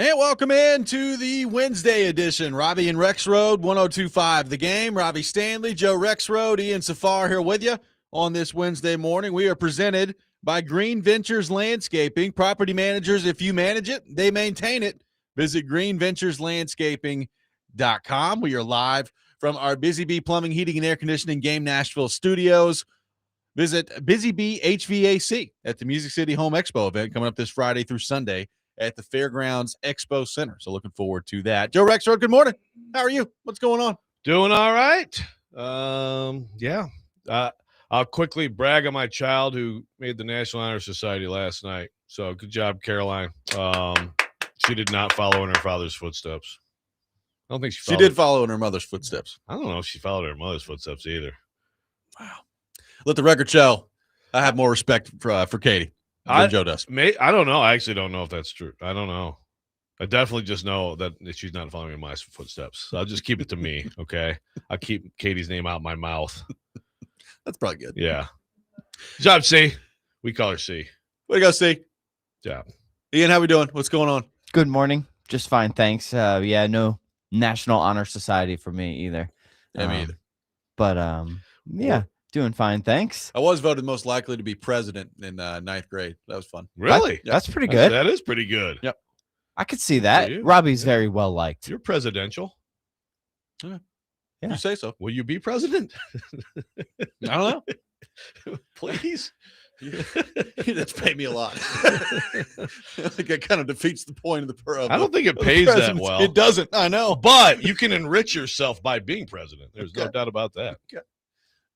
And welcome in to the Wednesday edition. Robby and Rexrode, 102.5 The Game. Robbie Stanley, Joe Rexrode, Ian Safar here with you on this Wednesday morning. We are presented by Green Ventures Landscaping. Property managers, if you manage it, they maintain it. Visit greenventureslandscaping.com. We are live from our Busy Bee Plumbing, Heating, and Air Conditioning Game Nashville studios. Visit Busy Bee HVAC at the Music City Home Expo event coming up this Friday through Sunday at the Fairgrounds Expo Center. So looking forward to that. Joe Rexrode, good morning. How are you? What's going on? Doing all right. I'll quickly brag on my child who made the National Honor Society last night. So good job, Caroline. She did not follow in her father's footsteps. I don't think she did follow in her mother's footsteps. I don't know if she followed her mother's footsteps either. Wow. Let the record show I have more respect for Katie than Joe does. I don't know. I actually don't know if that's true. I don't know. I definitely just know that she's not following in my footsteps. So I'll just keep it to me, okay? I'll keep Katie's name out of my mouth. That's probably good. Yeah. Good job, C. We call her C. Way to go, C. Yeah. Ian, how we doing? What's going on? Good morning. Just fine, thanks. No National Honor Society for me either. Yeah, me either. But doing fine, thanks. I was voted most likely to be president in ninth grade. That was fun. Really? That's pretty good. That is pretty good. Yep. I could see that. Robbie's very well liked. You're presidential. Yeah. Yeah. You say so. Will you be president? I don't know. Please. That's pay me a lot. I think that kind of defeats the point of the I don't think it pays that well. It doesn't. I know. But you can enrich yourself by being president. There's no doubt about that. Okay.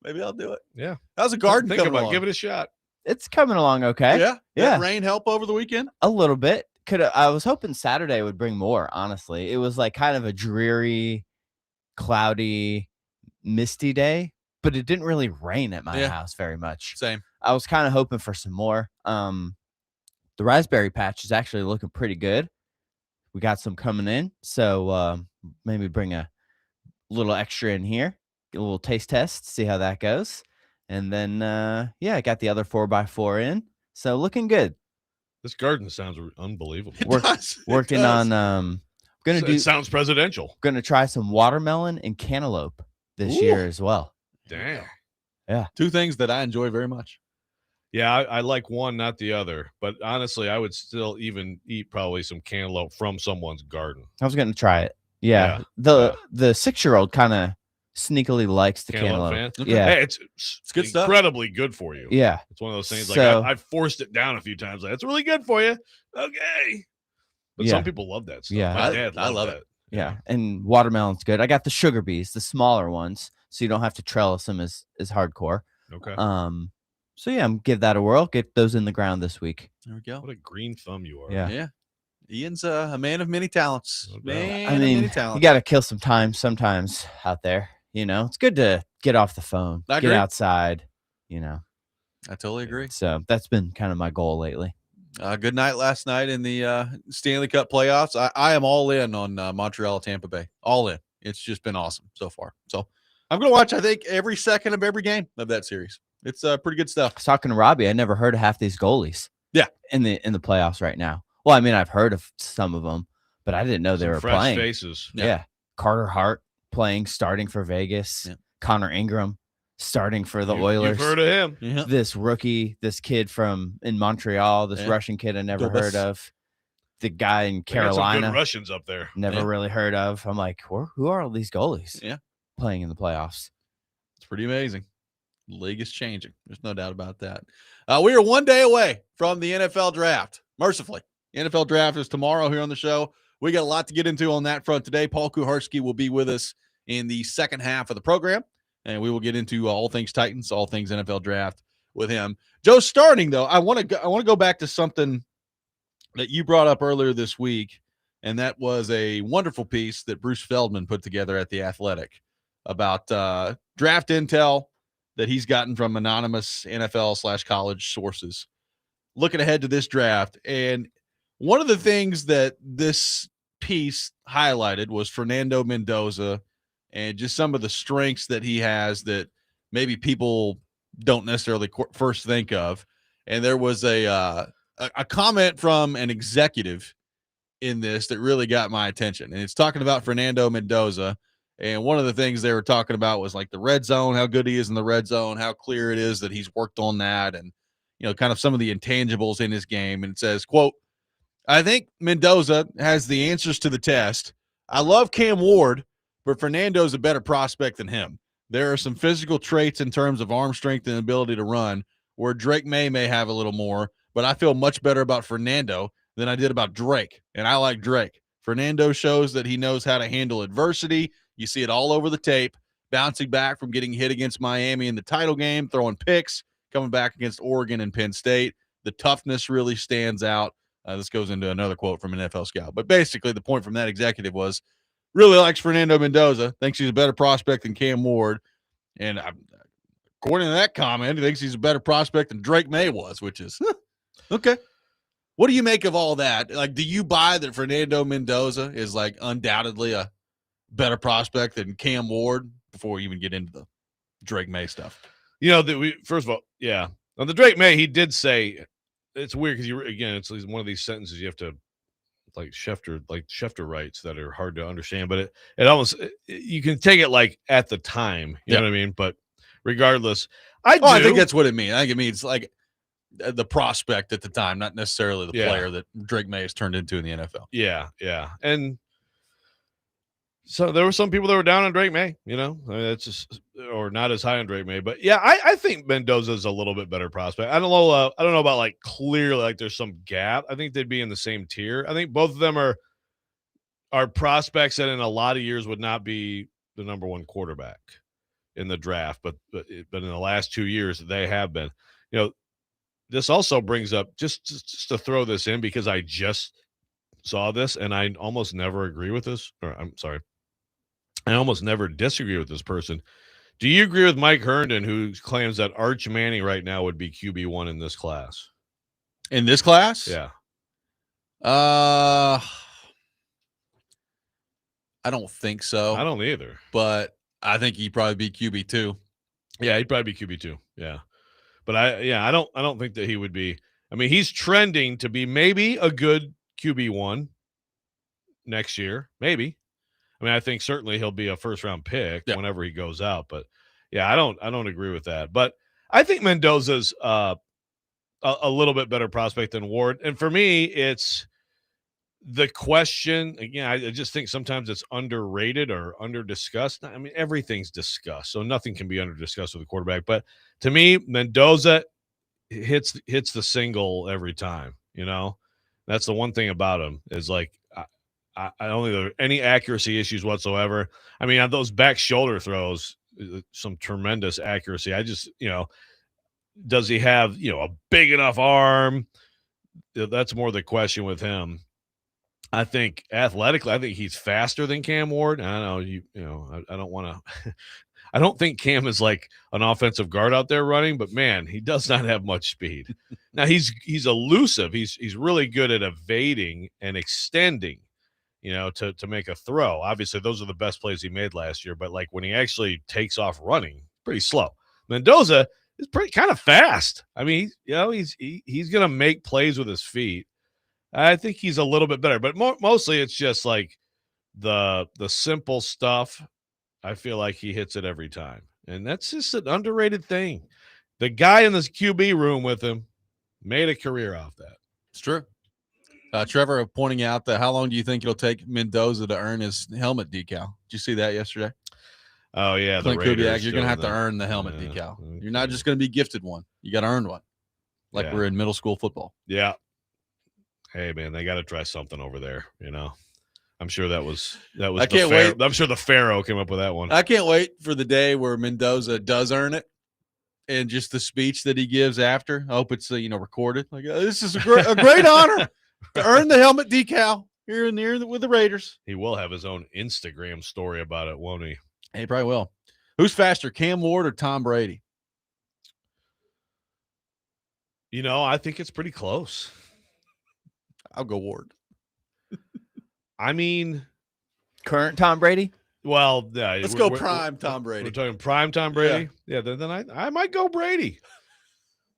Maybe I'll do it. Yeah. How's the garden Think coming about along? Give it a shot. It's coming along okay. Yeah? Yeah. Did rain help over the weekend? A little bit. I was hoping Saturday would bring more, honestly. It was like kind of a dreary, cloudy, misty day, but it didn't really rain at my house very much. Same. I was kind of hoping for some more. The raspberry patch is actually looking pretty good. We got some coming in, so maybe bring a little extra in here, get a little taste test, see how that goes. And then, I got the other 4x4 in, so looking good. This garden sounds unbelievable. Working on It sounds presidential. Gonna try some watermelon and cantaloupe this year as well. Damn. Yeah. Two things that I enjoy very much. Yeah, I like one, not the other. But honestly, I would still even eat probably some cantaloupe from someone's garden. I was gonna try it. Yeah. The 6-year-old kind of sneakily likes the cantaloupe. Okay. Yeah. Hey, it's good stuff. Incredibly good for you. Yeah. It's one of those things So- I've forced it down a few times. Like, it's really good for you. Okay. But some people love that stuff. Yeah. My dad I love that. it. Yeah. And watermelon's good. I got the sugar bees, the smaller ones, so you don't have to trellis them as hardcore. Okay. So I'm give that a whirl. Get those in the ground this week. There we go. What a green thumb you are. Yeah. Yeah. Ian's a man of many talents. No doubt. Man I of mean, many talents. you got to kill some time sometimes out there. You know, it's good to get off the phone, I get agree. outside. You know, I totally agree. so that's been kind of my goal lately. Good night last night in the Stanley Cup playoffs. I am all in on Montreal, Tampa Bay. All in. It's just been awesome so far. So I'm going to watch, I think, every second of every game of that series. It's pretty good stuff. I was talking to Robby. I never heard of half these goalies. Yeah. In the playoffs right now. Well, I mean, I've heard of some of them, but I didn't know they Some were fresh playing. faces. Yeah. Carter Hart playing, starting for Vegas. Yeah. Connor Ingram starting for the Oilers. You've heard of him. Yeah. This rookie, this kid in Montreal, this Russian kid I never heard of. The guy in They got some Carolina, good Russians up there. never really heard of. I'm like, who are all these goalies Yeah. playing in the playoffs? It's pretty amazing. The league is changing. There's no doubt about that. We are one day away from the NFL draft. Mercifully, the NFL draft is tomorrow here on the show. We got a lot to get into on that front today. Paul Kuharsky will be with us in the second half of the program, and we will get into all things Titans, all things NFL draft with him. Joe, starting though, I want to go back to something that you brought up earlier this week, and that was a wonderful piece that Bruce Feldman put together at The Athletic about draft intel that he's gotten from anonymous NFL/college sources looking ahead to this draft. And one of the things that this piece highlighted was Fernando Mendoza and just some of the strengths that he has that maybe people don't necessarily first think of. And there was a comment from an executive in this that really got my attention. And it's talking about Fernando Mendoza. And one of the things they were talking about was like the red zone, how good he is in the red zone, how clear it is that he's worked on that, and kind of some of the intangibles in his game. And it says, quote, I think Mendoza has the answers to the test. I love Cam Ward, but Fernando's a better prospect than him. There are some physical traits in terms of arm strength and ability to run where Drake may have a little more, but I feel much better about Fernando than I did about Drake, and I like Drake. Fernando shows that he knows how to handle adversity. You see it all over the tape, bouncing back from getting hit against Miami in the title game, throwing picks, coming back against Oregon and Penn State. The toughness really stands out. This goes into another quote from an NFL scout. But basically, the point from that executive was really likes Fernando Mendoza, thinks he's a better prospect than Cam Ward. And according to that comment, he thinks he's a better prospect than Drake May was, which is okay. What do you make of all that? Like, do you buy that Fernando Mendoza is like undoubtedly a better prospect than Cam Ward before we even get into the Drake May stuff? First of all, yeah. On the Drake May, he did say it's weird because it's one of these sentences you have to like Schefter writes that are hard to understand, but it almost you can take it like at the time, you know what I mean? But regardless, I think that's what it means. I think it means like the prospect at the time, not necessarily the player that Drake May has turned into in the NFL. Yeah, yeah. And so there were some people that were down on Drake May, I mean, that's just, or not as high on Drake May, but yeah, I think Mendoza's a little bit better prospect. I don't know about like clearly like there's some gap. I think they'd be in the same tier. I think both of them are prospects that in a lot of years would not be the number one quarterback in the draft, but in the last 2 years they have been. This also brings up just to throw this in because I just saw this and I almost never agree with this. Or I'm sorry. I almost never disagree with this person. Do you agree with Mike Herndon, who claims that Arch Manning right now would be QB1 in this class? In this class? Yeah. I don't think so. I don't either. But I think he'd probably be QB2. Yeah, he'd probably be QB2. Yeah. But I don't think that he would be. I mean, he's trending to be maybe a good QB1 next year. Maybe. I mean, I think certainly he'll be a first-round pick whenever he goes out. But yeah, I don't agree with that. But I think Mendoza's a little bit better prospect than Ward. And for me, it's the question. Again, I just think sometimes it's underrated or under-discussed. I mean, everything's discussed, so nothing can be under-discussed with a quarterback. But to me, Mendoza hits the single every time. That's the one thing about him is like I don't think there are any accuracy issues whatsoever. I mean, on those back shoulder throws, some tremendous accuracy. I just, does he have, a big enough arm? That's more the question with him. I think athletically, I think he's faster than Cam Ward. I don't know, I don't want to – I don't think Cam is like an offensive guard out there running, but, man, he does not have much speed. Now, he's elusive. He's really good at evading and extending, to make a throw. Obviously, those are the best plays he made last year, but, like, when he actually takes off running, pretty slow. Mendoza is pretty kind of fast. I mean, he's going to make plays with his feet. I think he's a little bit better, but mostly it's just like the simple stuff. I feel like he hits it every time, and that's just an underrated thing. The guy in this QB room with him made a career off that. It's true. Trevor pointing out that how long do you think it'll take Mendoza to earn his helmet decal? Did you see that yesterday? Oh, yeah. Clint Kubiak, you're going to have to earn the helmet decal. Okay. You're not just going to be gifted one. You got to earn one, like we're in middle school football. Yeah. Hey, man, they got to try something over there, I'm sure that was I can't wait. I'm sure the Pharaoh came up with that one. I can't wait for the day where Mendoza does earn it, and just the speech that he gives after. I hope it's recorded. Like, this is a great honor to earn the helmet decal here and there with the Raiders. He will have his own Instagram story about it, won't he? He probably will. Who's faster, Cam Ward or Tom Brady? I think it's pretty close. I'll go Ward. I mean, current Tom Brady? Well, yeah. Let's go prime Tom Brady. We're talking prime Tom Brady? Yeah, then I might go Brady.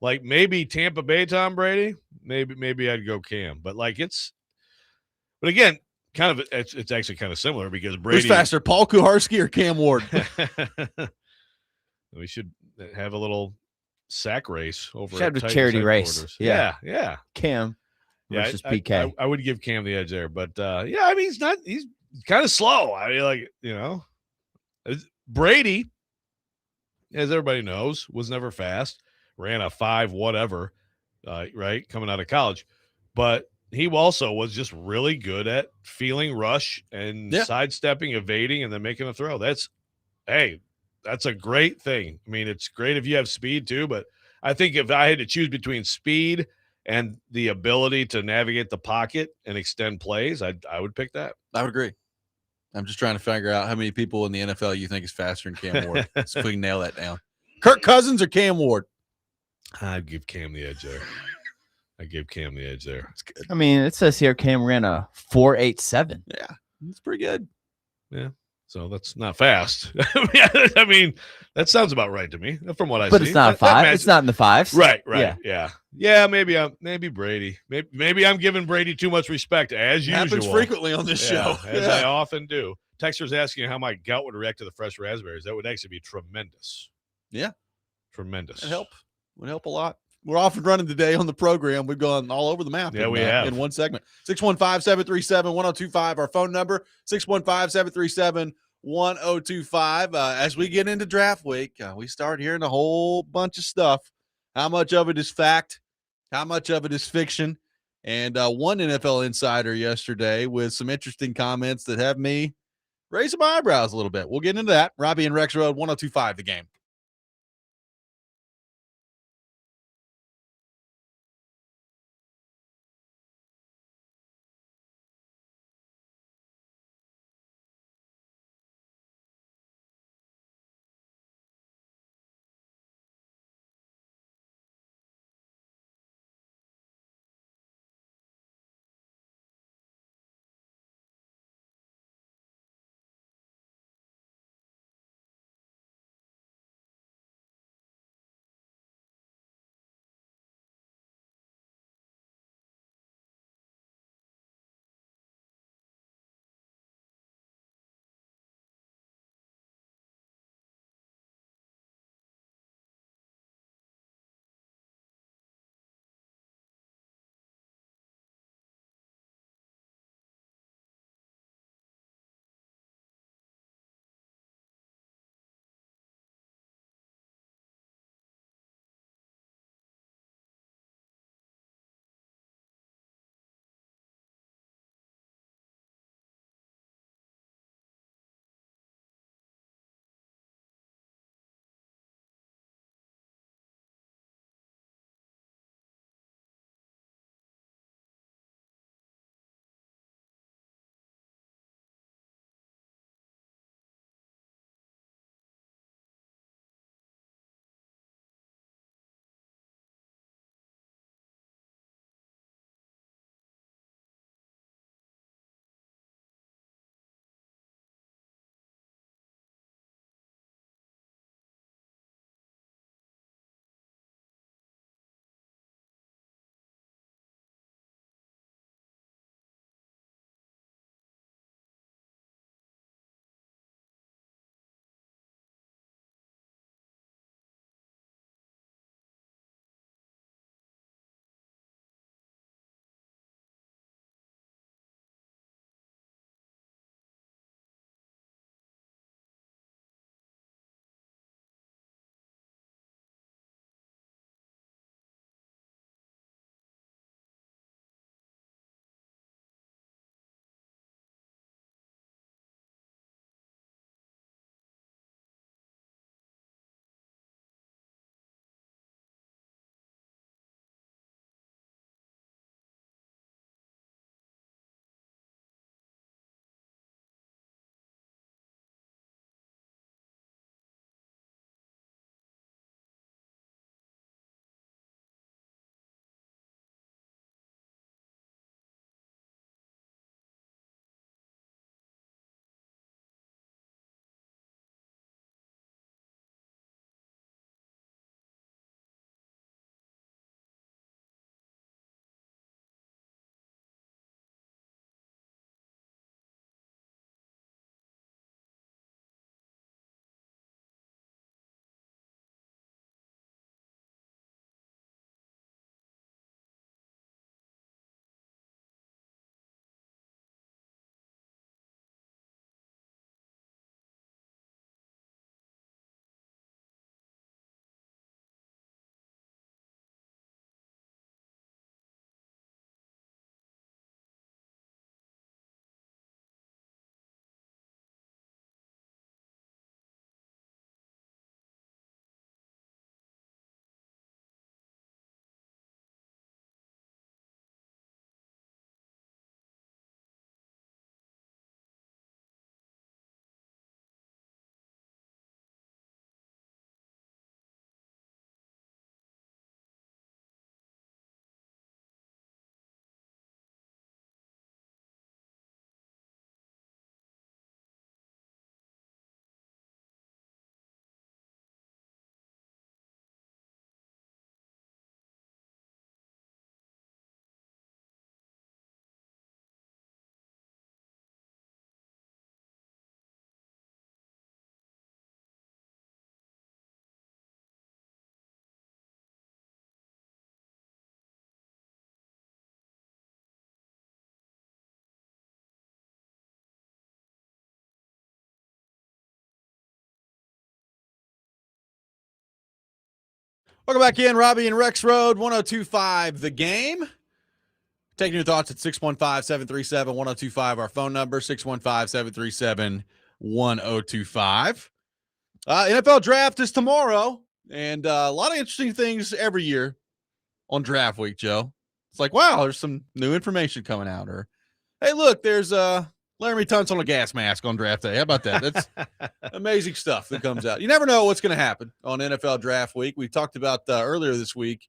Like maybe Tampa Bay Tom Brady. Maybe I'd go Cam. But But again, kind of it's actually kind of similar because Brady. Who's faster, Paul Kuharsky or Cam Ward? We should have a little sack race over. Should have at a Titans charity race. headquarters. Yeah. Yeah. Cam versus I, PK. I would give Cam the edge there, but yeah, I mean he's kind of slow. I mean, like, Brady, as everybody knows, was never fast, ran a 5 whatever, right, coming out of college, but he also was just really good at feeling rush and sidestepping, evading, and then making a throw. That's a great thing. I mean, it's great if you have speed too, but I think if I had to choose between speed and the ability to navigate the pocket and extend plays, I would pick that. I would agree. I'm just trying to figure out how many people in the NFL you think is faster than Cam Ward. So if we can nail that down. Kirk Cousins or Cam Ward? I'd give Cam the edge there. That's good. I mean, it says here Cam ran a 4.87. Yeah, it's pretty good. Yeah. So that's not fast. I mean, that sounds about right to me from what I see. But it's not a 5. It's not in the 5s. Right. Yeah. Maybe Brady. Maybe I'm giving Brady too much respect as usual. Happens frequently on this show, as I often do. Texter's asking how my gout would react to the fresh raspberries. That would actually be tremendous. Yeah, tremendous. Would help a lot. We're off and running today on the program. We've gone all over the map. Yeah, we have. In one segment. 615-737-1025, our phone number. 615-737-1025. As we get into draft week, we start hearing a whole bunch of stuff. How much of it is fact? How much of it is fiction? And one NFL insider yesterday with some interesting comments that have me raising my eyebrows a little bit. We'll get into that. Robby and Rexrode, 1025 The Game. Welcome back in, Robby and Rexrode, 102.5 The Game. Taking your thoughts at 615-737-1025, our phone number, 615-737-1025. NFL draft is tomorrow, and a lot of interesting things every year on draft week, Joe. It's like, wow, there's some new information coming out. Or, hey, look, there's Laramie Tunsil on a gas mask on draft day. How about that? That's amazing stuff that comes out. You never know what's going to happen on NFL draft week. We talked about earlier this week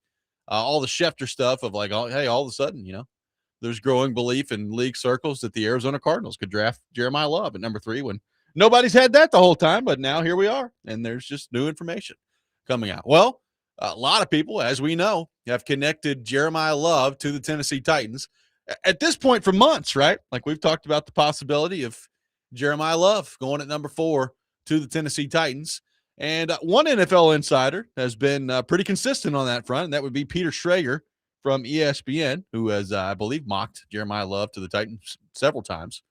all the Schefter stuff of like, hey, all of a sudden, there's growing belief in league circles that the Arizona Cardinals could draft Jeremiah Love at number 3 when nobody's had that the whole time, but now here we are, and there's just new information coming out. Well, a lot of people, as we know, have connected Jeremiah Love to the Tennessee Titans at this point for months, right? Like we've talked about the possibility of Jeremiah Love going at number 4 to the Tennessee Titans. And one NFL insider has been pretty consistent on that front, and that would be Peter Schrager from ESPN, who has, I believe, mocked Jeremiah Love to the Titans several times.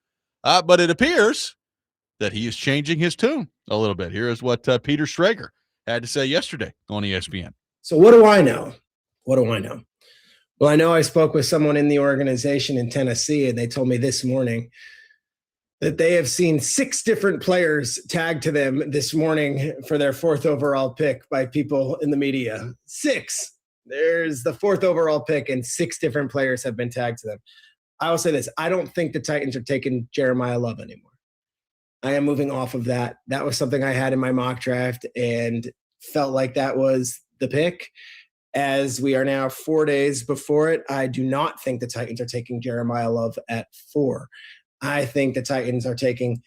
But it appears that he is changing his tune a little bit. Here is what Peter Schrager had to say yesterday on ESPN. So what do I know? Well, I know I spoke with someone in the organization in Tennessee, and they told me this morning that they have seen 6 different players tagged to them this morning for their 4th overall pick by people in the media. 6. There's the 4th overall pick, and 6 different players have been tagged to them. I will say this. I don't think the Titans are taking Jeremiah Love anymore. I am moving off of that. That was something I had in my mock draft and felt like that was the pick. As we are now 4 days before it, I do not think the Titans are taking Jeremiah Love at 4. I think the Titans are taking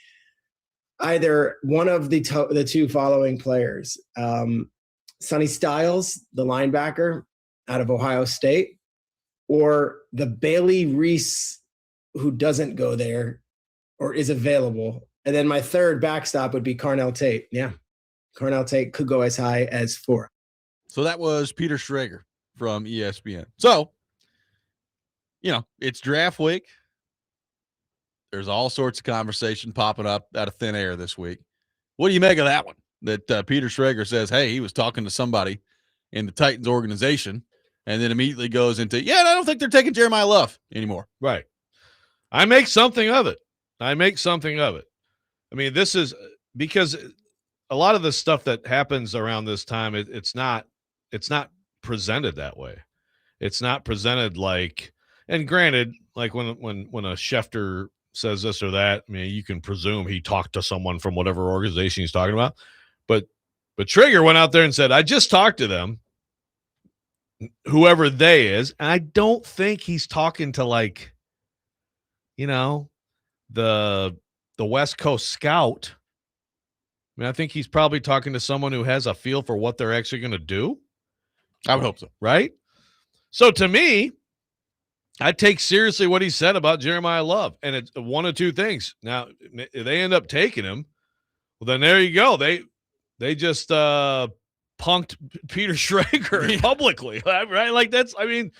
either one of the 2 following players. Sonny Styles, the linebacker out of Ohio State, or the Bailey Reese, who doesn't go there or is available. And then my 3rd backstop would be Carnell Tate. Yeah, Carnell Tate could go as high as 4. So that was Peter Schrager from ESPN. So, it's draft week. There's all sorts of conversation popping up out of thin air this week. What do you make of that one? That Peter Schrager says, hey, he was talking to somebody in the Titans organization, and then immediately goes into, I don't think they're taking Jeremiah Love anymore. Right. I make something of it. I mean, this is because a lot of the stuff that happens around this time, it's not presented that way. It's not presented like, and granted, like when a Schefter says this or that, I mean, you can presume he talked to someone from whatever organization he's talking about. But Trigger went out there and said, I just talked to them, whoever they is, and I don't think he's talking to like, the West Coast scout. I mean, I think he's probably talking to someone who has a feel for what they're actually going to do. I would hope so. Right? So to me, I take seriously what he said about Jeremiah Love, and it's one of 2 things. Now, if they end up taking him, well, then there you go. They just punked Peter Schrager publicly, right? Like that's, I mean,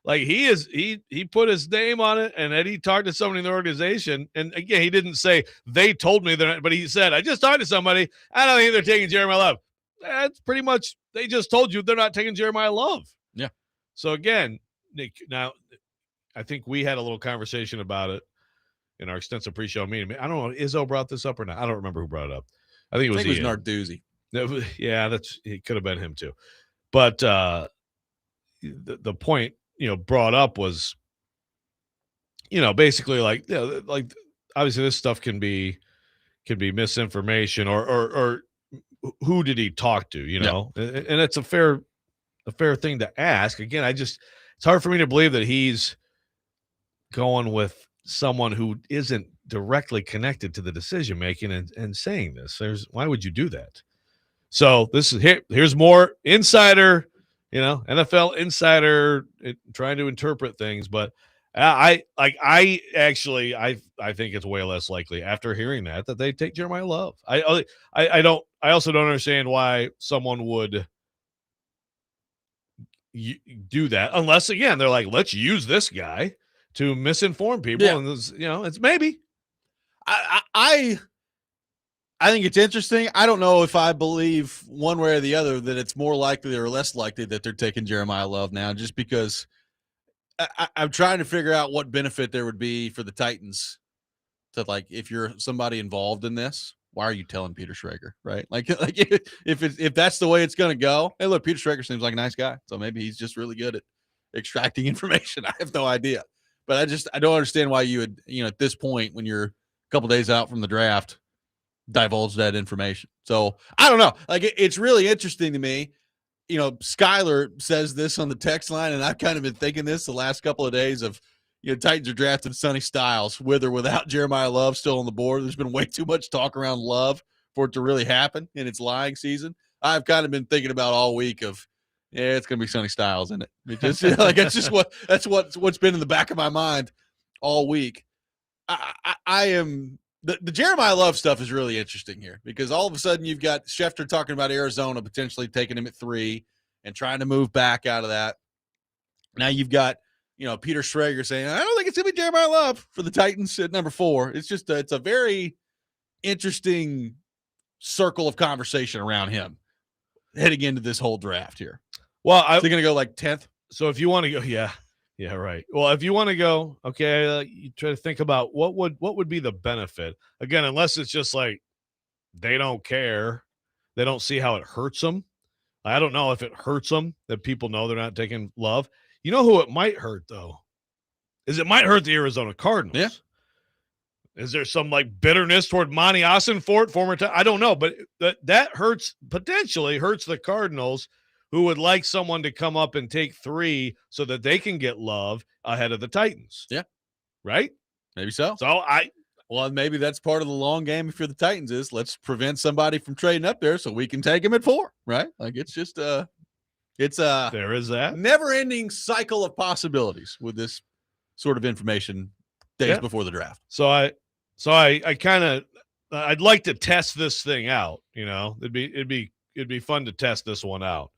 like he put his name on it, and then he talked to somebody in the organization. And again, he didn't say they told me that, but he said, I just talked to somebody. I don't think they're taking Jeremiah Love. That's pretty much, they just told you they're not taking Jeremiah Love. Yeah. So again, Nick, now I think we had a little conversation about it in our extensive pre-show meeting. I don't know, Izzo brought this up or not. I don't remember who brought it up. I think it was Narduzzi. Yeah, it could have been him too. But the point, brought up was, basically like, like obviously this stuff can be misinformation or who did he talk to, and it's a fair thing to ask. Again, it's hard for me to believe that he's going with someone who isn't directly connected to the decision making and saying this. Why would you do that? So this is here's more insider, NFL insider trying to interpret things. But I think it's way less likely after hearing that they take Jeremiah Love. I also don't understand why someone would do that unless, again, they're like, let's use this guy to misinform people. Yeah. And it's maybe. I I think it's interesting. I don't know if I believe one way or the other that it's more likely or less likely that they're taking Jeremiah Love now, just because I'm trying to figure out what benefit there would be for the Titans to, like, if you're somebody involved in this, why are you telling Peter Schrager, right? Like if that's the way it's going to go. Hey, look, Peter Schrager seems like a nice guy, so maybe he's just really good at extracting information. I have no idea, but I don't understand why you would, at this point when you're a couple days out from the draft, divulge that information. So I don't know. Like it's really interesting to me. Skyler says this on the text line, and I've kind of been thinking this the last couple of days of, Titans are drafting Sonny Styles with or without Jeremiah Love still on the board. There's been way too much talk around Love for it to really happen in its lying season. I've kind of been thinking about all week of, it's going to be Sonny Styles, isn't it? It's just that's what's been in the back of my mind all week. I am the Jeremiah Love stuff is really interesting here because all of a sudden you've got Schefter talking about Arizona potentially taking him at 3 and trying to move back out of that. Now you've got, Peter Schrager saying, I don't think it's going to be Jeremiah Love for the Titans at number 4. It's just it's a very interesting circle of conversation around him heading into this whole draft here. Well, is he going to go like 10th? So if you want to go, yeah, right. Well, if you want to go, okay, you try to think about what would be the benefit. Again, unless it's just like they don't care, they don't see how it hurts them. I don't know if it hurts them that people know they're not taking Love. You know who it might hurt, though? It might hurt the Arizona Cardinals. Yeah. Is there some like bitterness toward Monty Ossenfort, former time? I don't know, but that potentially hurts the Cardinals, who would like someone to come up and take 3 so that they can get Love ahead of the Titans. Yeah. Right? Maybe so. Well, maybe that's part of the long game if you're the Titans is let's prevent somebody from trading up there so we can take him at 4, right? Like it's just there is that never-ending cycle of possibilities with this sort of information days before the draft. So I kind of I'd like to test this thing out, It'd be fun to test this one out.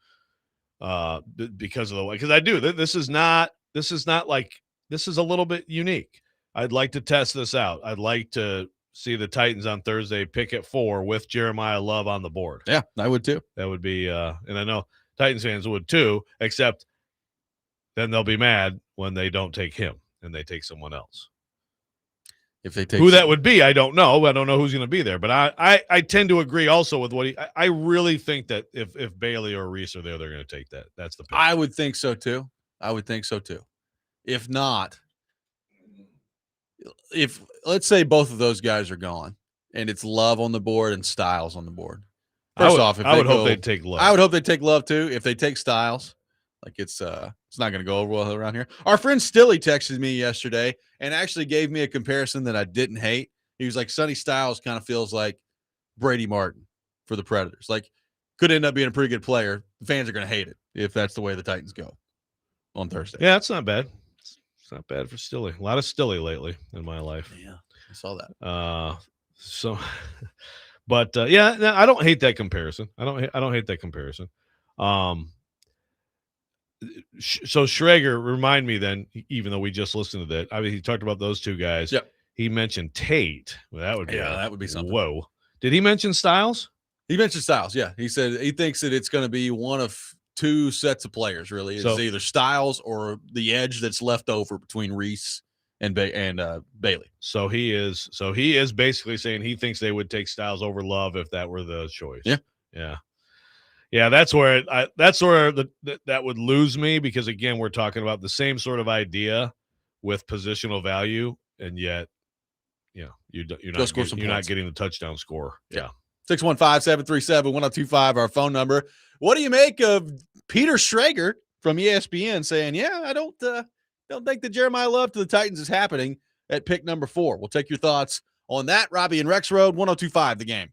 Because of the way, because I do. This is not like, this is a little bit unique. I'd like to test this out. I'd like to see the Titans on Thursday pick at 4 with Jeremiah Love on the board. Yeah, I would too. That would be, and I know Titans fans would too, except then they'll be mad when they don't take him and they take someone else. If they take who that would be, I don't know. I don't know who's going to be there, but I tend to agree also with what I really think that if Bailey or Reese are there, they're going to take that. That's the pick. I would think so too. If not, if let's say both of those guys are gone and it's Love on the board and Styles on the board. First off, I would hope they'd take Love. I would hope they'd take Love too. If they take Styles, like it's not going to go over well around here. Our friend Stilly texted me yesterday and actually gave me a comparison that I didn't hate. He was like, Sonny Styles kind of feels like Brady Martin for the Predators. Like, could end up being a pretty good player. The fans are going to hate it if that's the way the Titans go on Thursday. Yeah, it's not bad. It's not bad for Stilly. A lot of Stilly lately in my life. Yeah, I saw that. But yeah, no, I don't hate that comparison. I don't hate that comparison. So Schrager, remind me then, even though we just listened to that, I mean, he talked about those two guys. Yep. He mentioned Tate. Well, that would be something. Whoa. Did he mention Styles? He mentioned Styles. Yeah. He said he thinks that it's going to be one of 2 sets of players, really. It's either Styles or the edge that's left over between Reese and Bailey. So he is basically saying he thinks they would take Styles over Love if that were the choice. Yeah. Yeah. Yeah, that's where that would lose me, because again, we're talking about the same sort of idea with positional value, and yet, you're not getting the touchdown score. Yeah. 615-737-1025, our phone number. What do you make of Peter Schrager from ESPN saying, "Yeah, I don't think the Jeremiah Love to the Titans is happening at pick number 4." We'll take your thoughts on that. Robby and Rexrode, 1025 The Game.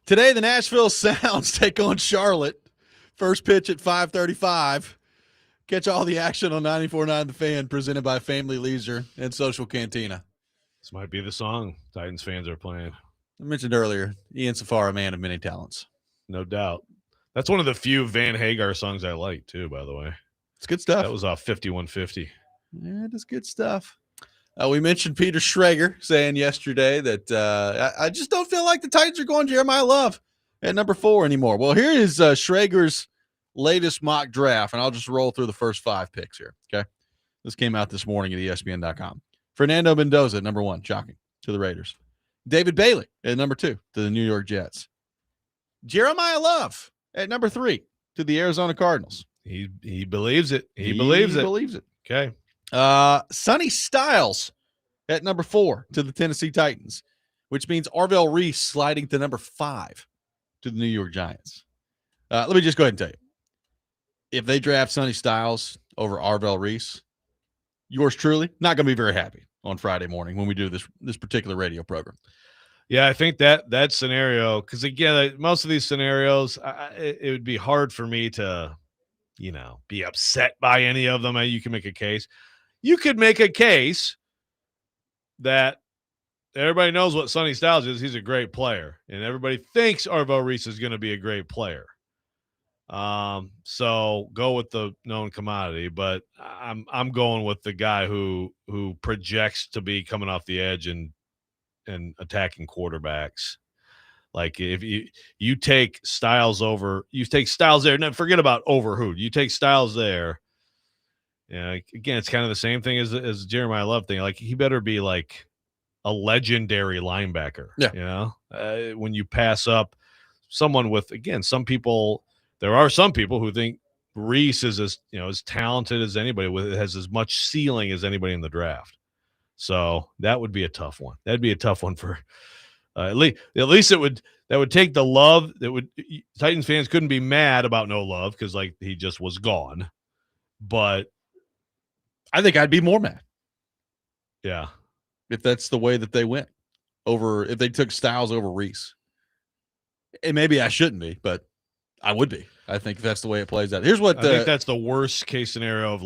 Today, the Nashville Sounds take on Charlotte. First pitch at 5:35. Catch all the action on 94.9 The Fan, presented by Family Leisure and Social Cantina. This might be the song Titans fans are playing. I mentioned earlier, Ian Safar, a man of many talents. No doubt. That's one of the few Van Hagar songs I like, too, by the way. It's good stuff. That was off 5150. Yeah, it is good stuff. We mentioned Peter Schrager saying yesterday that I just don't feel like the Titans are going Jeremiah Love at number 4 anymore. Well, here is Schrager's latest mock draft, and I'll just roll through the first 5 picks here, okay? This came out this morning at ESPN.com. Fernando Mendoza at number 1, shocking, to the Raiders. David Bailey at number 2 to the New York Jets. Jeremiah Love at number 3 to the Arizona Cardinals. He believes it. He believes it. Okay. Sonny Styles at number 4 to the Tennessee Titans, which means Arvell Reese sliding to number 5 to the New York Giants. Let me just go ahead and tell you. If they draft Sonny Styles over Arvell Reese, yours truly, not going to be very happy on Friday morning when we do this particular radio program. Yeah, I think that scenario, because again, most of these scenarios, it would be hard for me to, be upset by any of them. You can make a case. You could make a case that everybody knows what Sonny Styles is. He's a great player, and everybody thinks Arvell Reese is going to be a great player. So go with the known commodity, but I'm going with the guy who projects to be coming off the edge and attacking quarterbacks. Like if you take Styles there, and forget about over who. You take Styles there. Yeah, again, it's kind of the same thing as Jeremiah Love thing. Like he better be like a legendary linebacker. Yeah. When you pass up someone with, again, there are some people who think Reese is as talented as anybody, has as much ceiling as anybody in the draft. So that would be a tough one. That'd be a tough one for at least that would take the love Titans fans couldn't be mad about no Love because like he just was gone. But I think I'd be more mad. Yeah. If that's the way that they went if they took Styles over Reese. And maybe I shouldn't be, but I would be. I think that's the way it plays out. Here's what I think that's the worst case scenario of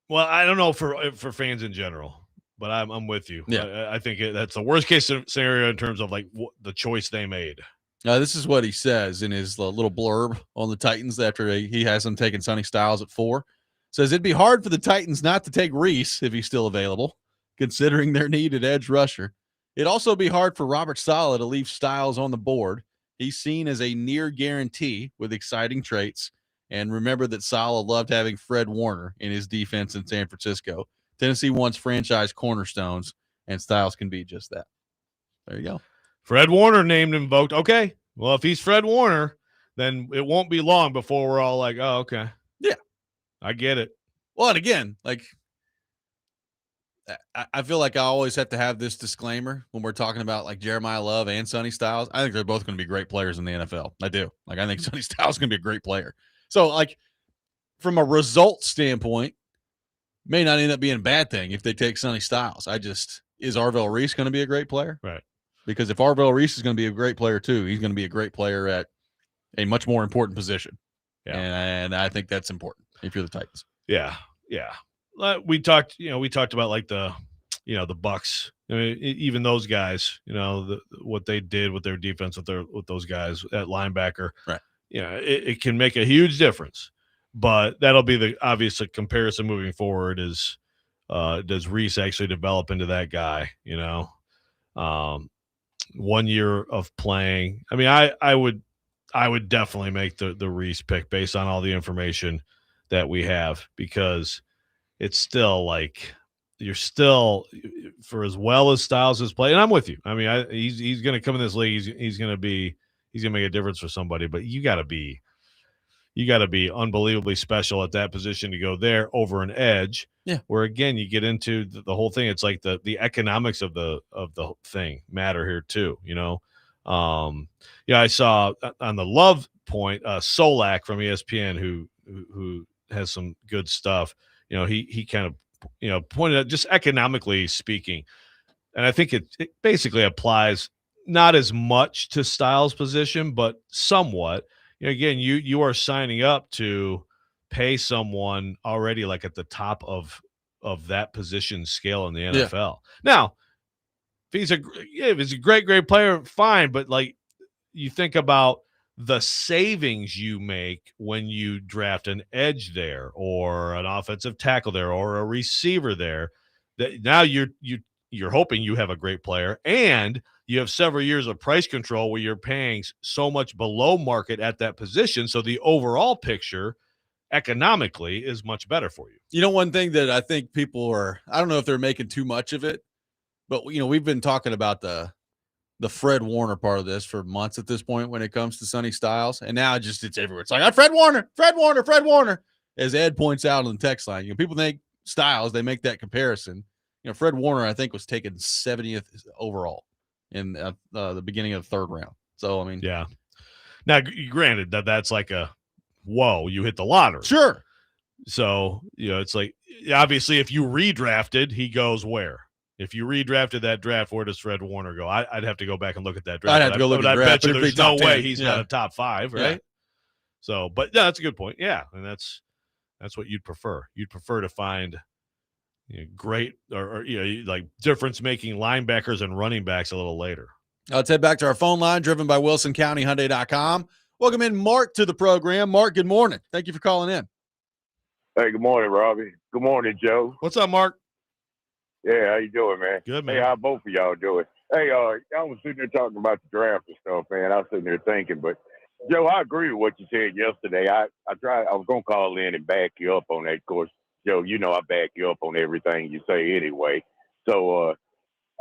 well, I don't know for fans in general, but I'm with you. Yeah. I think that's the worst case scenario in terms of like the choice they made. This is what he says in his little blurb on the Titans after he has them taking Sonny Styles at 4. Says it'd be hard for the Titans not to take Reese if he's still available, considering their need at edge rusher. It'd also be hard for Robert Saleh to leave Styles on the board. He's seen as a near guarantee with exciting traits. And remember that Saleh loved having Fred Warner in his defense in San Francisco. Tennessee wants franchise cornerstones, and Styles can be just that. There you go. Fred Warner named invoked. Okay. Well, if he's Fred Warner, then it won't be long before we're all like, oh, okay. Yeah. I get it. Well, and again, like I feel like I always have to have this disclaimer when we're talking about like Jeremiah Love and Sonny Styles. I think they're both going to be great players in the NFL. I do. Like I think Sonny Styles is going to be a great player. So like from a result standpoint, may not end up being a bad thing if they take Sonny Styles. Is Arvell Reese going to be a great player? Right. Because if Arvell Reese is going to be a great player too, he's going to be a great player at a much more important position. Yeah. And I think that's important if you're the Titans. Yeah. Yeah. We talked about like the Bucks. I mean, even those guys, what they did with their defense with those guys at linebacker. Right. It can make a huge difference. But that'll be the obvious comparison moving forward is does Reese actually develop into that guy, 1 year of playing. I mean, I would definitely make the Reese pick based on all the information that we have, because it's still like you're still, for as well as Styles has played, and I'm with you. I mean, he's going to come in this league. He's going to make a difference for somebody, but you got to be unbelievably special at that position to go there over an edge. Yeah. Where again, you get into the whole thing. It's like the economics of the thing matter here too. I saw on the Love point, Solak from ESPN, who has some good stuff. He kind of pointed out just economically speaking, and I think it basically applies not as much to Styles' position, but somewhat. Again, you are signing up to pay someone already like at the top of that position scale in the NFL. Now, if he's a great player, fine. But like, you think about the savings you make when you draft an edge there, or an offensive tackle there, or a receiver there. That now you're hoping you have a great player, and you have several years of price control where you're paying so much below market at that position. So the overall picture economically is much better for you. You know, one thing that I think people are, I don't know if they're making too much of it, but we've been talking about the Fred Warner part of this for months at this point when it comes to Sonny Styles. And now it's everywhere. It's like, Fred Warner. As Ed points out on the text line, people think Styles, they make that comparison. Fred Warner, I think, was taken 70th overall in the beginning of the third round. So, I mean, yeah. Now, granted that's like whoa, you hit the lottery. Sure. So, it's like, obviously, if you redrafted, he goes where? If you redrafted that draft, where does Fred Warner go? I'd have to go back and look at that draft. I'd have to go look at the draft. I bet you there's no way 10. he's not a top 5, right? Yeah. So, but yeah, that's a good point. Yeah, and that's what you'd prefer. You'd prefer to find great or like difference-making linebackers and running backs a little later. Let's head back to our phone line, driven by WilsonCountyHyundai.com. Welcome in Mark to the program. Mark, good morning. Thank you for calling in. Hey, good morning, Robby. Good morning, Joe. What's up, Mark? Yeah, how you doing, man? Good, man. Hey, how both of y'all doing? Hey, I was sitting there talking about the draft and stuff, man. I was sitting there thinking, but Joe, I agree with what you said yesterday. I was gonna call in and back you up on that. Of course, Joe, I back you up on everything you say anyway. So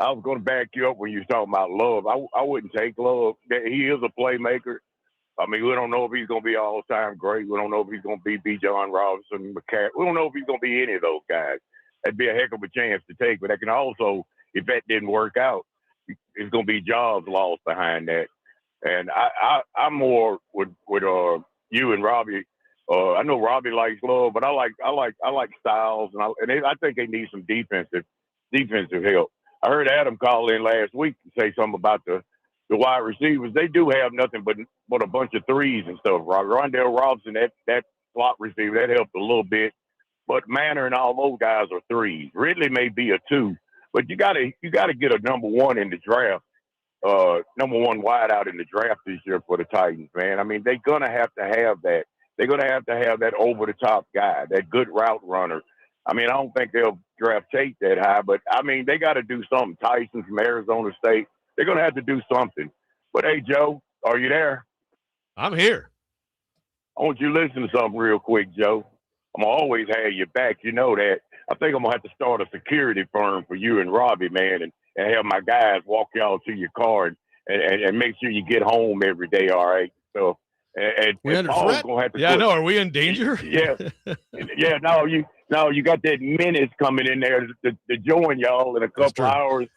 I was gonna back you up when you was talking about Love. I wouldn't take Love. He is a playmaker. I mean, we don't know if he's going to be all-time great. We don't know if he's going to be B. John Robinson, McCarthy. We don't know if he's going to be any of those guys. That'd be a heck of a chance to take. But that can also, if that didn't work out, it's going to be jobs lost behind that. And I'm more with you and Robby. I know Robby likes Love, but I like Styles, and I think they need some defensive help. I heard Adam call in last week to say something about the wide receivers. They do have nothing but a bunch of threes and stuff. Rondell Robinson, that slot receiver, that helped a little bit. But Manor and all those guys are threes. Ridley may be a 2, but you gotta get a number 1 in the draft, number 1 wide out in the draft this year for the Titans, man. I mean, they're gonna have to have that. They're gonna have to have that over the top guy, that good route runner. I mean, I don't think they'll draft Tate that high, but I mean, they got to do something. Tyson from Arizona State. They're going to have to do something. But, hey, Joe, are you there? I'm here. I want you to listen to something real quick, Joe. I'm going to always have your back. You know that. I think I'm going to have to start a security firm for you and Robby, man, and have my guys walk y'all to your car and make sure you get home every day, all right? So, and Paul's going to have to I know. Are we in danger? Yeah. Yeah, no, you got that menace coming in there to join y'all in a couple hours.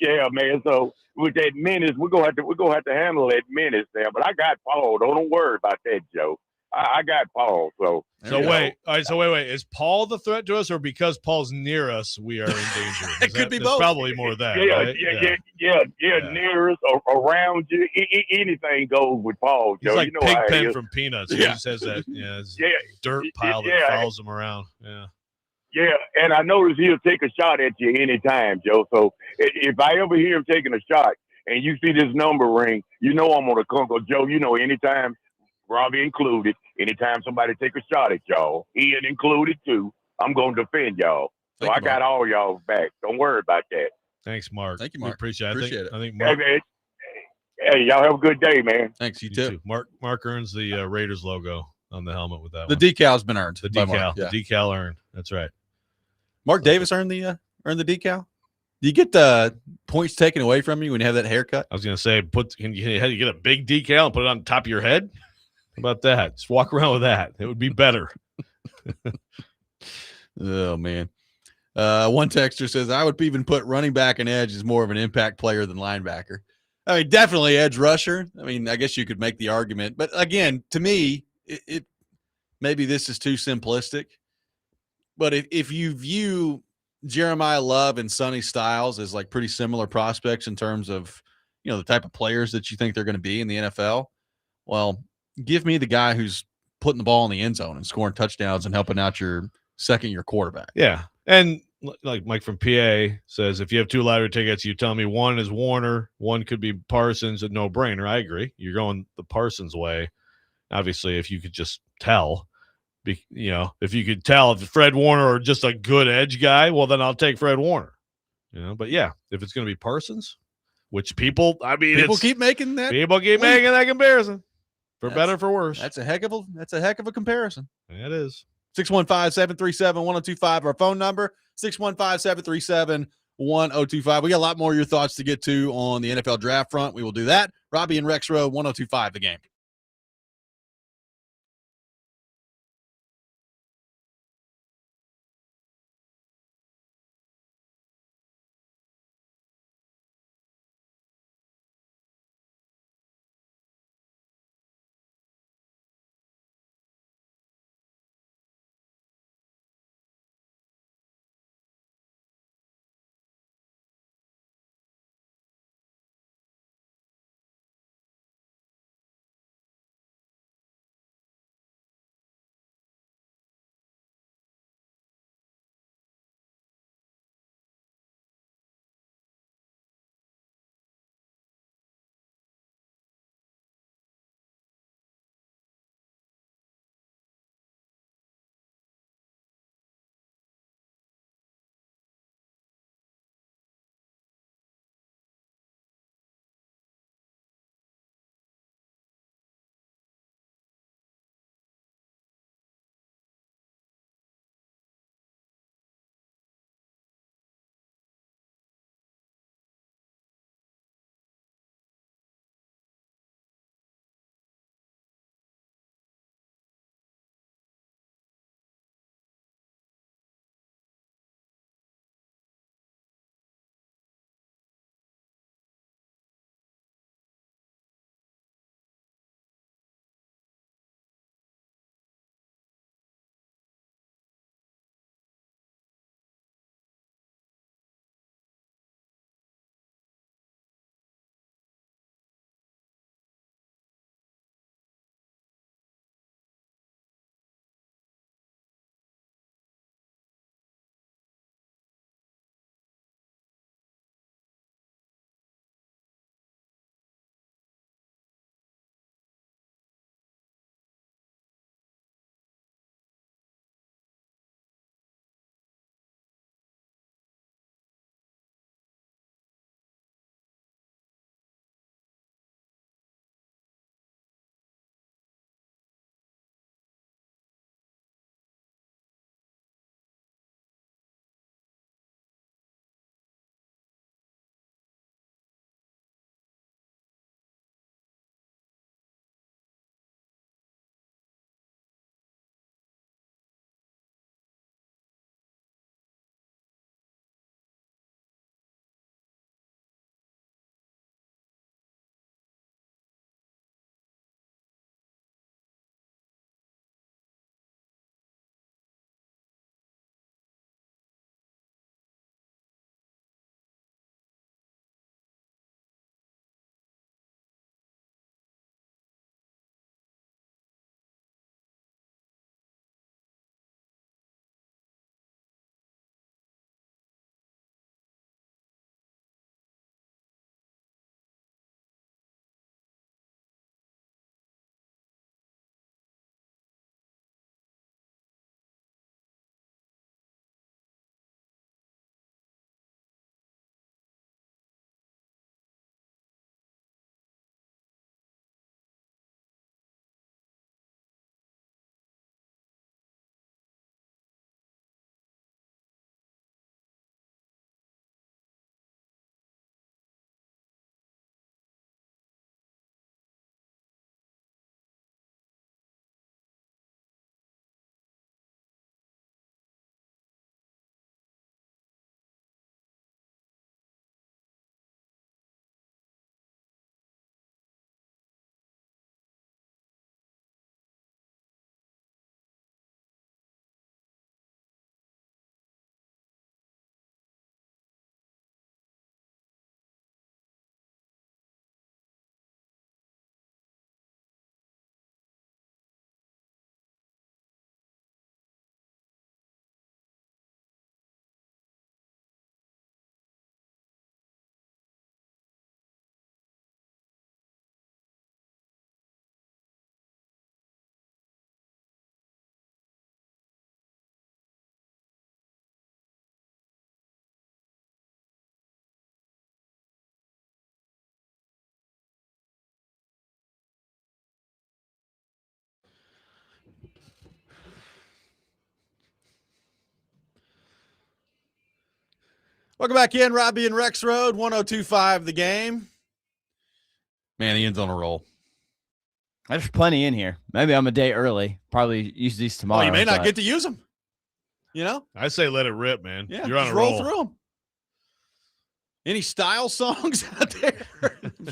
Yeah, man. So with that menace, we're gonna have to handle that menace there. But I got Paul. Don't worry about that, Joe. I got Paul. So wait. All right. So wait. Is Paul the threat to us, or because Paul's near us, we are in danger? It could be both. Probably more of that. Yeah, right? yeah. Near us or around you, anything goes with Paul, Joe. He's like you know Pigpen from Peanuts. He just has that dirt pile that follows him around. Yeah. Yeah, and I notice he'll take a shot at you anytime, Joe. So if I ever hear him taking a shot and you see this number ring, I'm going to come. Joe, anytime, Robby included, anytime somebody take a shot at y'all, Ian included too, I'm going to defend y'all. So I got all y'all back. Don't worry about that. Thanks, Mark. Thank you, Mark. We appreciate it. it. I think Mark. Hey, y'all have a good day, man. Thanks, you too. Mark earns the Raiders logo on the helmet with that The one. decal's been earned. The decal. Yeah. The decal earned. That's right. Mark Davis earned the decal. Do you get the points taken away from you when you have that haircut? I was going to say, can you get a big decal and put it on top of your head? How about that? Just walk around with that. It would be better. Oh, man. One texter says, I would even put running back and edge as more of an impact player than linebacker. I mean, definitely edge rusher. I mean, I guess you could make the argument. But, again, to me, it maybe this is too simplistic. But if you view Jeremiah Love and Sonny Styles as like pretty similar prospects in terms of, the type of players that you think they're going to be in the NFL, well, give me the guy who's putting the ball in the end zone and scoring touchdowns and helping out your second-year quarterback. Yeah. And like Mike from PA says, if you have 2 lottery tickets, you tell me one is Warner, one could be Parsons, a no-brainer. I agree. You're going the Parsons way. Obviously, if you could just tell, if you could tell if Fred Warner or just a good edge guy, well, then I'll take Fred Warner. But yeah, if it's going to be Parsons, which people keep making that. People keep making that comparison, for better, for worse. That's a heck of a comparison. It is. 615-737-1025, our phone number, 615-737-1025. We got a lot more of your thoughts to get to on the NFL draft front. We will do that. Robby and Rexrode, 1025 The Game. Welcome back in, Robby and Rexrode, 102.5 The Game. Man, the end's on a roll. There's plenty in here. Maybe I'm a day early. Probably use these tomorrow. Well, you may not but- get to use them. You know? I say let it rip, man. Yeah, You're on just a roll roll. through them. Any style songs out there?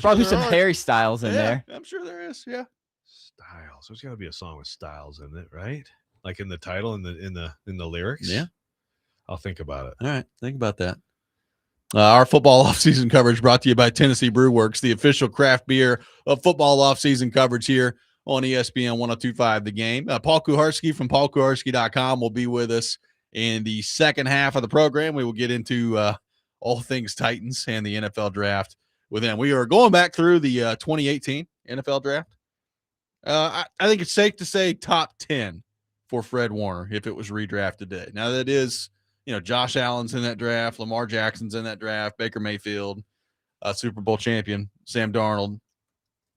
Probably Sure some are. Harry Styles in there. I'm sure there is. Yeah. Styles. There's got to be a song with Styles in it, right? Like in the title, in the lyrics. Yeah. I'll think about it. All right. Think about that. Our football offseason coverage brought to you by Tennessee Brew Works, the official craft beer of football offseason coverage here on ESPN 102.5 The Game. Paul Kuharsky from paulkuharsky.com will be with us in the second half of the program. We will get into all things Titans and the NFL draft with him. We are going back through the 2018 NFL draft. I think it's safe to say top 10 for Fred Warner if it was redrafted today. Now, that is, Josh Allen's in that draft, Lamar Jackson's in that draft, Baker Mayfield, Super Bowl champion, Sam Darnold,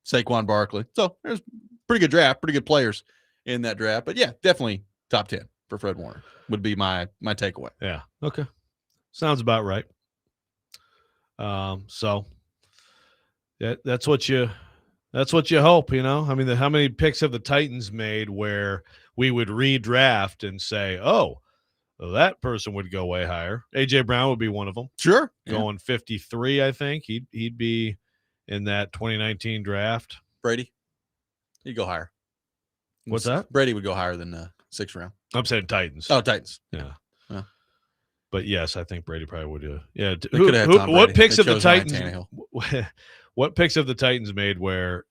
Saquon Barkley. So there's pretty good draft, pretty good players in that draft. But yeah, definitely top 10 for Fred Warner would be my takeaway. Yeah. Okay. Sounds about right. So that's what you hope, I mean, how many picks have the Titans made where we would redraft and say, oh, well, that person would go way higher. AJ Brown would be one of them. Sure. Going 53, I think. He'd be in that 2019 draft. Brady, he'd go higher. What's that? Brady would go higher than the 6th round. I'm saying Titans. Oh, Titans. Yeah. Yeah. But yes, I think Brady probably would. Yeah. They could have had Tom What Brady. picks They of the chose Ryan Titans? Tannehill. What picks have the Titans made where,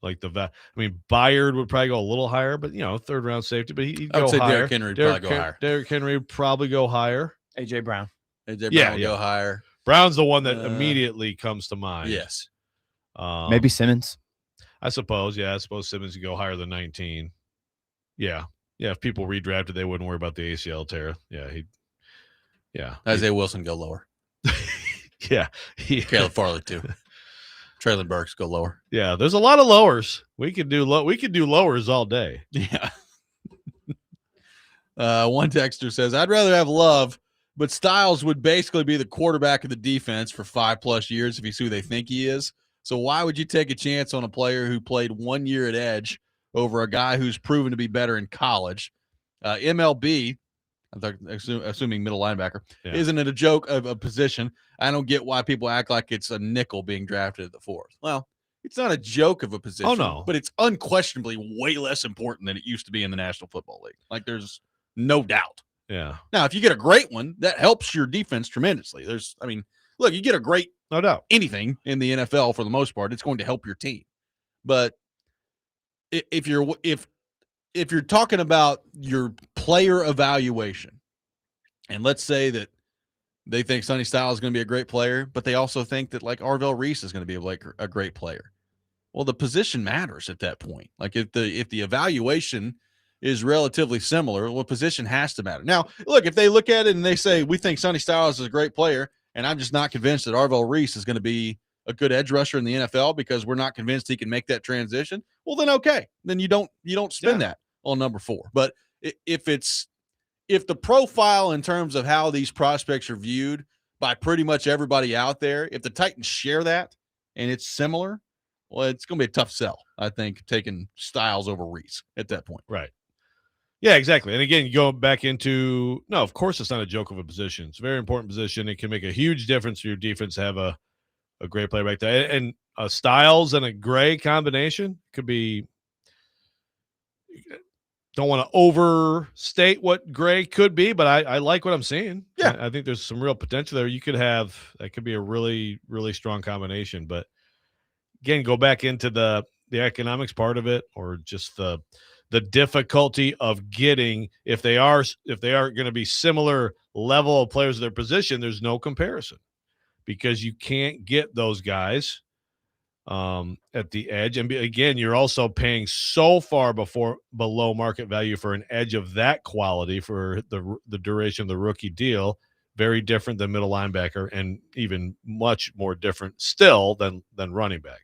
like Byard would probably go a little higher, but 3rd round safety, but he'd I go would say higher. Derrick Henry would probably go higher. Derrick Henry would probably go higher. AJ Brown. AJ Brown Yeah, would yeah. go higher. Brown's the one that immediately comes to mind. Yes. Maybe Simmons. I suppose. Yeah, I suppose Simmons would go higher than 19. Yeah. Yeah, if people redrafted, they wouldn't worry about the ACL tear. Yeah, Isaiah Wilson go lower. Yeah. Caleb Farley too. Traylon Burks go lower. Yeah, there's a lot of lowers. We could do lowers all day. Yeah. One texter says, I'd rather have Love, but Styles would basically be the quarterback of the defense for 5+ years if he's who they think he is. So why would you take a chance on a player who played 1 year at edge over a guy who's proven to be better in college? MLB, assuming middle linebacker, Yeah. isn't it a joke of a position? I don't get why people act like it's a nickel being drafted at the 4th. Well, it's not a joke of a position, no. but it's unquestionably way less important than it used to be in the National Football League. Like, there's no doubt. Yeah, Now, if you get a great one, that helps your defense tremendously. Look, you get a great no doubt. anything in the NFL for the most part, it's going to help your team. But if you're talking about your player evaluation, and let's say that they think Sonny Styles is going to be a great player, but they also think that like Arvell Reese is going to be like a great player. Well, the position matters at that point. Like if the evaluation is relatively similar, well, position has to matter. Now, look, if they look at it and they say, we think Sonny Styles is a great player, and I'm just not convinced that Arvell Reese is going to be a good edge rusher in the NFL because we're not convinced he can make that transition, well, then okay. Then you don't spend that on number 4. But if the profile in terms of how these prospects are viewed by pretty much everybody out there, if the Titans share that and it's similar, well, it's going to be a tough sell, I think, taking Styles over Reese at that point. Right. Yeah, exactly. And again, you go back into no, of course it's not a joke of a position. It's a very important position. It can make a huge difference for your defense to have a great player back there. And a Styles and a Gray combination could be don't want to overstate what Gray could be, but I like what I'm seeing. Yeah. I think there's some real potential there. You could have that could be a really, really strong combination. But again, go back into the economics part of it, or just the difficulty of getting if they are going to be similar level of players of their position, there's no comparison because you can't get those guys at the edge. And again, you're also paying so far below market value for an edge of that quality for the duration of the rookie deal. Very different than middle linebacker, and even much more different still than running back.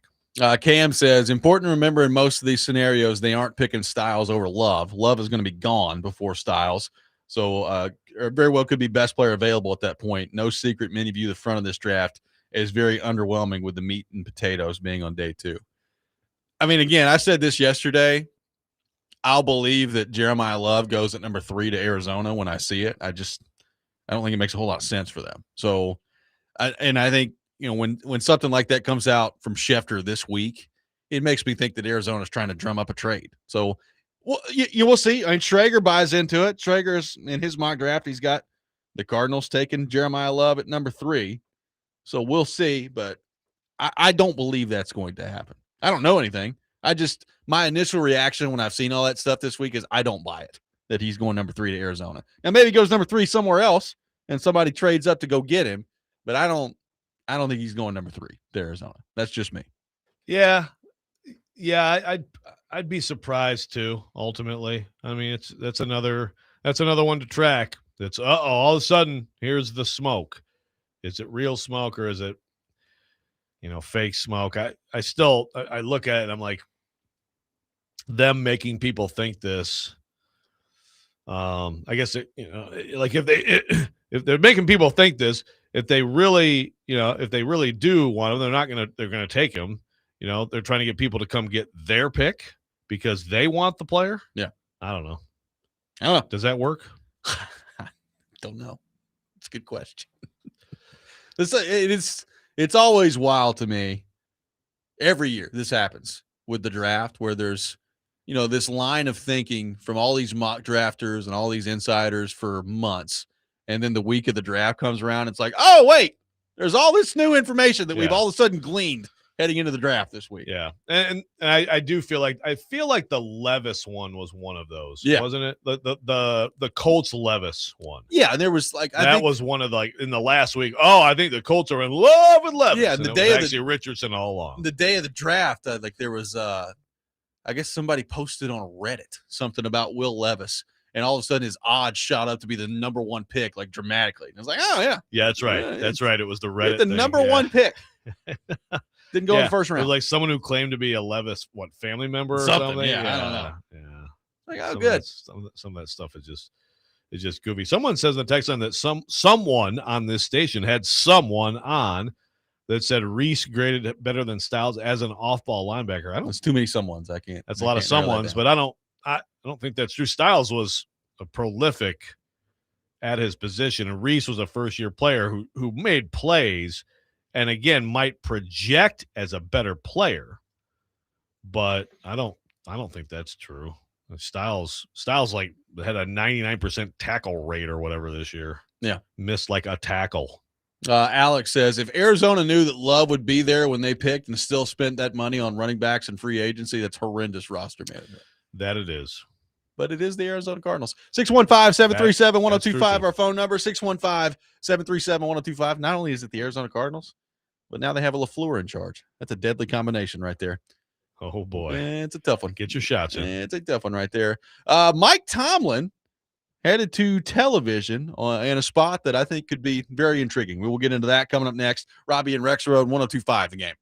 Cam says, important to remember in most of these scenarios, they aren't picking Styles over Love. Love is going to be gone before Styles. So or very well could be best player available at that point. No secret, many view the front of this draft as very underwhelming with the meat and potatoes being on day 2. I mean, again, I said this yesterday. I'll believe that Jeremiah Love goes at number 3 to Arizona when I see it. I don't think it makes a whole lot of sense for them. So, I think, when something like that comes out from Schefter this week, it makes me think that Arizona's trying to drum up a trade. So, well, you will see. I mean, Schrager buys into it. Schrager's in his mock draft. He's got the Cardinals taking Jeremiah Love at number 3. So we'll see, but I don't believe that's going to happen. I don't know anything. My initial reaction when I've seen all that stuff this week is I don't buy it that he's going number 3 to Arizona. Now maybe he goes number 3 somewhere else and somebody trades up to go get him, but I don't think he's going number 3 to Arizona. That's just me. Yeah. I'd be surprised too. Ultimately, I mean, that's another one to track. That's all of a sudden here's the smoke. Is it real smoke or is it, fake smoke? I look at it and I'm like, them making people think this. I guess like if they're making people think this, if they really do want him, they're gonna take him. They're trying to get people to come get their pick because they want the player. Yeah. I don't know. Does that work? I don't know. It's a good question. It's always wild to me. Every year this happens with the draft where there's, this line of thinking from all these mock drafters and all these insiders for months. And then the week of the draft comes around. It's like, oh, wait, there's all this new information that we've all of a sudden gleaned heading into the draft this week. Yeah. And I do feel like the Levis one was one of those, wasn't it? The Colts Levis one. Yeah. And there was that was one of in the last week. Oh, I think the Colts are in love with Levis. Yeah. The day of Richardson all along. The day of the draft, there was, I guess somebody posted on Reddit something about Will Levis. And all of a sudden, his odds shot up to be the number 1 pick, dramatically. And I was like, oh, yeah. Yeah, that's right. That's right. It was the Reddit the number 1 pick. Didn't go in the first round. It was like someone who claimed to be a Levis, family member or something? Yeah, I don't know. Yeah. Good. Some of that stuff is just goofy. Someone says in the text line that someone on this station had someone on that said Reese graded better than Styles as an off-ball linebacker. That's too many someones. I can't. That's a lot of someones, but I don't think that's true. Styles was a prolific at his position, and Reese was a first-year player who made plays, and again might project as a better player. But I don't think that's true. Styles had a 99% tackle rate or whatever this year. Yeah, missed a tackle. Alex says if Arizona knew that Love would be there when they picked and still spent that money on running backs and free agency, that's horrendous roster management. That it is. But it is the Arizona Cardinals. 615-737-1025, our phone number, 615-737-1025. Not only is it the Arizona Cardinals, but now they have a LaFleur in charge. That's a deadly combination right there. Oh, boy. It's a tough one. Get your shots in. It's a tough one right there. Mike Tomlin headed to television in a spot that I think could be very intriguing. We will get into that coming up next. Robby and Rexrode, 1025 The Game.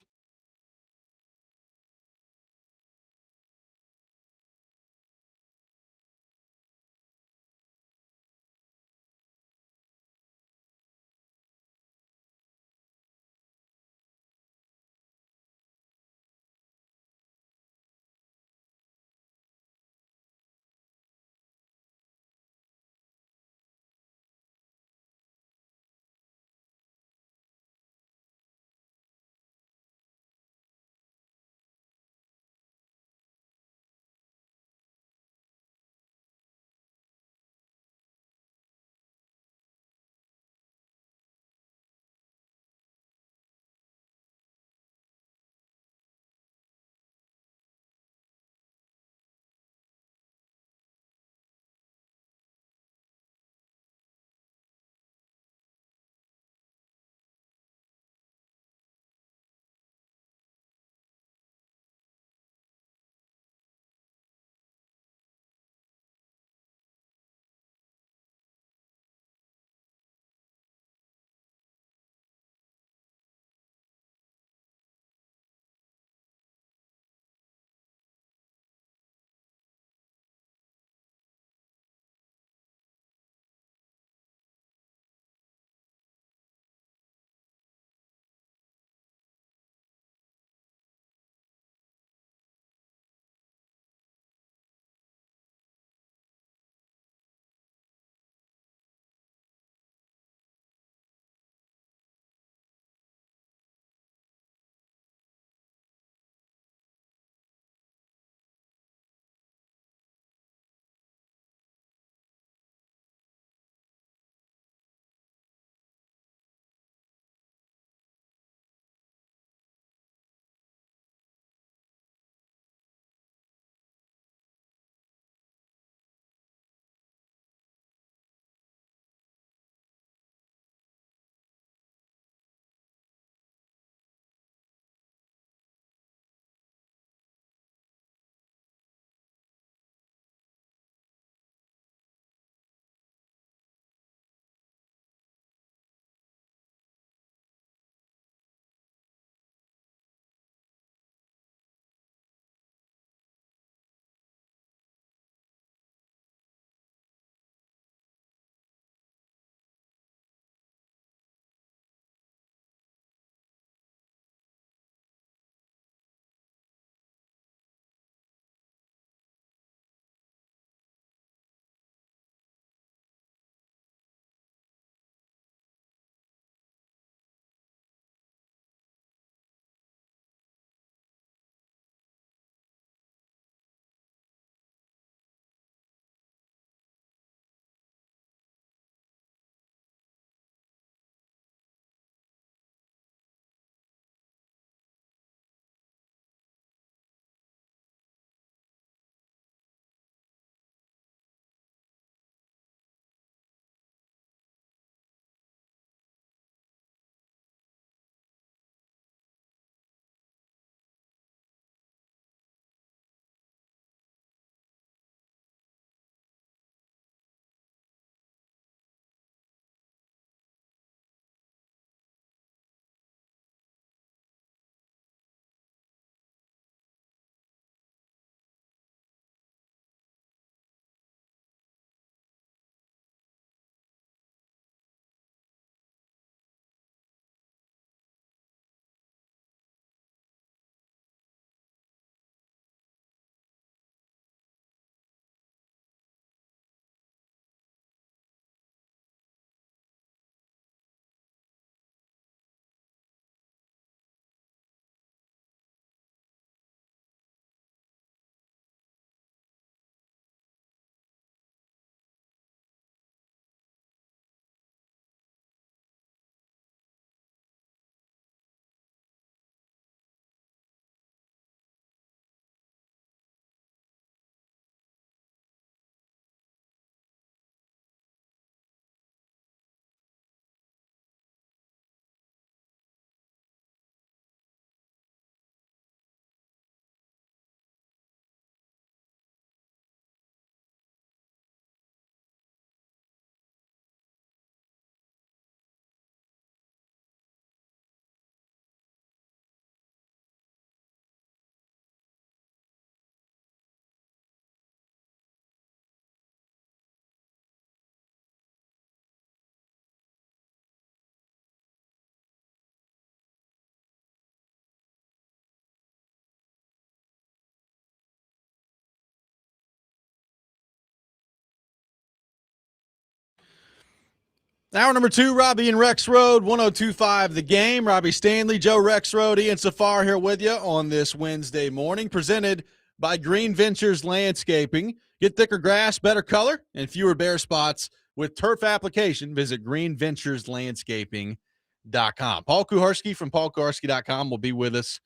Hour number 2, Robby and Rexrode, 102.5 The Game. Robby Stanley, Joe Rexrode, Ian Safar here with you on this Wednesday morning, presented by Green Ventures Landscaping. Get thicker grass, better color, and fewer bare spots with turf application. Visit greenventureslandscaping.com. Paul Kuharsky from paulkuharsky.com will be with us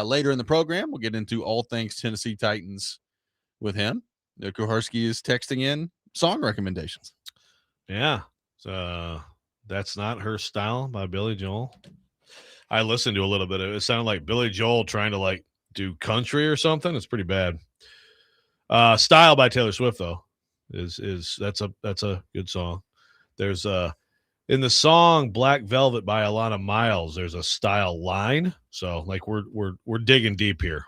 later in the program. We'll get into all things Tennessee Titans with him. Kuharsky is texting in song recommendations. Yeah. That's Not Her Style by Billy Joel. I listened to a little bit of it. It sounded like Billy Joel trying to like do country or something. It's pretty bad. Style by Taylor Swift though that's a good song. There's in the song Black Velvet by Alana Miles, there's a style line. So like we're digging deep here.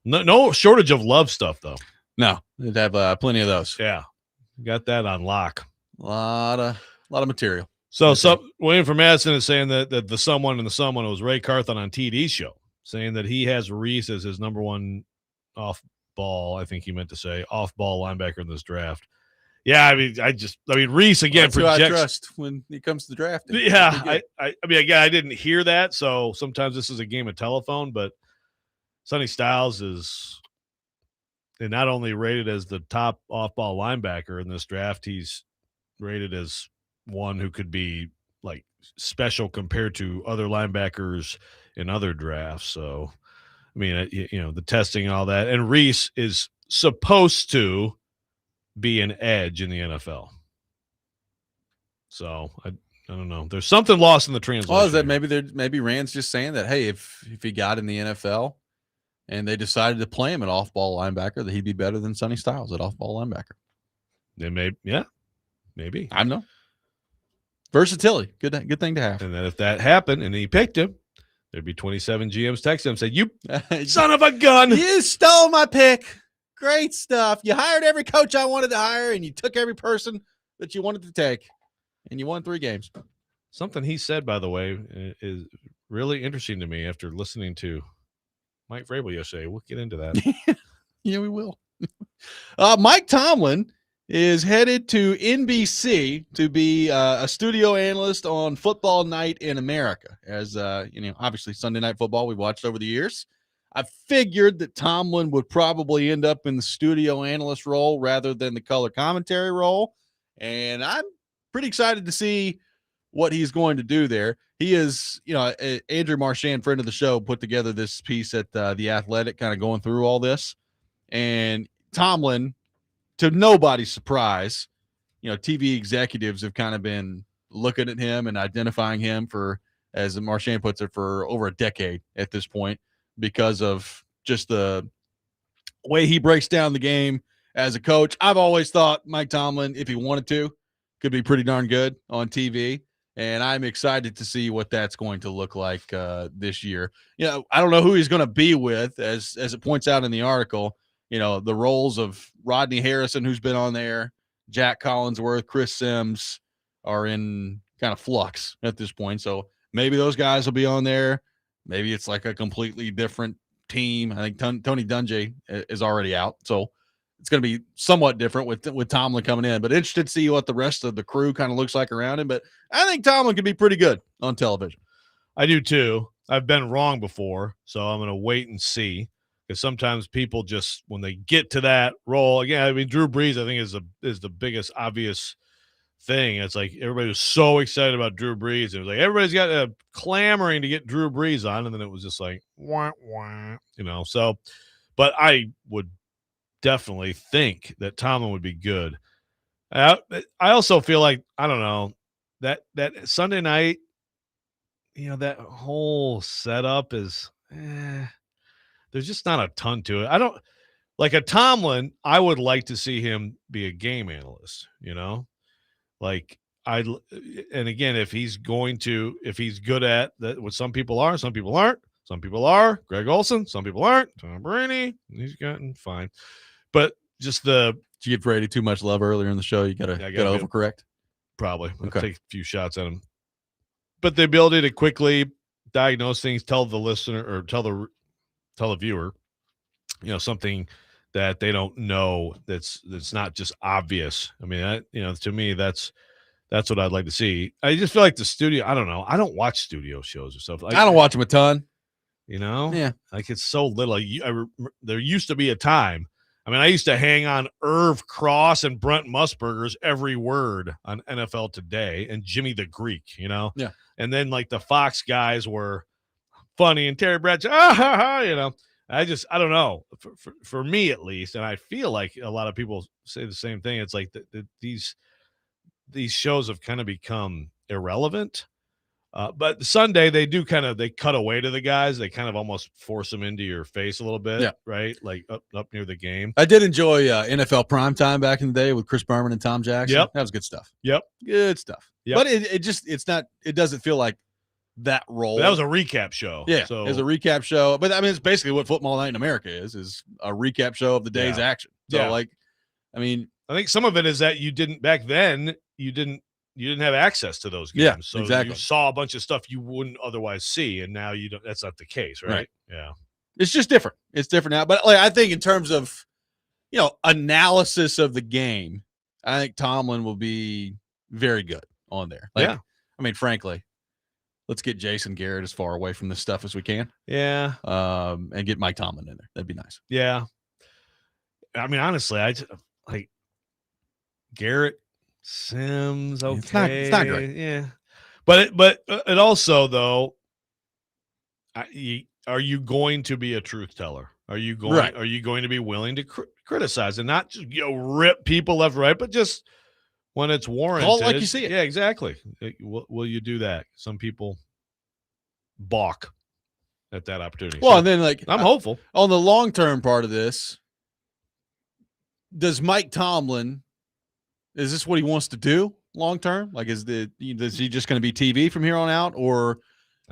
No shortage of love stuff though. No, they'd have plenty of those. Yeah. Got that on lock. A lot of material. So William from Madison is saying that the someone was Ray Carthon on TD's show, saying that he has Reese as his number one off ball. I think he meant to say off ball linebacker in this draft. Yeah, I mean Reese again projects. Who I projects trust when it comes to drafting. Yeah, I mean again I didn't hear that, so sometimes this is a game of telephone. But Sonny Styles is not only rated as the top off ball linebacker in this draft, he's rated as one who could be like special compared to other linebackers in other drafts. So, I mean, the testing and all that. And Reese is supposed to be an edge in the NFL. So I don't know. There's something lost in the translation. Well, is that maybe Rand's just saying that, hey, if he got in the NFL and they decided to play him at off ball linebacker, that he'd be better than Sonny Styles at off ball linebacker. They maybe. I don't know. Versatility, good thing to have. And then if that happened and he picked him, there'd be 27 GMs texting him saying, "You son of a gun! You stole my pick. Great stuff. You hired every coach I wanted to hire, and you took every person that you wanted to take, and you won 3 games." Something he said, by the way, is really interesting to me after listening to Mike Vrabel yesterday. We'll get into that. Yeah, we will. Mike Tomlin is headed to NBC to be a studio analyst on Football Night in America. As obviously Sunday Night Football we've watched over the years. I figured that Tomlin would probably end up in the studio analyst role rather than the color commentary role, and I'm pretty excited to see what he's going to do there. He is, Andrew Marchand, friend of the show, put together this piece at The Athletic, kind of going through all this, and Tomlin, to nobody's surprise, TV executives have kind of been looking at him and identifying him for, as Marchand puts it, for over a decade at this point, because of just the way he breaks down the game as a coach. I've always thought Mike Tomlin, if he wanted to, could be pretty darn good on TV. And I'm excited to see what that's going to look like this year. I don't know who he's going to be with, as it points out in the article. The roles of Rodney Harrison, who's been on there, Jack Collinsworth, Chris Sims are in kind of flux at this point. So maybe those guys will be on there. Maybe it's like a completely different team. I think Tony Dungy is already out. So it's going to be somewhat different with Tomlin coming in. But interested to see what the rest of the crew kind of looks like around him. But I think Tomlin could be pretty good on television. I do too. I've been wrong before, so I'm going to wait and see. Because sometimes people just, when they get to that role, again, I mean, Drew Brees, I think, is the biggest obvious thing. It's like everybody was so excited about Drew Brees. It was like everybody's got clamoring to get Drew Brees on, and then it was just like, wah, wah, So, but I would definitely think that Tomlin would be good. I also feel like, I don't know, that Sunday night, that whole setup is there's just not a ton to it. I don't like a Tomlin. I would like to see him be a game analyst, like and again, if he's good at that, what some people are, some people aren't, some people are Greg Olson, some people aren't, Tom Brady, he's gotten fine. But just did you give Brady too much love earlier in the show? You gotta overcorrect. Probably. Okay. Take a few shots at him. But the ability to quickly diagnose things, tell the listener or tell the viewer, something that they don't know that's not just obvious. I mean, to me, that's That's what I'd like to see. I just feel like the studio. I don't know. I don't watch studio shows or stuff. Like, I don't watch them a ton. You know, Yeah. like it's so little. There used to be a time. I mean, I used to hang on Irv Cross and Brent Musburger's every word on NFL Today and Jimmy the Greek, you know? Yeah. And then, like, the Fox guys were funny and Terry Bradshaw, you know? I don't know. For me, at least, and I feel like a lot of people say the same thing. It's like these shows have kind of become irrelevant. But Sunday, they cut away to the guys. They kind of almost force them into your face a little bit, yeah. Right? Like up near the game. I did enjoy NFL Primetime back in the day with Chris Berman and Tom Jackson. Yep. That was good stuff. Yep. Good stuff. Yep. But it doesn't feel like that role. But that was a recap show. Yeah, so it was a recap show. But, I mean, it's basically what Football Night in America is a recap show of the day's action. So, I think some of it is that you didn't have access to those games. Yeah, so exactly. You saw a bunch of stuff you wouldn't otherwise see, and now you don't. That's not the case, right? Yeah. It's just different. It's different now. But I think in terms of, analysis of the game, I think Tomlin will be very good on there. I mean, frankly, let's get Jason Garrett as far away from this stuff as we can. Yeah. And get Mike Tomlin in there. That'd be nice. Yeah. I mean, honestly, I like Garrett, Sims. Okay. It's not great. Yeah. But it also, though, are you going to be a truth teller? Are you going to be willing to criticize and not just rip people left, right, but just when it's warranted? Call it like you see it. Yeah, exactly. Will you do that? Some people balk at that opportunity. Well, so, and then I'm hopeful on the long term part of this. Does Mike Tomlin? Is this what he wants to do long term? Like, is he just going to be TV from here on out, or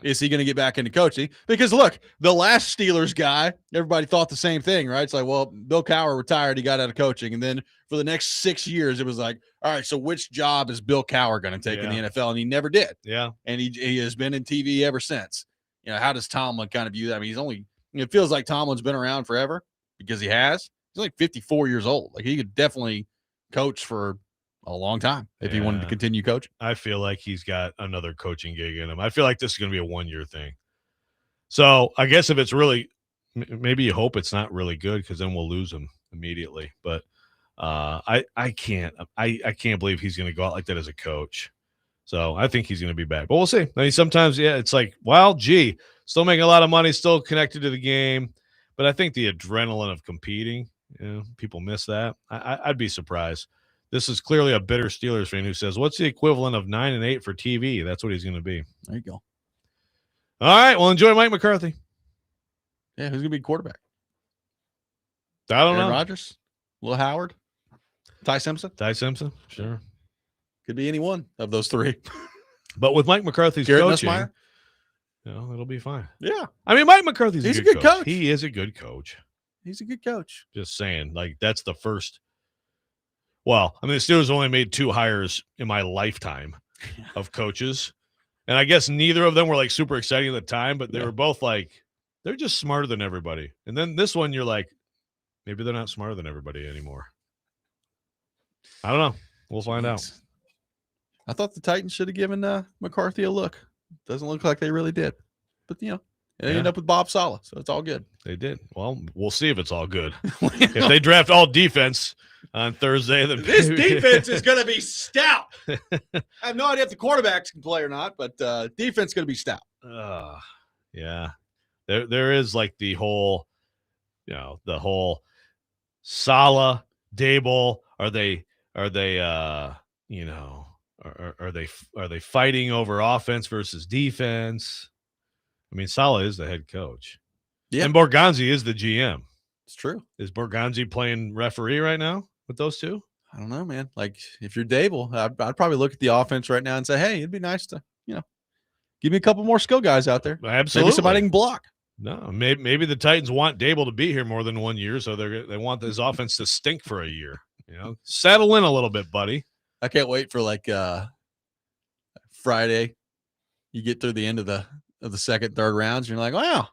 is he going to get back into coaching? Because look, the last Steelers guy, everybody thought the same thing, right? It's like, well, Bill Cowher retired, he got out of coaching, and then for the next 6 years, it was like, all right, so which job is Bill Cowher going to take in the NFL? And he never did. Yeah, and he has been in TV ever since. How does Tomlin kind of view that? I mean, it feels like Tomlin's been around forever because he has. He's only 54 years old. Like, he could definitely coach for a long time if he wanted to continue coaching. I feel like he's got another coaching gig in him. I feel like this is going to be a 1-year thing. So I guess if it's really, maybe you hope it's not really good, because then we'll lose him immediately. But I can't believe he's going to go out like that as a coach. So I think he's going to be back, but we'll see. I mean, sometimes, it's like, well, gee, still making a lot of money, still connected to the game. But I think the adrenaline of competing, people miss that. I'd be surprised. This is clearly a bitter Steelers fan who says, what's the equivalent of 9-8 for TV? That's what he's going to be. There you go. All right. Well, enjoy Mike McCarthy. Yeah. Who's going to be quarterback? I don't know. Aaron Rodgers, Will Howard, Ty Simpson. Sure. Could be any one of those three. But with Mike McCarthy's Garrett coaching, Nussmeier? It'll be fine. Yeah. I mean, Mike McCarthy's He's a good coach. He is a good coach. He's a good coach. Just saying, like, that's the first. Well, I mean, the Steelers only made 2 hires in my lifetime of coaches. And I guess neither of them were like super exciting at the time, but they were both like, they're just smarter than everybody. And then this one, you're like, maybe they're not smarter than everybody anymore. I don't know. We'll find out. I thought the Titans should have given McCarthy a look. Doesn't look like they really did. But, they ended up with Bob Saleh, so it's all good. They did. Well, we'll see if it's all good. If they draft all defense on Thursday, then this defense is going to be stout. I have no idea if the quarterbacks can play or not, but defense is going to be stout. Yeah. There is like the whole Saleh, Dable. Are they fighting over offense versus defense? I mean, Saleh is the head coach. Yeah. And Borgonzi is the GM. It's true. Is Borgonzi playing referee right now with those two? I don't know, man. Like, if you're Dable, I'd probably look at the offense right now and say, hey, it'd be nice to, give me a couple more skill guys out there. Absolutely. Maybe somebody can block. No, maybe the Titans want Dable to be here more than 1 year, so they want this offense to stink for a year. Settle in a little bit, buddy. I can't wait for Friday. You get through the end of the second, third rounds, and you're like, wow.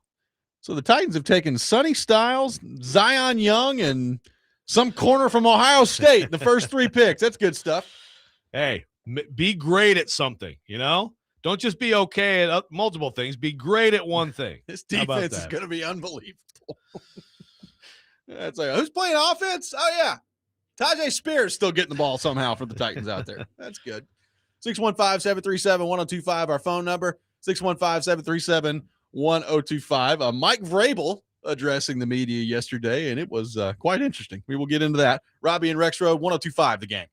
So the Titans have taken Sonny Styles, Zion Young, and some corner from Ohio State, the first 3 picks. That's good stuff. Hey, Be great at something, Don't just be okay at multiple things. Be great at one thing. This How about defense is that? going to be unbelievable. That's like, who's playing offense? Oh, yeah. Tajay Spears still getting the ball somehow for the Titans out there. That's good. 615-737-1025, our phone number. 615-737-1025. Mike Vrabel addressing the media yesterday, and it was quite interesting. We will get into that. Robby and Rexrode, 1025, the game.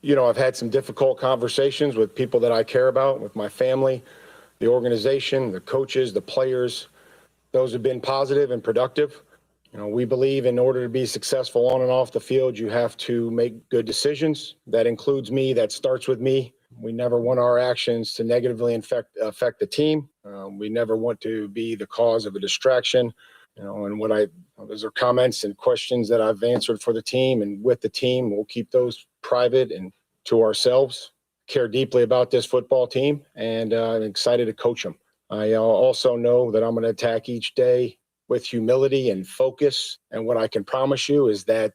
I've had some difficult conversations with people that I care about, with my family, the organization, the coaches, the players. Those have been positive and productive. We believe in order to be successful on and off the field, you have to make good decisions. That includes me. That starts with me. We never want our actions to negatively affect the team. We never want to be the cause of a distraction. And those are comments and questions that I've answered for the team and with the team. We'll keep those private and to ourselves. Care deeply about this football team, and I'm excited to coach them. I also know that I'm going to attack each day with humility and focus. And what I can promise you is that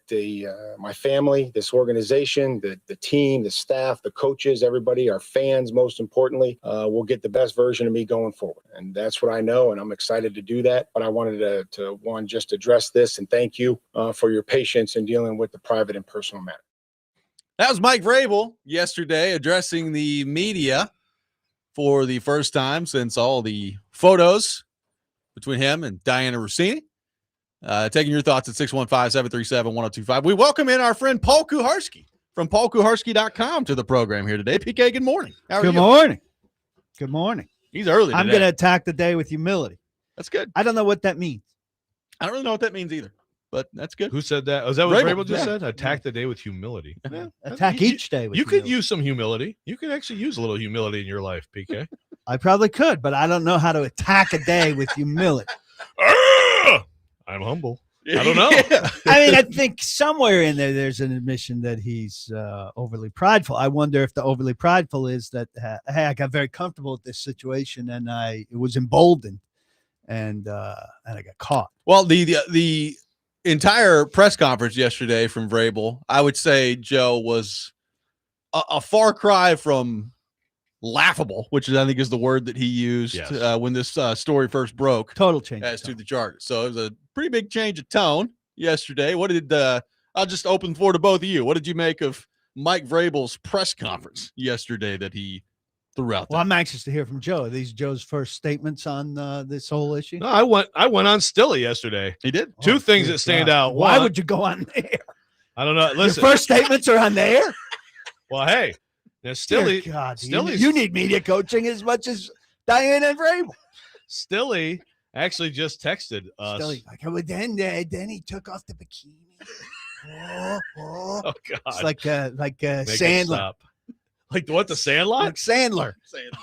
my family, this organization, the team, the staff, the coaches, everybody, our fans, most importantly, will get the best version of me going forward. And that's what I know, and I'm excited to do that. But I wanted to just address this and thank you for your patience in dealing with the private and personal matter. That was Mike Vrabel yesterday addressing the media for the first time since all the photos between him and Diana Rossini. Taking your thoughts at 615-737-1025. We welcome in our friend Paul Kuharsky from paulkuharsky.com to the program here today. PK, good morning. How are you? Good morning. Good morning. He's early today. I'm going to attack the day with humility. That's good. I don't know what that means. I don't really know what that means either, but that's good. Who said that? Was that what Vrabel, Vrabel just yeah. said? Attack the day with humility. Yeah. Attack each day with You could humility. use some humility. You could actually use a little humility in your life, PK. I probably could, but I don't know how to attack a day with humility. I'm humble. I don't know. I mean, I think somewhere in there's an admission that he's overly prideful. I wonder if the overly prideful is that, hey, I got very comfortable with this situation and it was emboldened and I got caught. Well, the entire press conference yesterday from Vrabel, I would say, Joe, was a far cry from laughable, which I think is the word that he used when this story first broke. Total change. As to the Chargers. So it was a pretty big change of tone yesterday. What did I'll just open the floor to both of you. What did you make of Mike Vrabel's press conference yesterday that he threw out there? Well, I'm anxious to hear from Joe. Are these Joe's first statements on this whole issue? No, I went on Stilly yesterday. He did. Two things dear that stand God. out. Why One, would you go on there? I don't know. Listen. Your first statements are on there? Well, hey, now Stilly, Dear God, Stilly's- you need media coaching as much as Diane and Vrabel. Stilly actually just texted us. Stilly, like, oh, then he took off the bikini. Oh God! It's like Make it Sandler. stop. Like what? The Sandlot? Like Sandler.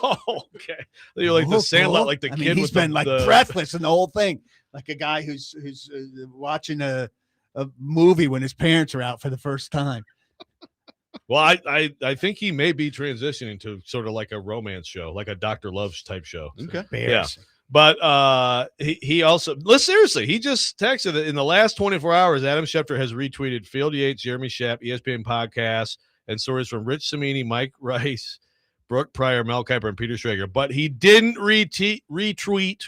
Oh, okay. You're like the Sandlot, like the I kid mean, he's with been the, like the breathless in the whole thing, like a guy who's watching a movie when his parents are out for the first time. Well, I think he may be transitioning to sort of like a romance show, like a Dr. Love's type show. Okay. Embarrassing. But he also, seriously, he just texted that in the last 24 hours, Adam Schefter has retweeted Field Yates, Jeremy Schaap, ESPN podcasts, and stories from Rich Cimini, Mike Rice, Brooke Pryor, Mel Kiper, and Peter Schrager. But he didn't retweet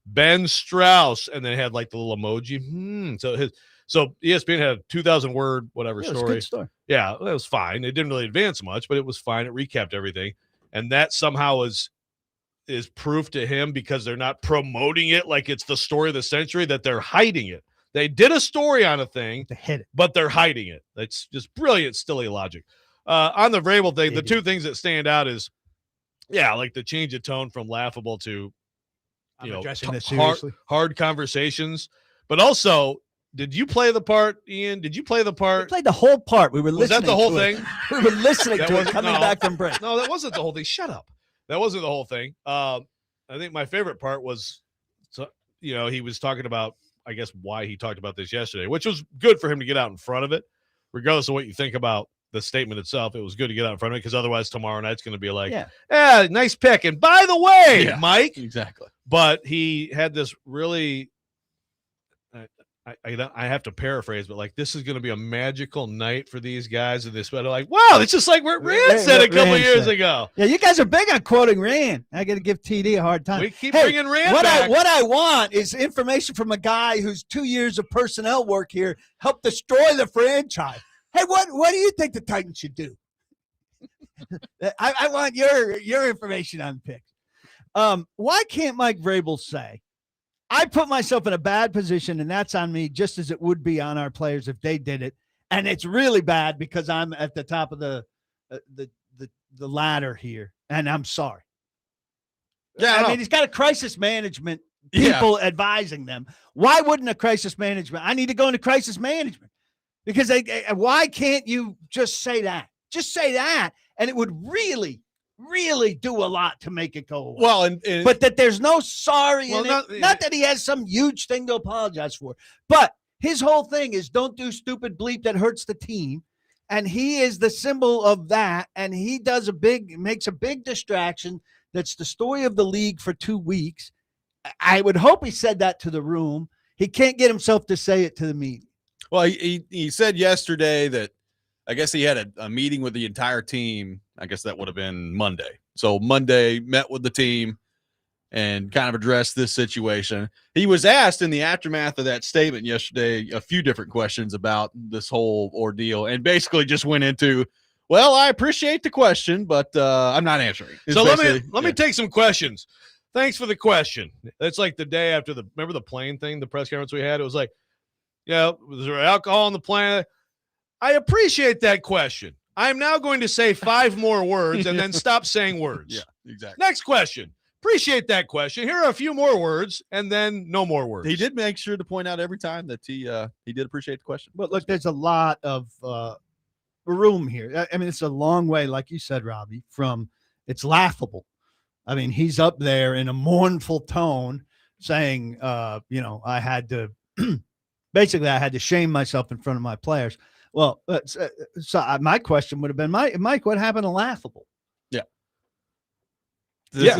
Ben Strauss, and then had like the little emoji. So ESPN had a 2,000 word whatever Yeah, it was a story. good story. Yeah, that was fine. It didn't really advance much, but it was fine. It recapped everything, and that somehow is proof to him because they're not promoting it like it's the story of the century, that they're hiding it. They did a story on a thing, To hit it. but they're hiding it. That's just brilliant, Stilly logic. On the Vrabel thing, the two things that stand out is, like the change of tone from laughable to, I'm addressing this hard, seriously. hard conversations. But also, did you play the part, Ian? Did you play the We part? played the whole part. We were Was listening. that the whole to it. thing? We were listening That to it wasn't- coming no. back from break. No, that wasn't the whole thing. Shut up. That wasn't the whole thing. I think my favorite part was, he was talking about, I guess, why he talked about this yesterday, which was good for him to get out in front of it, regardless of what you think about the statement itself. It was good to get out in front of it because otherwise tomorrow night's going to be like, nice pick. And by the way, Mike, Exactly. but he had this really, I have to paraphrase, but like, this is going to be a magical night for these guys. And this, but like, wow, it's just like what Rand said a couple Rand years said. ago. Yeah, you guys are big on quoting Rand. I got to give TD a hard time. We keep Hey, bringing Rand what back. what I want is information from a guy who's 2 years of personnel work here helped destroy the franchise. Hey, what do you think the Titans should do? I want your information on picks. Why can't Mike Vrabel say, I put myself in a bad position, and that's on me, just as it would be on our players if they did it, And it's really bad because I'm at the top of the ladder here, and I'm sorry. Yeah, I mean, he's got a crisis management people advising them. Why wouldn't a crisis management? I need to go into crisis management because why can't you just say that? Just say that, and it would really, really do a lot to make it go away. Well, and but that there's no sorry in Well, it. Not that he has some huge thing to apologize for, but his whole thing is don't do stupid bleep that hurts the team. And he is the symbol of that. And he makes a big distraction. That's the story of the league for 2 weeks. I would hope he said that to the room. He can't get himself to say it to the media. Well, he said yesterday that I guess he had a meeting with the entire team. I guess that would have been Monday. So Monday met with the team and kind of addressed this situation. He was asked in the aftermath of that statement yesterday a few different questions about this whole ordeal and basically just went into, well, I appreciate the question, but I'm not answering. So let me take some questions. Thanks for the question. That's like the day after remember the plane thing, the press conference we had? It was like, was there alcohol on the plane? I appreciate that question. I'm now going to say 5 more words and then stop saying words. Yeah, exactly. Next question. Appreciate that question. Here are a few more words and then no more words. He did make sure to point out every time that he did appreciate the question. But look, there's a lot of room here. I mean, it's a long way, like you said, Robbie, from it's laughable. I mean, he's up there in a mournful tone saying, I had to basically I had to shame myself in front of my players. Well, so my question would have been, Mike, what happened to laughable?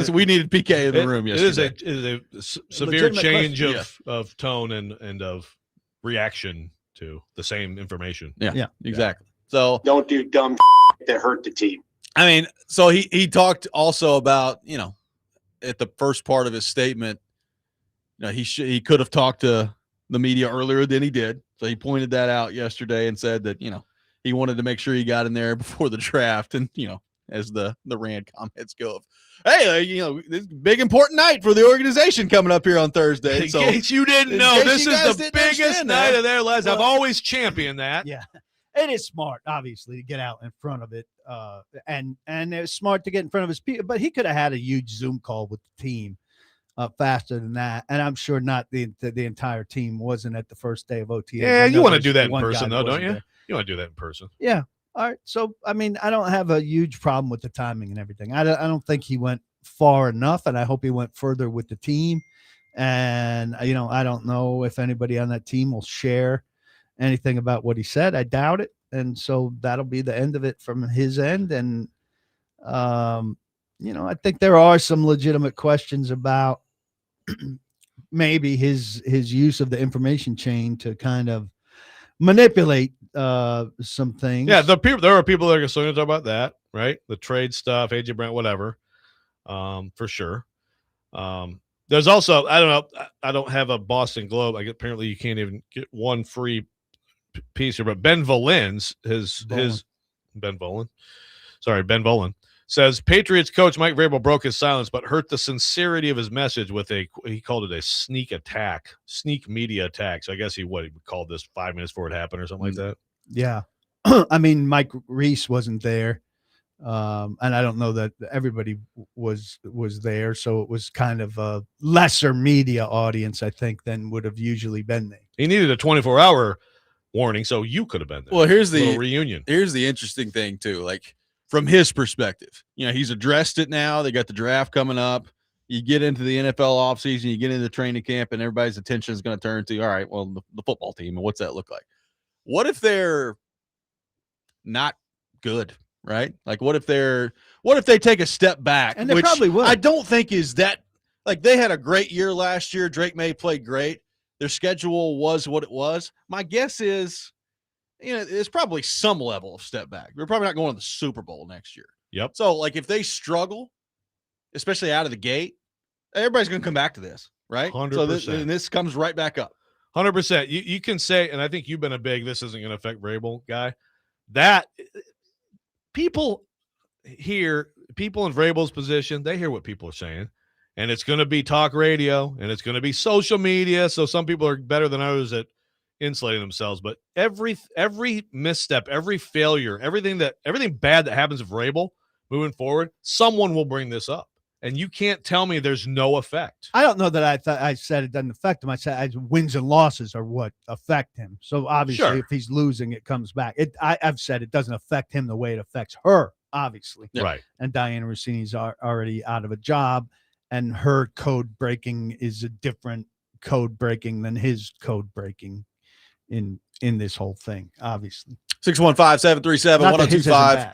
We needed PK in the room yesterday. It is a severe change of tone and of reaction to the same information. Yeah, exactly. So don't do dumb that hurt the team. I mean, so he talked also about, at the first part of his statement, he could have talked to the media earlier than he did. So he pointed that out yesterday and said that, he wanted to make sure he got in there before the draft. And, as the rant comments go, hey, this is a big important night for the organization coming up here on Thursday. In case you didn't know, this is the biggest night of their lives. I've always championed that. Yeah. It is smart, obviously, to get out in front of it. And it's smart to get in front of his people, but he could have had a huge Zoom call with the team faster than that. And I'm sure not the entire team wasn't at the first day of OTA. Yeah, you want to do that in person, though, don't you? There. You want to do that in person. Yeah. All right. So, I mean, I don't have a huge problem with the timing and everything. I don't think he went far enough, and I hope he went further with the team. And, I don't know if anybody on that team will share anything about what he said. I doubt it. And so that'll be the end of it from his end. And, I think there are some legitimate questions about maybe his use of the information chain to kind of manipulate some things. Yeah, there are people that are still going to talk about that, right? The trade stuff, AJ Brown, whatever, for sure. There's also, I don't know, I don't have a Boston Globe. Apparently you can't even get one free piece here, but Ben Volin says Patriots coach Mike Vrabel broke his silence, but hurt the sincerity of his message with he called it a sneak media attack. So I guess he would call this 5 minutes before it happened or something like that. Yeah. I mean, Mike Reese wasn't there. And I don't know that everybody was there. So it was kind of a lesser media audience, I think, than would have usually been there. He needed a 24-hour warning, so you could have been there. Well, here's the reunion. Here's the interesting thing, too. Like, from his perspective, he's addressed it now. They got the draft coming up. You get into the NFL offseason, you get into training camp, and everybody's attention is going to turn to, all right, well, the football team, and what's that look like? What if they're not good, right? Like, what if they take a step back? And they probably will. I don't think is that, like, they had a great year last year. Drake May played great. Their schedule was what it was. My guess is, there's probably some level of step back. We're probably not going to the Super Bowl next year. Yep. So, like, if they struggle, especially out of the gate, everybody's going to come back to this, right? 100%. So this comes right back up. 100%. You can say, and I think you've been a big, this isn't going to affect Vrabel guy, that people in Vrabel's position, they hear what people are saying. And it's going to be talk radio, and it's going to be social media. So some people are better than others at insulating themselves, but every misstep, every failure, everything bad that happens to Vrabel moving forward, someone will bring this up. And you can't tell me there's no effect. I don't know that I thought I said it doesn't affect him. I said wins and losses are what affect him. So obviously, Sure. if he's losing, it comes back. I've said it doesn't affect him the way it affects her, obviously. Yeah. Right. And Diana Rossini's already out of a job, and her code breaking is a different code breaking than his code breaking in this whole thing, obviously. 615-737-1025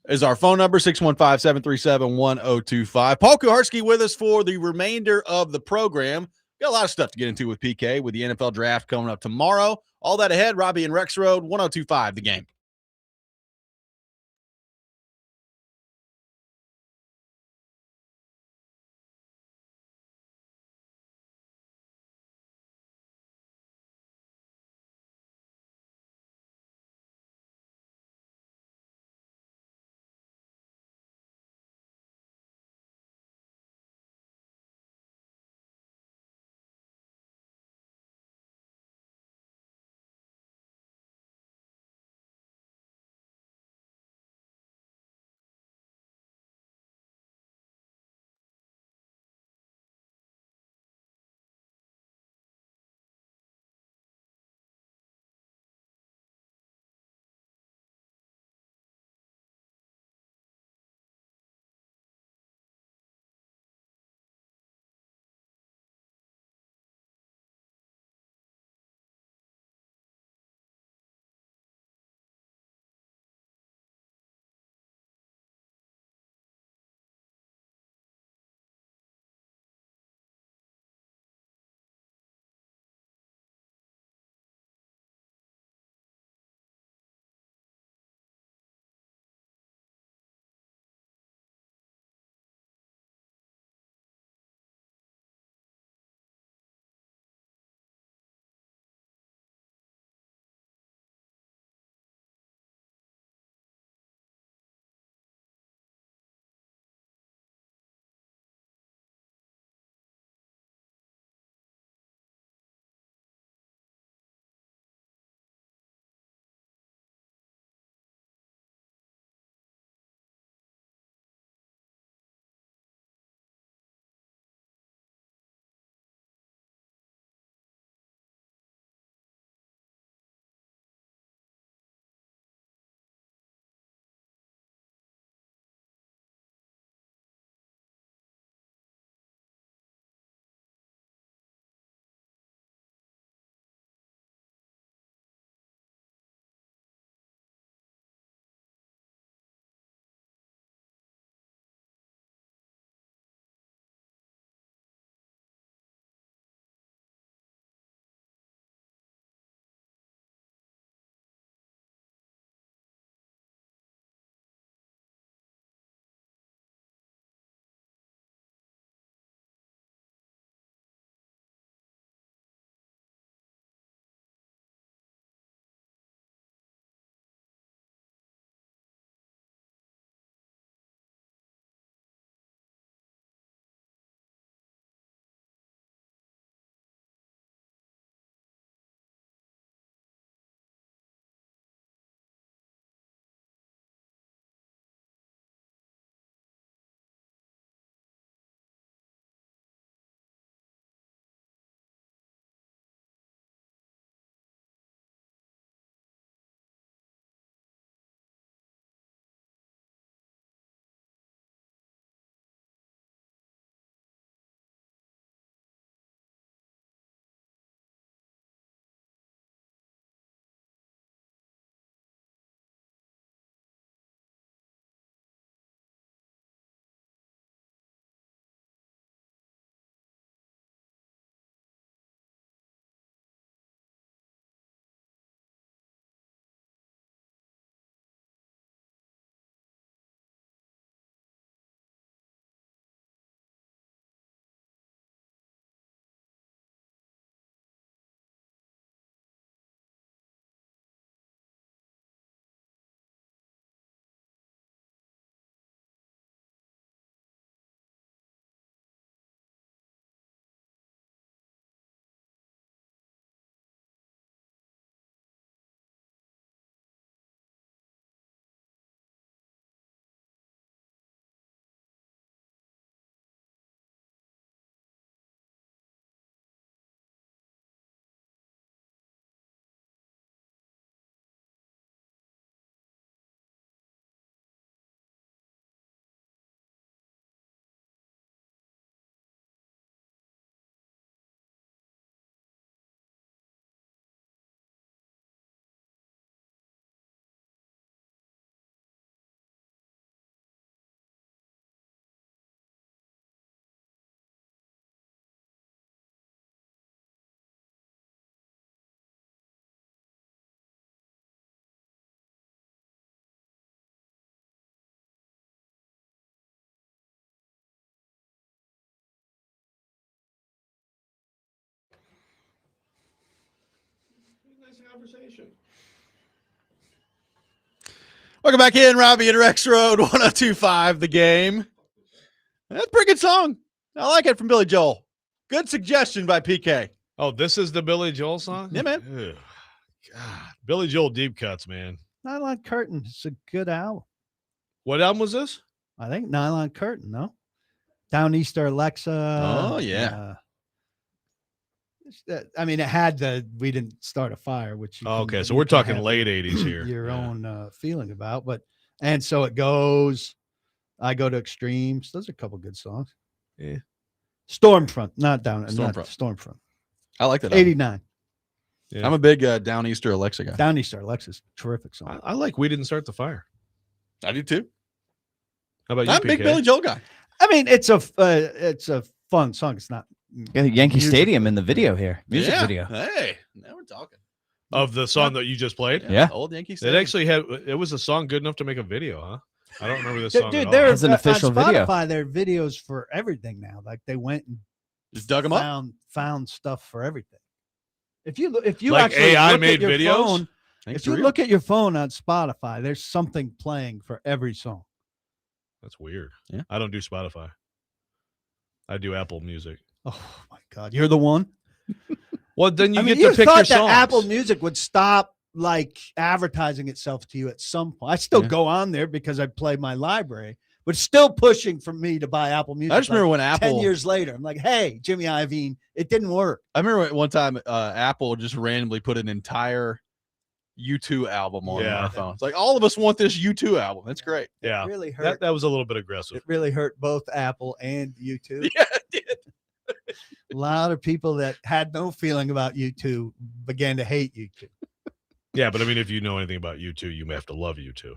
is our phone number, 615-737-1025. Paul Kuharsky with us for the remainder of the program. Got a lot of stuff to get into with PK with the NFL draft coming up tomorrow. All that ahead, Robby and Rexrode, 1025 The Game. Welcome back in, Robby and Rexrode, 102.5 The Game. That's a pretty good song. I like it from Billy Joel. Good suggestion by PK. Oh, this is the Billy Joel song? Yeah, man. Ugh. God. Billy Joel deep cuts, man. Nylon Curtain. It's a good album. What album was this? I think Nylon Curtain, no? Downeaster Alexa. Oh, yeah. I mean, it had the We Didn't Start a Fire, which Oh, okay, so you we're can talking have late 80s here. your Yeah. own feeling about, but and so it goes. I Go to Extremes. Those are a couple good songs. Yeah. Stormfront, not Stormfront. Stormfront. I like that album. 89. Yeah. I'm a big Downeaster Alexa guy. Downeaster Alexa's terrific song. I like We Didn't Start the Fire. I do too. How about you, I'm a big PK? Billy Joel guy. I mean, it's a fun song. It's not Yankee music. Stadium in the video here. Music Yeah. video. Hey, now we're talking. Of the song that you just played? Yeah. Old Yankee It Stadium. actually it was a song good enough to make a video, huh? I don't remember this Dude, song at all. there Has an official on video. Spotify, there are videos for everything now. Like they went and Just dug them up. found stuff for everything. If you Like actually AI look made at your videos? phone, Thanks if to you real. look at your phone on Spotify, there's something playing for every song. That's weird. Yeah. I don't do Spotify. I do Apple Music. Oh my God, you're the one. Well, then you I mean, get to pick your thought that songs. Apple Music would stop like advertising itself to you at some point. I still Yeah. go on there because I play my library, but it's still pushing for me to buy Apple Music. I just remember when 10 Apple. years later, I'm like, hey, Jimmy Iovine, it didn't work. I remember one time Apple just randomly put an entire U2 album on Yeah. our phone. It's like all of us want this U2 album. That's great. Yeah. It really hurt. That was a little bit aggressive. It really hurt both Apple and YouTube. Yeah, it did. A lot of people that had no feeling about YouTube began to hate YouTube. Yeah, but I mean, if you know anything about U2, you may have to love U2.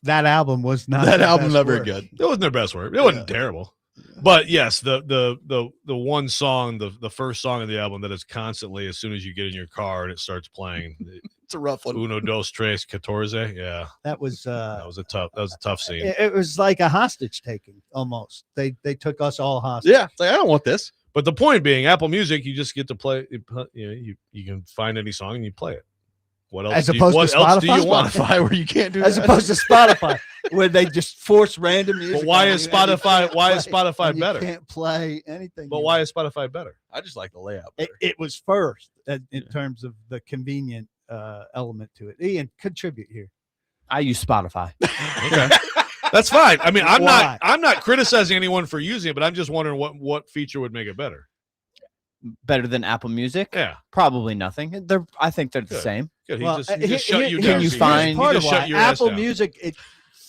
That album was not That their album's best not very work. good. It wasn't their best work. It wasn't terrible. But yes, the one song, the first song of the album that is constantly, as soon as you get in your car and it starts playing, It's a rough one. Uno, dos, tres, catorce. Yeah, That was that was a tough scene. it was like a hostage taking almost. They took us all hostage. Yeah, it's like I don't want this. But the point being, Apple Music, you just get to play. You can find any song and you play it. What else? As do you, opposed to what else do you Spotify? want? Spotify where you can't do As that. opposed to Spotify, where they just force random music. But why on is you and you Spotify? can't Why is play- Spotify and you better? can't play anything. But you why want. is Spotify better? I just like the layout. It, better. it was first in Yeah. terms of the convenient element to it. Ian, contribute here. I use Spotify. Okay, that's fine. I mean, I'm Why? not criticizing anyone for using it, but I'm just wondering what feature would make it better. Better than Apple Music? Yeah, Probably nothing. I think they're the Good. same. good. He Well, just here- shut you here- down. you so here's find- part he of just why shut your ass Apple down. Music, it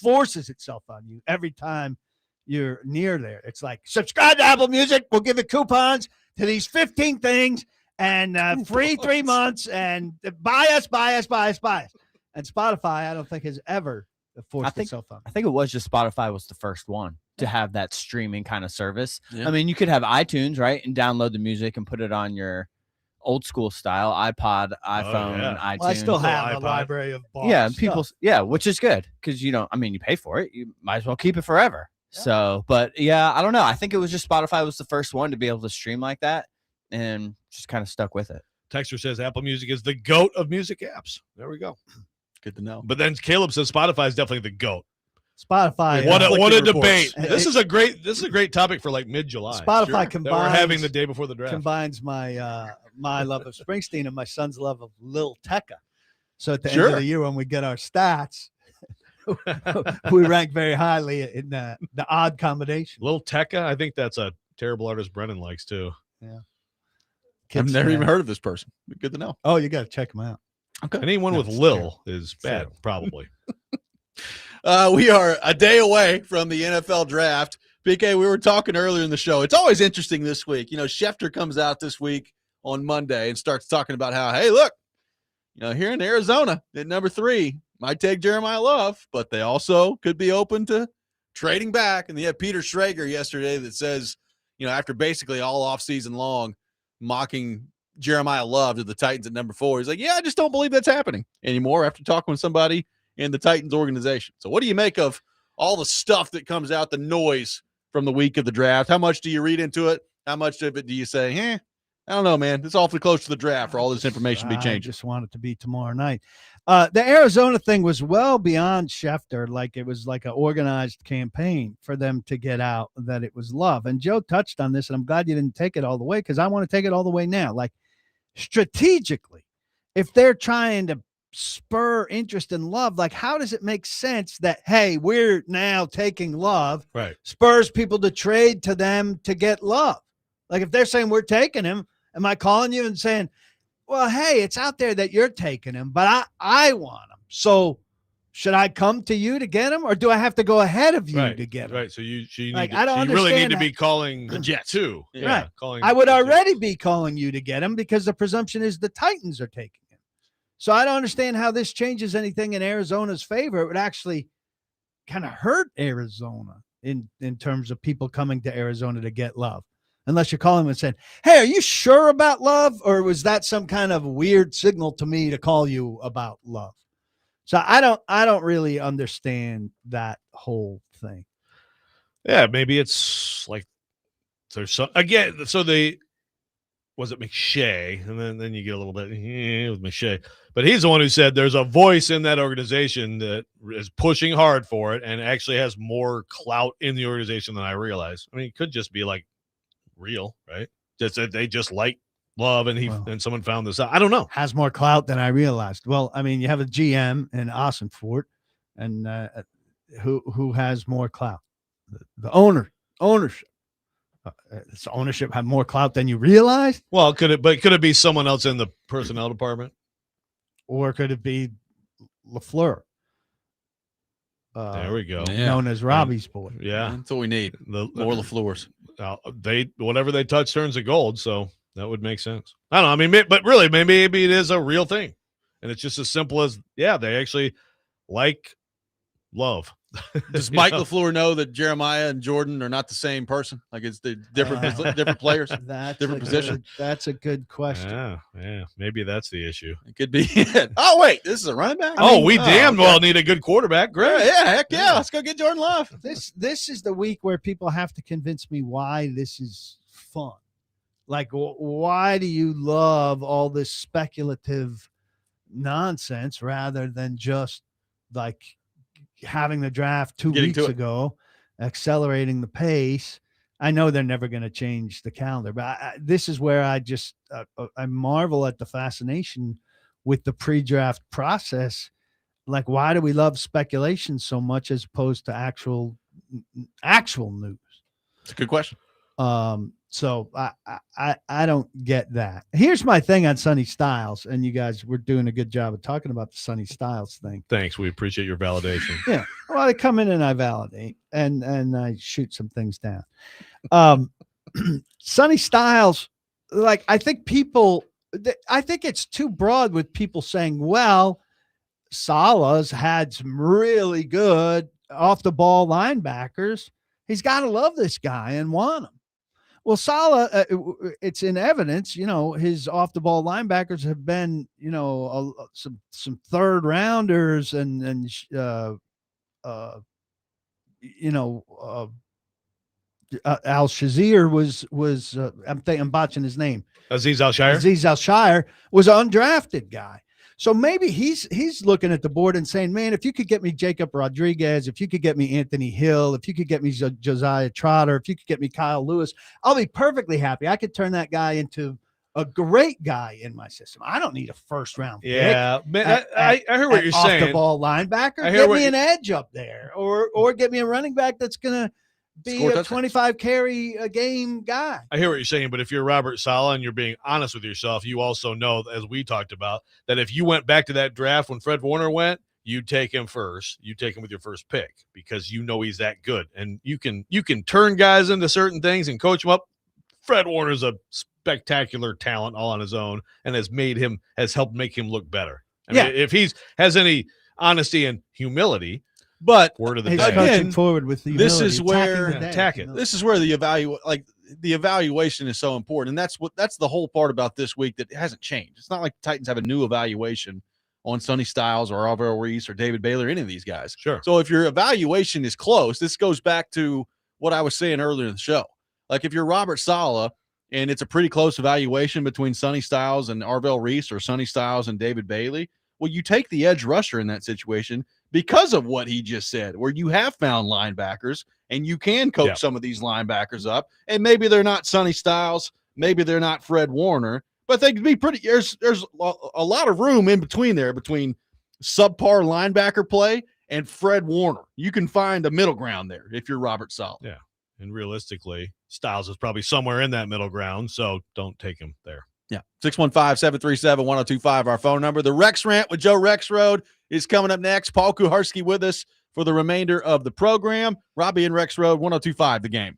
forces itself on you every time you're near there. It's like, subscribe to Apple Music. We'll give you coupons to these 15 things and free 3 months and buy us. And Spotify, I don't think has ever forced think- itself on. I think it was just Spotify was the first one to have that streaming kind of service. Yeah. I mean, you could have iTunes, right? And download the music and put it on your old school style iPod, iPhone, yeah. iTunes. Well, I still Still have a iPod. library of bought Yeah, and stuff. people, yeah, which is good because you pay for it. You might as well keep it forever. So, but yeah, I don't know. I think it was just Spotify was the first one to be able to stream like that and just kind of stuck with it. Texter says Apple Music is the GOAT of music apps. There we go. Good to know. But then Caleb says Spotify is definitely the GOAT. Spotify. What a conflicting debate! reports. This is a great topic for like mid-July. Spotify Sure. that combines we're having the day before the draft. combines my my love of Springsteen and my son's love of Lil Tecca. So at the end Sure. of the year, when we get our stats, we rank very highly in the odd combination. Lil Tecca, I think that's a terrible artist Brennan likes too. I've Kids never even fan. heard of this person. Good to know. Oh, you got to check them out. Okay. Anyone with it's Lil is bad, terrible. probably. We are a day away from the NFL draft. PK, we were talking earlier in the show. It's always interesting this week. Schefter comes out this week on Monday and starts talking about how, hey, look, here in Arizona at number 3, might take Jeremiah Love, but they also could be open to trading back. And they had Peter Schrager yesterday that says, after basically all offseason long mocking Jeremiah Love to the Titans at number 4, he's like, yeah, I just don't believe that's happening anymore after talking with somebody in the Titans organization. So what do you make of all the stuff that comes out, the noise from the week of the draft? How much do you read into it? How much of it do you say, I don't know, man. It's awfully close to the draft for all this information to be I changing. just want it to be tomorrow night. The Arizona thing was well beyond Schefter. Like it was like an organized campaign for them to get out that it was love. And Joe touched on this, and I'm glad you didn't take it all the way because I want to take it all the way now. Like strategically, if they're trying to spur interest in love, like how does it make sense that, hey, we're now taking love, Right. spurs people to trade to them to get love? Like if they're saying we're taking him, am I calling you and saying, well, hey, it's out there that you're taking him, but I want him. So should I come to you to get him, or do I have to go ahead of you to get him? Right. So you Like, need I to, don't so you really need understand to be that. calling The Jets. too. Yeah. Right. Calling I would the Jets. already be calling you to get him because the presumption is the Titans are taking him. So I don't understand how this changes anything in Arizona's favor. It would actually kind of hurt Arizona in terms of people coming to Arizona to get love. Unless you're calling them and saying, hey, are you sure about love? Or was that some kind of weird signal to me to call you about love? So I don't really understand that whole thing. Yeah, maybe it's like there's some again. So was it McShay, and then you get a little bit with McShay, but he's the one who said there's a voice in that organization that is pushing hard for it and actually has more clout in the organization than I realize. I mean, it could just be like real, right? Just that they just like love, and someone found this out. I don't know. Has more clout than I realized. Well, I mean, you have a GM in Ossenfort, and who has more clout? The ownership. Does ownership have more clout than you realized? Well, could it be someone else in the personnel department? Or could it be LaFleur? There we go. Yeah. Known as Robby's boy. Yeah, That's what we need. the More LaFleurs. whatever they touch turns to gold, so that would make sense. I don't know. I mean, but really, maybe it is a real thing, and it's just as simple as they actually like love. Does Mike LaFleur know that Jeremiah and Jordan are not the same person? Like it's the different players, different position. That's a good question. Yeah, maybe that's the issue. It could be it. Oh wait, this is a running back. We damn well need a good quarterback. Great. Yeah, heck yeah. Let's go get Jordan Love. This is the week where people have to convince me why this is fun. Like, why do you love all this speculative nonsense rather than just like having the draft 2 Getting weeks to it. ago, accelerating the pace? I know they're never going to change the calendar, but this is where I just I marvel at the fascination with the pre-draft process. Like, why do we love speculation so much as opposed to actual news? It's a good question. So I don't get that. Here's my thing on Sonny Styles, and you guys were doing a good job of talking about the Sonny Styles thing. Thanks. We appreciate your validation. Yeah. Well, I come in and I validate and I shoot some things down. Sonny Styles, like, I think it's too broad with people saying, well, Salah's had some really good off the ball linebackers. He's got to love this guy and want him. Well, Salah, it's in evidence, his off the ball linebackers have been, some third rounders and Al Shazier was I'm botching his name. Aziz Al-Shire? Aziz Al-Shire was an undrafted guy. So maybe he's looking at the board and saying, man, if you could get me Jacob Rodriguez, if you could get me Anthony Hill, if you could get me Josiah Trotter, if you could get me Kyle Lewis, I'll be perfectly happy. I could turn that guy into a great guy in my system. I don't need a first round pick. Yeah, man, I heard what you're saying. Off the ball linebacker, get me an edge up there, or get me a running back that's gonna be a 25 carry a game guy. I hear what you're saying, but if you're Robert Saleh and you're being honest with yourself, you also know, as we talked about, that if you went back to that draft when Fred Warner went, you'd take him first. You take him with your first pick because you know he's that good, and you can turn guys into certain things and coach them up. Fred Warner's a spectacular talent all on his own, and has helped make him look better. I mean, if he has any honesty and humility. But word of the he's day. coaching forward with the this is where This is where the evaluation is so important, and that's the whole part about this week that hasn't changed. It's not like the Titans have a new evaluation on Sonny Styles or Alvaro Reese or David Baylor, or any of these guys. Sure. So if your evaluation is close, this goes back to what I was saying earlier in the show. Like if you're Robert Saleh and it's a pretty close evaluation between Sonny Styles and Arvell Reese or Sonny Styles and David Bailey, well, you take the edge rusher in that situation because of what he just said, where you have found linebackers and you can coach some of these linebackers up, and maybe they're not Sonny Styles, maybe they're not Fred Warner, but they could be pretty. There's a lot of room in between there between subpar linebacker play and Fred Warner. You can find a middle ground there if you're Robert Saleh. Yeah. And realistically, Styles is probably somewhere in that middle ground, so don't take him there. Yeah. 615-737-1025, our phone number. The Rex Rant with Joe Rexrode is coming up next. Paul Kuharsky with us for the remainder of the program. Robby and Rexrode, 1025, The Game.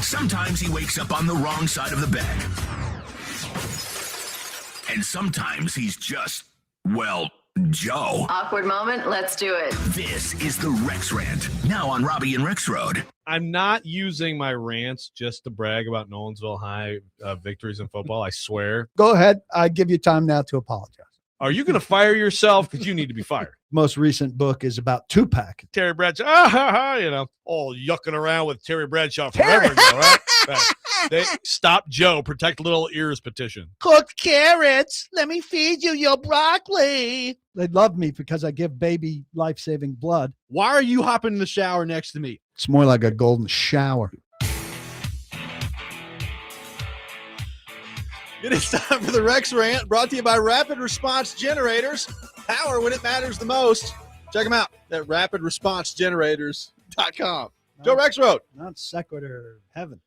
Sometimes he wakes up on the wrong side of the bed. And sometimes he's just, well, Joe. Awkward moment. Let's do it. This is the Rex Rant. Now on Robby and Rexrode. I'm not using my rants just to brag about Nolensville High victories in football. I swear. Go ahead. I give you time now to apologize. Are you going to fire yourself? Because you need to be fired. Most recent book is about Tupac. Terry Bradshaw, all yucking around with Terry Bradshaw forever ago, right? Right. They stop Joe, protect little ears petition. Cooked carrots. Let me feed you your broccoli. They love me because I give baby life-saving blood. Why are you hopping in the shower next to me? It's more like a golden shower. It is time for the Rex Rant, brought to you by Rapid Response Generators. Power when it matters the most. Check them out at rapidresponsegenerators.com. Joe Rexrode, Not sequitur heaven.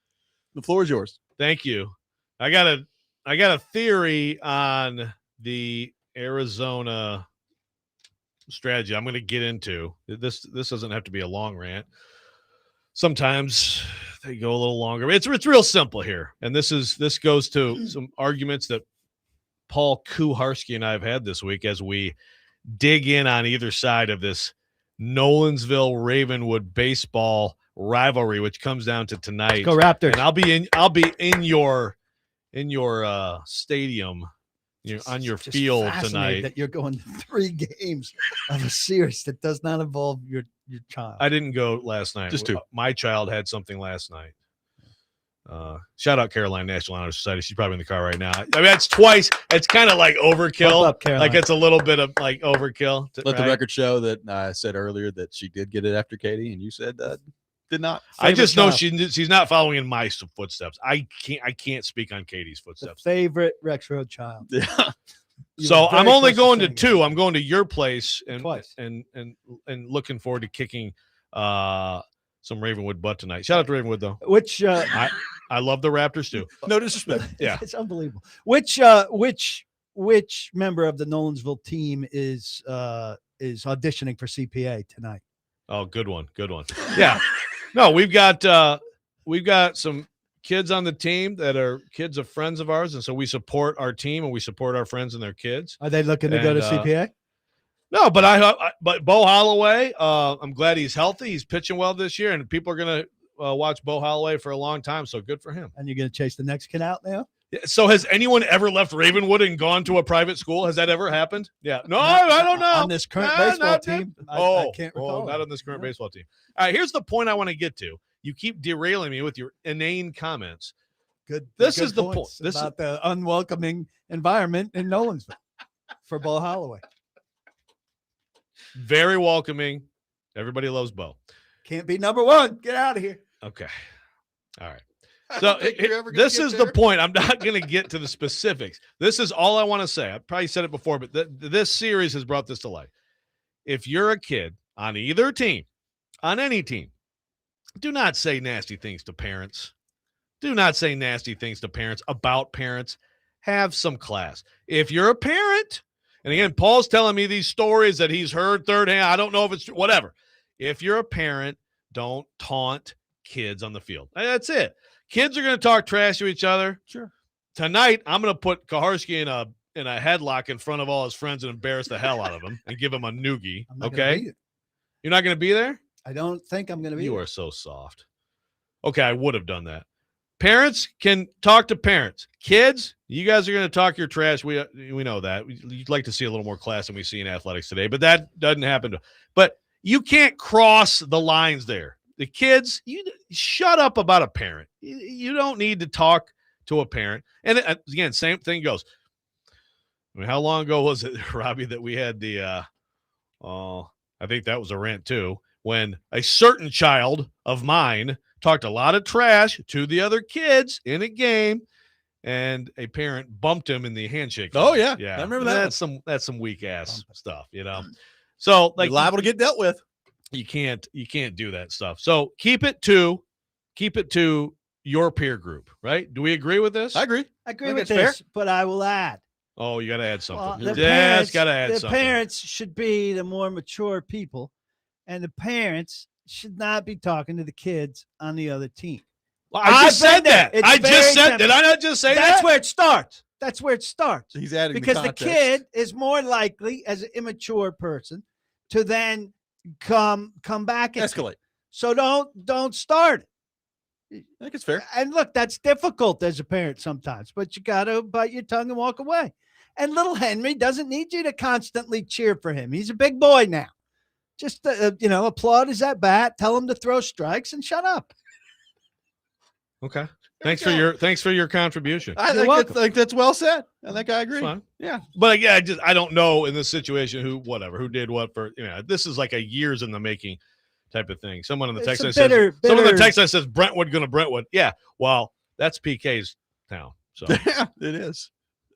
the floor is yours. Thank you. I got a theory on the Arizona strategy I'm going to get into. This doesn't have to be a long rant. Sometimes they go a little longer. It's real simple here. And this goes to some arguments that Paul Kuharsky and I have had this week as we dig in on either side of this Nolensville Ravenwood baseball rivalry, which comes down to tonight. Go Raptors. And I'll be in your stadium, on your Just field fascinated tonight. that you're going to 3 games of a series that does not involve your child. I didn't go last night. Just 2. My child had something last night. Shout out Caroline National Honor Society. She's probably in the car right now. I mean, that's twice. It's kind of like overkill. What's up, Caroline? Like it's a little bit of like overkill. Let the record show that I said earlier that she did get it after Katie, and you said did not. I just know child. she's not following in my footsteps. I can't speak on Katie's The footsteps. favorite Rexrode child. Yeah. You So were very I'm only close going to saying 2. it. I'm going to your place and Twice. and looking forward to kicking some Ravenwood butt tonight. Shout out to Ravenwood though. Which I love the Raptors too. No disrespect. Yeah. it's unbelievable. Which member of the Nolensville team is auditioning for CPA tonight? Oh, good one. Yeah. No, we've got some kids on the team that are kids of friends of ours, and so we support our team and we support our friends and their kids. Are they looking to go to And, CPA? No, but Bo Holloway, I'm glad he's healthy. He's pitching well this year, and people are gonna watch Bo Holloway for a long time. So good for him. And you're going to chase the next kid out now? So has anyone ever left Ravenwood and gone to a private school? Has that ever happened? Yeah. No, I don't know. On this current baseball team, I can't recall. Not on this current baseball team. All right, here's the point I want to get to. You keep derailing me with your inane comments. Good. This good is the points point. about the unwelcoming environment in Nolensville for Bo Holloway. Very welcoming. Everybody loves Bo. Can't be number 1. Get out of here. Okay. All right. I So don't think you're ever gonna this get is there. the point. I'm not going to get to the specifics. This is all I want to say. I probably said it before, but this series has brought this to light. If you're a kid on either team, on any team, do not say nasty things to parents. Do not say nasty things to parents about parents. Have some class. If you're a parent, and again, Paul's telling me these stories that he's heard third hand. I don't know if it's true, whatever. If you're a parent, don't taunt kids on the field. That's it. Kids are going to talk trash to each other. Sure. Tonight, I'm going to put Kuharsky in a headlock in front of all his friends and embarrass the hell out of him and give him a noogie. I'm not gonna Okay? be it. You're not going to be there? I don't think I'm going to be You there. are so soft. Okay, I would have done that. Parents can talk to parents. Kids, you guys are going to talk your trash. We know that. You'd like to see a little more class than we see in athletics today, but that doesn't happen. But you can't cross the lines there. The kids, you shut up about a parent. You don't need to talk to a parent. And again, same thing goes. I mean, how long ago was it, Robby, that we had the I think that was a rant too, when a certain child of mine talked a lot of trash to the other kids in a game, and a parent bumped him in the handshake. Oh, yeah. Yeah. I remember that. That's some weak ass stuff, you know. So like You're liable to get dealt with. you can't do that stuff. So keep it to your peer group, right? Do we agree with this? I agree. I agree think with that's fair. this, but I will add. Oh, you got to add something. The Yes, got to add the something. parents should be the more mature people, and the parents should not be talking to the kids on the other team. Well, I just said that. It's I very just said. simple. Did I not just say that? That's where it starts. That's where it starts. He's adding because the context. kid is more likely, as an immature person, to then come back at you. Escalate. So don't start it. I think it's fair. And look, that's difficult as a parent sometimes, but you got to bite your tongue and walk away. And little Henry doesn't need you to constantly cheer for him. He's a big boy now. Just, applaud his at bat, tell him to throw strikes and shut up. Okay. Thanks for your contribution. I think that's well said. I think I agree. Fine. Yeah. But yeah, I don't know in this situation who did what for, this is like a years in the making type of thing. Someone in the text says someone in the text says Brentwood going to Brentwood. Yeah. Well, that's PK's town. So yeah, it is.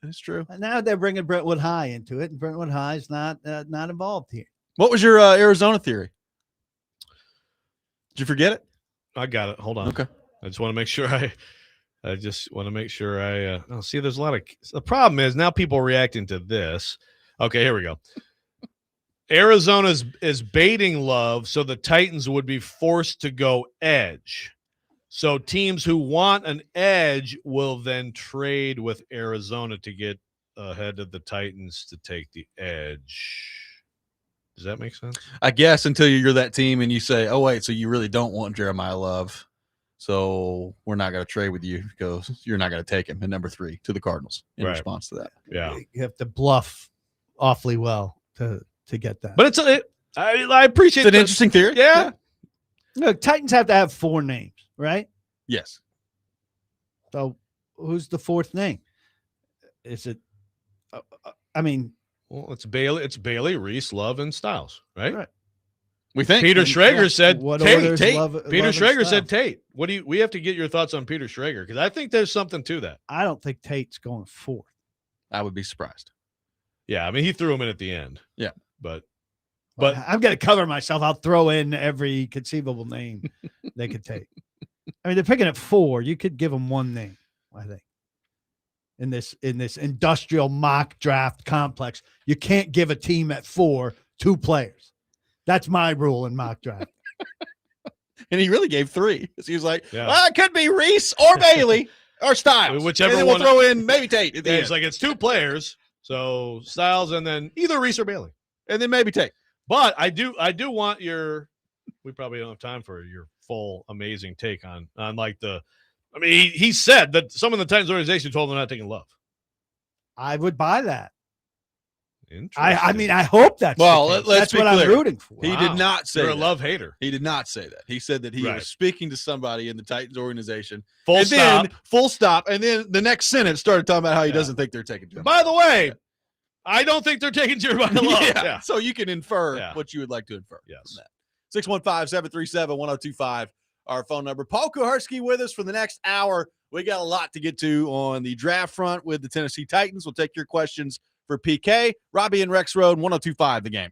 It's true. And now they're bringing Brentwood High into it, and Brentwood High is not involved here. What was your Arizona theory? Did you forget it? I got it. Hold on. Okay. I just want to make sure see, there's a lot of, the problem is now people are reacting to this. Okay, here we go. Arizona is baiting Love, so the Titans would be forced to go edge. So teams who want an edge will then trade with Arizona to get ahead of the Titans to take the edge. Does that make sense? I guess until you're that team and you say, oh, wait, so you really don't want Jeremiah Love. So we're not going to trade with you because you're not going to take him at number 3 to the Cardinals in response to that. Yeah. You have to bluff awfully well to get that. But I appreciate it's an interesting theory. Yeah. Look, Titans have to have 4 names, right? Yes. So who's the 4th name? Is it? Well, it's Bailey, Reese, Love, and Styles, right? We think Peter Schrager said Tate. Peter Schrager said Tate. We have to get your thoughts on Peter Schrager because I think there's something to that. I don't think Tate's going 4th. I would be surprised. Yeah, I mean he threw him in at the end. Yeah, but I'm going to cover myself. I'll throw in every conceivable name they could take. I mean, they're picking at 4. You could give them 1 name, I think. In this industrial mock draft complex, you can't give a team at 4 2 players. That's my rule in mock draft. And he really gave 3. He was like, it could be Reese or Bailey or Styles. Whichever and then one. We'll throw in maybe Tate. At the end. It's like it's 2 players, so Styles and then either Reese or Bailey. And then maybe Tate. But I do want we probably don't have time for your full amazing take on like he said that some of the Titans organization told him they're not taking Love. I would buy that. Interesting. I hope that's let's be what clear. I'm rooting for. He did not say you're a that. Love hater. He did not say that. He said that he was speaking to somebody in the Titans organization. Full stop. And then the next sentence started talking about how he doesn't think they're taking Jeremiah. By the way, I don't think they're taking Jeremiah Love. Yeah. So you can infer what you would like to infer. Yes. 615-737-1025, our phone number. Paul Kuharsky with us for the next hour. We got a lot to get to on the draft front with the Tennessee Titans. We'll take your questions for PK. Robby and Rexrode, 1025 The Game.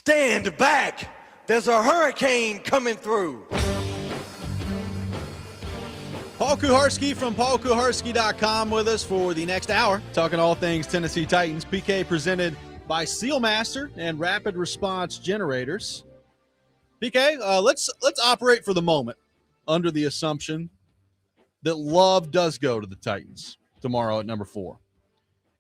Stand back. There's a hurricane coming through. Paul Kuharsky from paulkuharsky.com with us for the next hour, talking all things Tennessee Titans. PK presented by Sealmaster and Rapid Response Generators. PK, let's operate for the moment under the assumption that Love does go to the Titans tomorrow at number 4.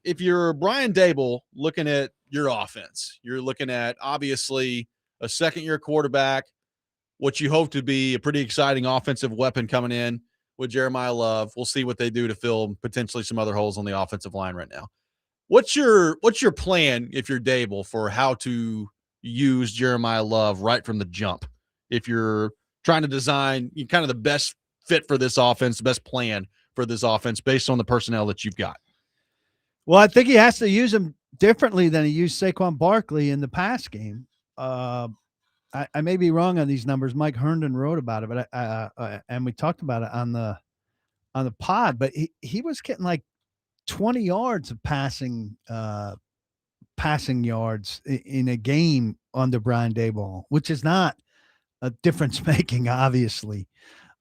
If you're Brian Daboll looking at your offense, you're looking at obviously a second-year quarterback, what you hope to be a pretty exciting offensive weapon coming in with Jeremiah Love. We'll see what they do to fill potentially some other holes on the offensive line right now. What's your plan if you're Daboll for how to use Jeremiah Love right from the jump? If you're trying to design kind of the best fit for this offense, the best plan for this offense based on the personnel that you've got. Well, I think he has to use him differently than he used Saquon Barkley in the pass game. I may be wrong on these numbers. Mike Herndon wrote about it, but and we talked about it on the pod. But he was getting like 20 yards of passing yards in a game under Brian Daboll, which is not a difference making, obviously.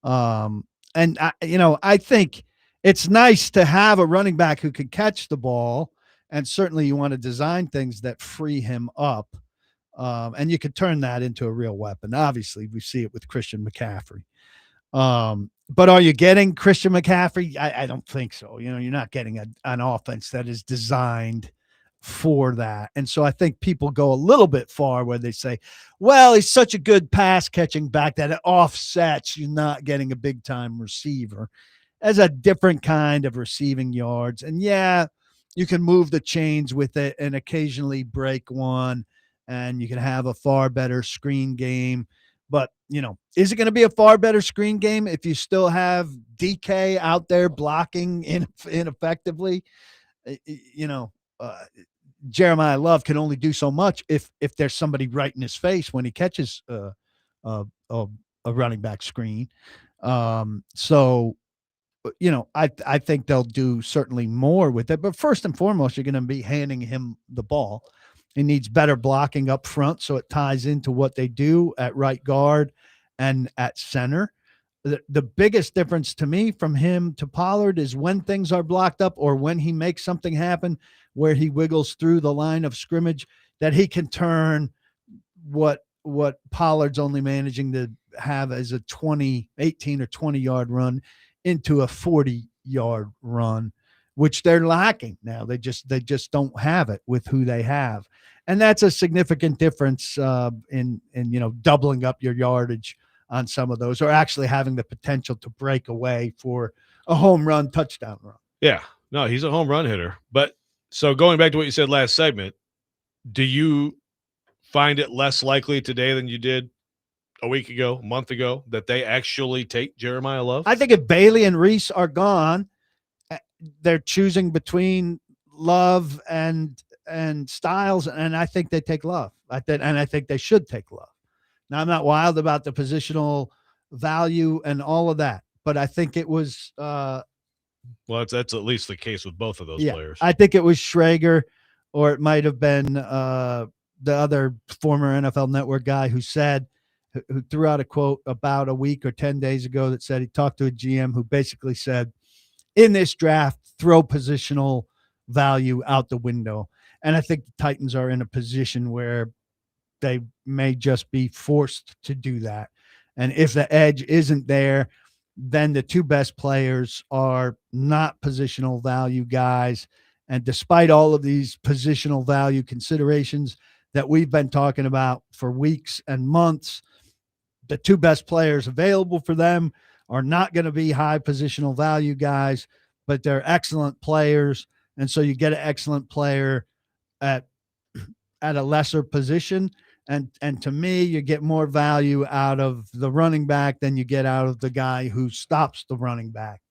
And I think it's nice to have a running back who can catch the ball, and certainly you want to design things that free him up. And you could turn that into a real weapon. Obviously, we see it with Christian McCaffrey. But are you getting Christian McCaffrey? I don't think so. You're not getting an offense that is designed for that. And so I think people go a little bit far where they say, well, he's such a good pass catching back that it offsets you not getting a big time receiver as a different kind of receiving yards. And yeah, you can move the chains with it and occasionally break one, and you can have a far better screen game. But, is it going to be a far better screen game if you still have DK out there blocking ineffectively? Jeremiah Love can only do so much if there's somebody right in his face when he catches a running back screen. I think they'll do certainly more with it. But first and foremost, you're going to be handing him the ball. He needs better blocking up front, so it ties into what they do at right guard and at center. The biggest difference to me from him to Pollard is when things are blocked up or when he makes something happen where he wiggles through the line of scrimmage, that he can turn what Pollard's only managing to have as a 18 or 20 yard run into a 40-yard run, which they're lacking now. They just don't have it with who they have. And that's a significant difference in doubling up your yardage on some of those, or actually having the potential to break away for a home run touchdown run. Yeah, no, he's a home run hitter. But so going back to what you said last segment, do you find it less likely today than you did a week ago, a month ago, that they actually take Jeremiah Love? I think if Bailey and Reese are gone, they're choosing between Love and Styles, and I think they take Love. I think they should take Love. Now, I'm not wild about the positional value and all of that, but I think it was well, that's at least the case with both of those players. I think it was Schrager, or it might have been the other former NFL Network guy who threw out a quote about a week or 10 days ago that said he talked to a GM who basically said, in this draft, throw positional value out the window. And I think the Titans are in a position where they may just be forced to do that. And if the edge isn't there, then the two best players are not positional value guys. And despite all of these positional value considerations that we've been talking about for weeks and months, the two best players available for them are not going to be high positional value guys, but they're excellent players. And so you get an excellent player at a lesser position. And to me, you get more value out of the running back than you get out of the guy who stops the running back.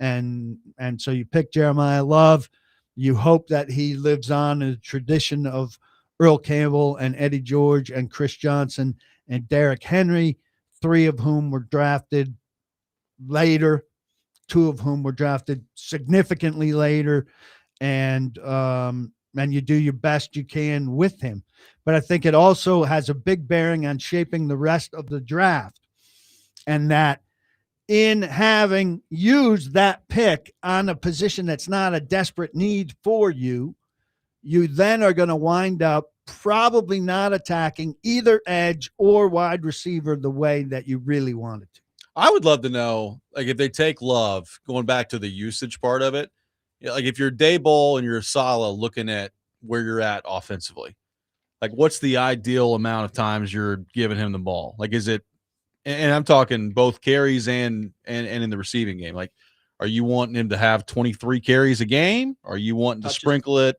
And so you pick Jeremiah Love. You hope that he lives on in the tradition of Earl Campbell and Eddie George and Chris Johnson and Derrick Henry, three of whom were drafted later, two of whom were drafted significantly later. And and you do your best you can with him. But I think it also has a big bearing on shaping the rest of the draft. And that in having used that pick on a position that's not a desperate need for you, you then are going to wind up probably not attacking either edge or wide receiver the way that you really wanted to. I would love to know, like, if they take Love, going back to the usage part of it, like if you're Daboll and you're Saleh looking at where you're at offensively, like what's the ideal amount of times you're giving him the ball? Like, is it, and I'm talking both carries and in the receiving game, like, are you wanting him to have 23 carries a game? Are you wanting to sprinkle it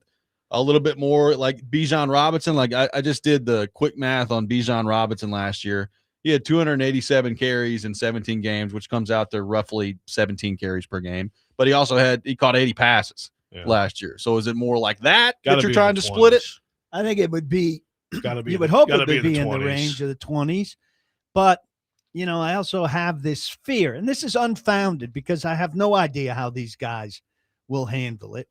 a little bit more like Bijan Robinson? Like I just did the quick math on Bijan Robinson last year. He had 287 carries in 17 games, which comes out to roughly 17 carries per game. But he caught 80 passes last year. So is it more like that you're trying to split it? I think it would be, Gotta be you would hope it gotta would be in the 20s. range of the 20s. But, you know, I also have this fear, and this is unfounded because I have no idea how these guys will handle it.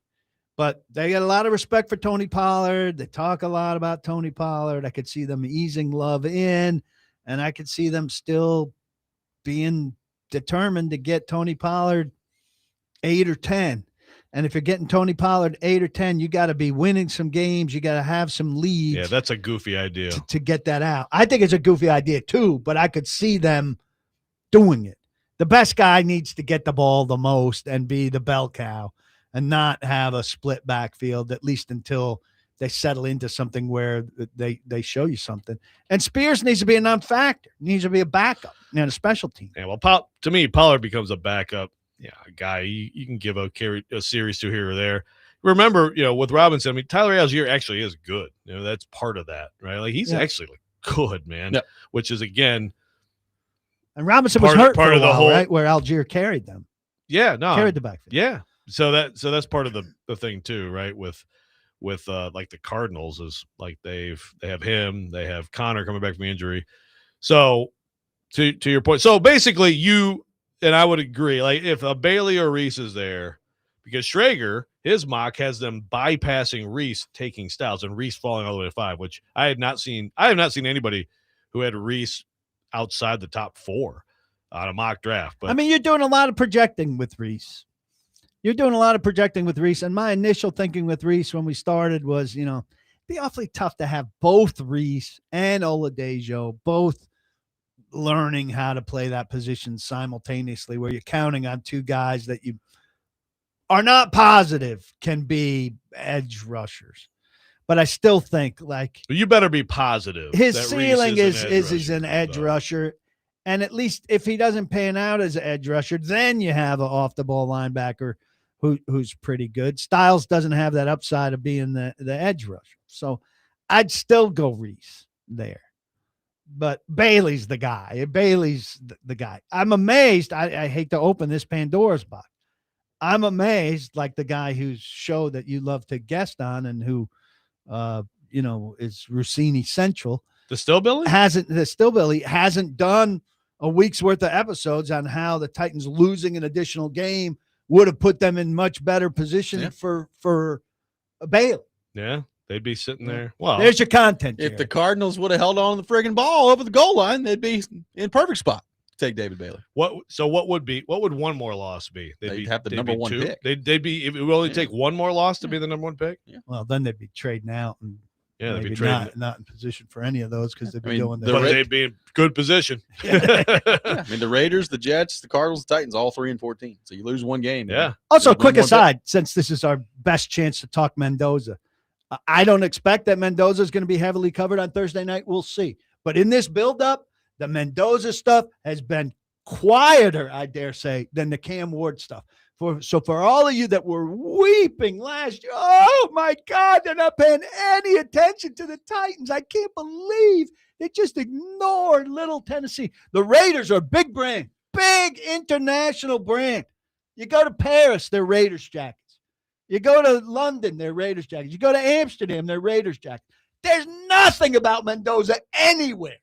But they got a lot of respect for Tony Pollard. They talk a lot about Tony Pollard. I could see them easing Love in, and I could see them still being determined to get Tony Pollard 8 or 10. And if you're getting Tony Pollard 8 or 10, you got to be winning some games. You got to have some leads. Yeah, that's a goofy idea. To get that out. I think it's a goofy idea too, but I could see them doing it. The best guy needs to get the ball the most and be the bell cow and not have a split backfield, at least until they settle into something where they show you something. And Spears needs to be a non-factor, needs to be a backup and a special team. Yeah, well, to me, Pollard becomes a backup. Yeah, a guy you can give a series to here or there. Remember, with Robinson, I mean, Tyler Algier actually is good. That's part of that, right? Like he's actually good, man. Yep. Which is again, and Robinson was hurt for a while, right? Where Algier carried them. Yeah, no, carried the backfield. Yeah, so that's part of the thing too, right? With like the Cardinals is like they have him, they have Connor coming back from injury. So to your point, so basically and I would agree, like if a Bailey or Reese is there, because Schrager, his mock has them bypassing Reese taking Styles and Reese falling all the way to 5, which I have not seen anybody who had Reese outside the top 4 on a mock draft. But I mean, you're doing a lot of projecting with Reese. And my initial thinking with Reese when we started was, it'd be awfully tough to have both Reese and Oladejo both learning how to play that position simultaneously, where you're counting on 2 guys that you are not positive can be edge rushers. But I still think you better be positive. His ceiling is an edge rusher. And at least if he doesn't pan out as an edge rusher, then you have an off the ball linebacker who's pretty good. Styles doesn't have that upside of being the edge rusher. So I'd still go Reese there. But Bailey's the guy. I'm amazed. I hate to open this Pandora's box. I'm amazed, like the guy whose show that you love to guest on and who, is Rossini Central. The Stillbilly hasn't done a week's worth of episodes on how the Titans losing an additional game would have put them in much better position for Bailey. Yeah. They'd be sitting there. Well, there's your content. If the Cardinals would have held on the friggin' ball over the goal line, they'd be in perfect spot to take David Bailey. What would one more loss be? They'd have the number 1 pick. They'd be, if it would only take one more loss to be the number 1 pick. Yeah. Well, then they'd be trading out and they'd be trading not in position for any of those because they'd be going there. But they'd be in good position. I mean, the Raiders, the Jets, the Cardinals, the Titans, all 3-14. So you lose one game. Yeah. Also, a quick aside, since this is our best chance to talk Mendoza. I don't expect that Mendoza is going to be heavily covered on Thursday night. We'll see. But in this buildup, the Mendoza stuff has been quieter, I dare say, than the Cam Ward stuff. So for all of you that were weeping last year, oh my God, they're not paying any attention to the Titans. I can't believe they just ignored little Tennessee. The Raiders are a big brand, big international brand. You go to Paris, they're Raiders jackets. You go to London, they're Raiders jackets. You go to Amsterdam, they're Raiders jackets. There's nothing about Mendoza anywhere.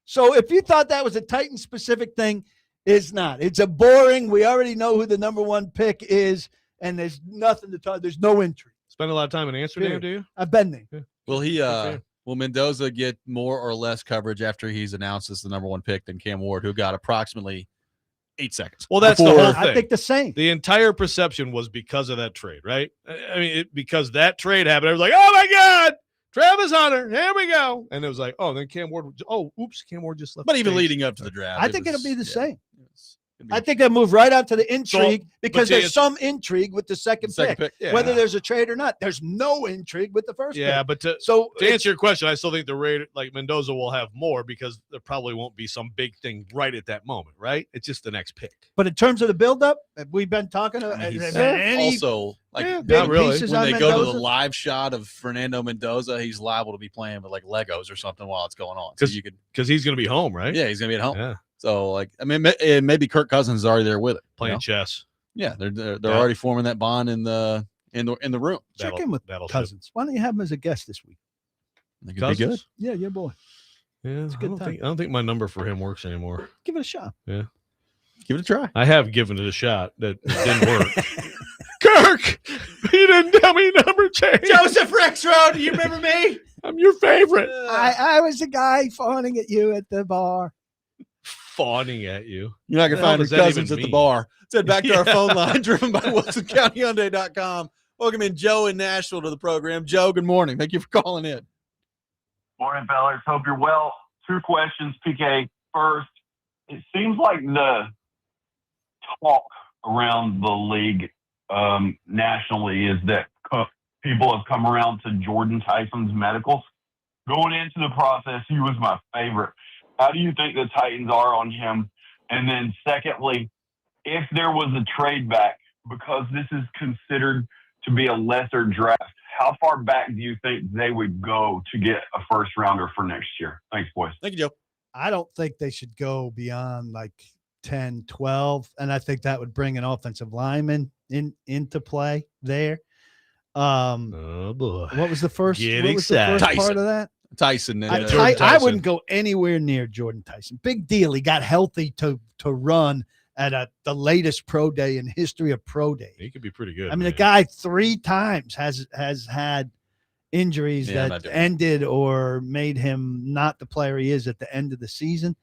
So if you thought that was a Titan-specific thing, it's not. It's a boring, we already know who the number 1 pick is, and there's nothing to talk. There's no intrigue. spend a lot of time in Amsterdam, do you? I've been there. Will he? for you. Will Mendoza get more or less coverage after he's announced as the number 1 pick than Cam Ward, who got approximately 8 seconds? Well, that's the before- whole thing. I think the same. The entire perception was because of that trade, right? I mean, because that trade happened. I was like, oh my God, Travis Hunter, here we go. And it was like, oh, then Cam Ward. Oh, oops, Cam Ward just left. But the even stage. leading up to the draft, I think it'll be the same. It'd I think they'll move right on to the intrigue because to there's answer- some intrigue with the second pick. yeah. Whether there's a trade or not, there's no intrigue with the first Yeah, pick. but to To answer your question, I still think the Raiders, like Mendoza, will have more because there probably won't be some big thing right at that moment, right? It's just the next pick. But in termes of the buildup, have we been talking about I mean, has he's there been any also like Yeah, big not really. pieces when on they go to Mendoza? the live shot of Fernando Mendoza, he's liable to be playing with like Legos or something while it's going on. So you could, Because he's going to be home, right? yeah, he's gonna be at home. Yeah, So like, I mean, maybe Kirk Cousins is already there with it. playing you know? chess. Yeah, they're Yeah. already forming that bond in the room. Check in with Battleship. Cousins. Why don't you have him as a guest this week? I think it'd be good. Cousins? Yeah, your boy. Yeah, It's a I good don't time. think my number for him works anymore. Give it a shot. Give it a try. I have given it a shot that it didn't work. Kirk, you didn't tell me number change. Joseph Rexrode, you remember me? I'm your favorite. I was the guy fawning at you at the bar. Fawning at you. You're not gonna What the hell find your does that Cousins even at the mean? bar. Let's head back to our Yeah. phone line, driven by WilsonCountyHyundai.com. Welcome in Joe in Nashville to the program. Joe, good morning. Thank you for calling in. Morning, fellas. Hope you're well. 2 questions, PK. First, it seems like the talk around the league nationally is that people have come around to Jordan Tyson's medicals. Going into the process, he was my favorite. How do you think the Titans are on him? And then secondly, if there was a trade back, because this is considered to be a lesser draft, how far back do you think they would go to get a first rounder for next year? Thanks, boys. Thank you, Joe. I don't think they should go beyond like 10, 12. And I think that would bring an offensive lineman into play there. Oh boy. What was the first, Get what was the first excited. part of that? Tyson. And, I Jordan I Tyson. wouldn't go anywhere near Jordan Tyson. Big deal. He got healthy to run at the latest pro day in history of pro days. He could be pretty good. I mean, the man. guy 3 times has had injuries Yeah, I'm that not doing ended or made him not the player he is at the end of the season.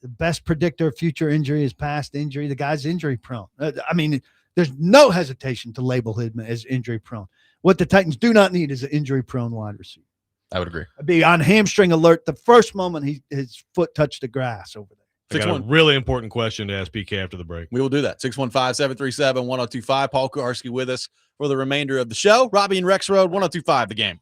The best predictor of future injury is past injury. The guy's injury prone. I mean, there's no hesitation to label him as injury prone. What the Titans do not need is an injury prone wide receiver. I would agree. I'd be on hamstring alert the first moment his foot touched the grass over there. I got a 6-1. really important question to ask PK after the break. We will do that. 615-737-1025. Paul Kuharsky with us for the remainder of the show. Robby and Rexrode, 1025, the game.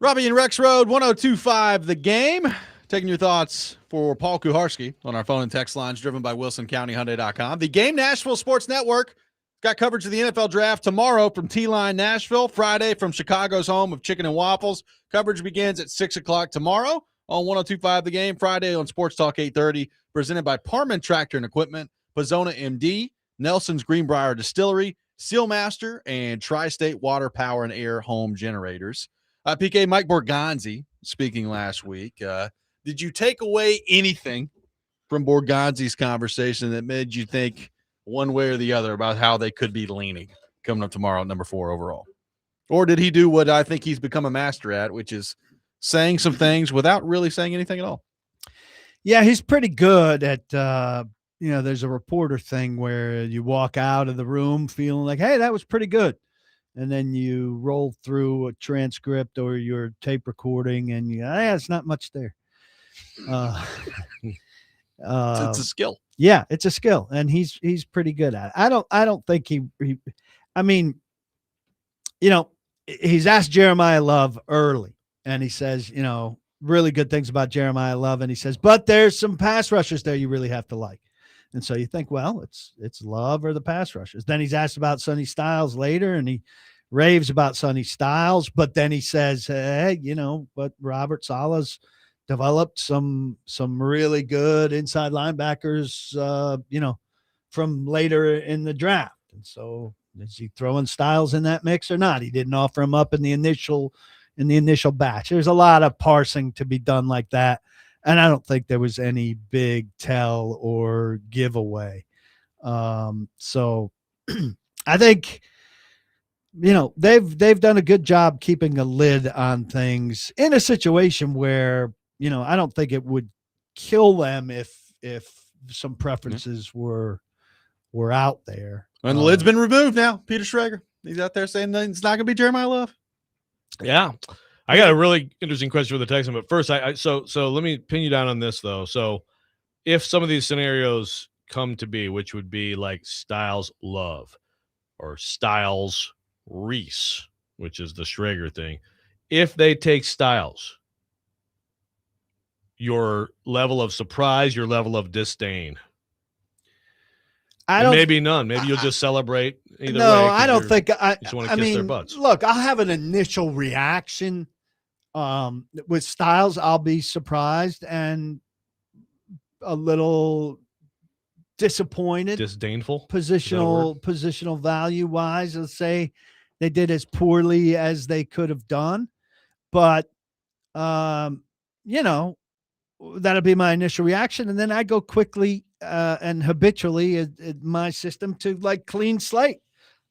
Robby and Rexrode, 102.5 The Game. Taking your thoughts for Paul Kuharsky on our phone and text lines driven by WilsonCountyHyundai.com. The Game Nashville Sports Network got coverage of the NFL Draft tomorrow from T-Line Nashville, Friday from Chicago's home of Chicken and Waffles. Coverage begins at 6 o'clock tomorrow on 102.5 The Game, Friday on Sports Talk 830, presented by Parman Tractor and Equipment, Pizzona MD, Nelson's Greenbrier Distillery, Sealmaster, and Tri-State Water, Power, and Air Home Generators. PK, Mike Borgonzi, speaking last week, did you take away anything from Borgonzi's conversation that made you think one way or the other about how they could be leaning coming up tomorrow at number 4 overall? Or did he do what I think he's become a master at, which is saying some things without really saying anything at all? Yeah, he's pretty good at, there's a reporter thing where you walk out of the room feeling like, hey, that was pretty good. And then you roll through a transcript or your tape recording and it's not much there. It's a skill. Yeah, it's a skill, and he's pretty good at it. I don't think he he's asked Jeremiah Love early, and he says, really good things about Jeremiah Love, and he says, but there's some pass rushers there you really have to like. And so you think, well, it's Love or the pass rushers. Then he's asked about Sonny Styles later, and he raves about Sonny Styles, but then he says, hey, but Robert Saleh's developed some really good inside linebackers, from later in the draft. And so is he throwing Styles in that mix or not? He didn't offer him up in the initial batch. There's a lot of parsing to be done like that. And I don't think there was any big tell or giveaway. So I think, they've done a good job keeping a lid on things in a situation where, I don't think it would kill them if some preferences were out there. And the lid's been removed now. Peter Schrager, he's out there saying that it's not going to be Jeremiah Love. Yeah. I got a really interesting question for the Texan, but first, so let me pin you down on this, though. So if some of these scenarios come to be, which would be like Styles Love or Styles Reese, which is the Schrager thing, if they take Styles, your level of surprise, your level of disdain. Maybe none. Maybe you'll just celebrate either way. No, I don't think you just want to kiss their butts. Look, I'll have an initial reaction. With Styles, I'll be surprised and a little disappointed. Disdainful. Positional value wise, let's say they did as poorly as they could have done. But that'll be my initial reaction. And then I go quickly and habitually in my system to like clean slate.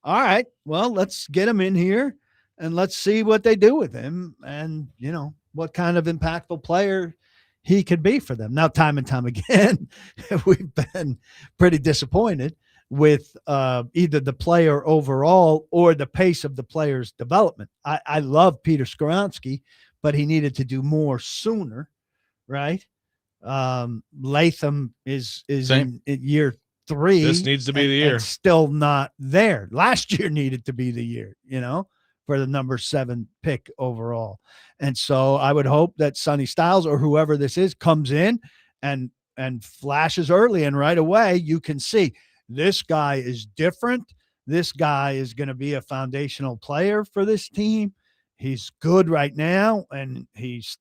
All right, well, let's get him in here and let's see what they do with him and, what kind of impactful player he could be for them. Now, time and time again, we've been pretty disappointed with either the player overall or the pace of the player's development. I love Peter Skoronski, but he needed to do more sooner. Right. Latham is in year 3. This needs to be the year. Still not there. Last year needed to be the year, for the number 7 pick overall. And so I would hope that Sonny Styles or whoever this is comes in and flashes early, and right away you can see this guy is different. This guy is going to be a foundational player for this team. He's good right now, and he's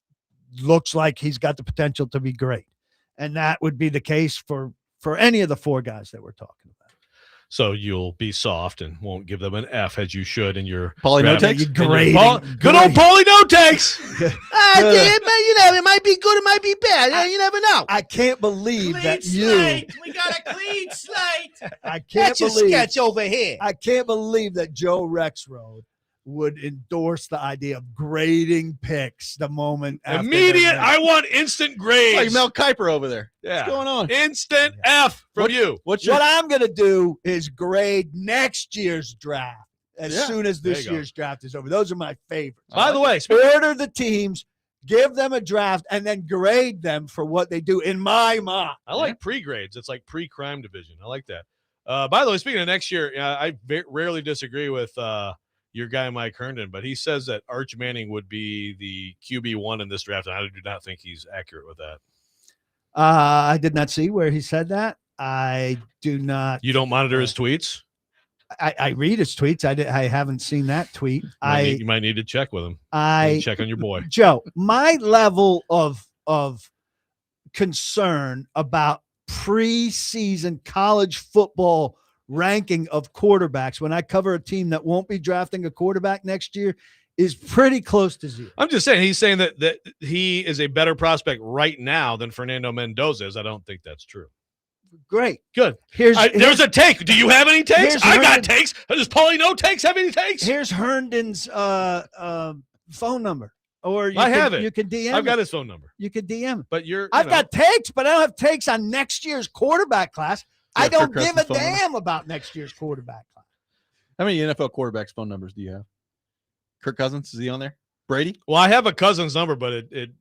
looks like he's got the potential to be great. And that would be the case for any of the 4 guys that we're talking about. So you'll be soft and won't give them an F as you should in your Paulie no takes. Good old Paulie no takes. It might be good, it might be bad. You never know. I can't believe Clean that slate. We got a clean slate. I can't That's a believe sketch over here. I can't believe that Joe Rexrode would endorse the idea of grading picks the moment after immediate. I want instant grades. Like Mel Kiper over there. Yeah. What's going on? Instant F from you. What I'm going to do is grade next year's draft as soon as this year's draft is over. Those are my favorites. By the way, order the teams, give them a draft, and then grade them for what they do in my mind. I like pre-grades. It's like pre-crime division. I like that. By the way, speaking of next year, I rarely disagree with your guy Mike Herndon, but he says that Arch Manning would be the QB1 in this draft, and I do not think he's accurate with that. I did not see where he said that. I do not. You don't monitor his tweets? I read his tweets. I haven't seen that tweet. You might need to check with him. Check on your boy. Joe, my level of concern about preseason college football ranking of quarterbacks when I cover a team that won't be drafting a quarterback next year is pretty close to zero. I'm just saying, he's saying that he is a better prospect right now than Fernando Mendoza is. I don't think that's true. Great. Good. There's a take. Do you have any takes? I got takes. Does Paulie No Takes have any takes? Here's Herndon's phone number. Or I have it. You can DM. I've got his phone number. You can DM him. But I've got takes, but I don't have takes on next year's quarterback class. I don't give a damn about next year's quarterback class. How many NFL quarterbacks phone numbers do you have? Kirk Cousins, is he on there? Brady? Well, I have a Cousins number, but it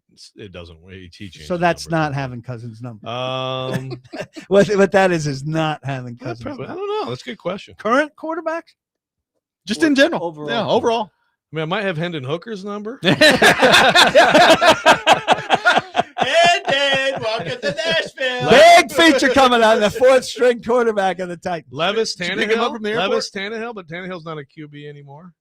doesn't. He changes. So that's not having Cousins' number. What that is not having Cousins' number. I don't know. That's a good question. Current quarterbacks? Just in general. Overall. Yeah, overall. I mean, I might have Hendon Hooker's number. Hendon, welcome to Nashville. Big feature coming on the fourth string quarterback of the Titans. Levis Did you pick him up Tannehill. from the airport? Levis Tannehill, but Tannehill's not a QB anymore.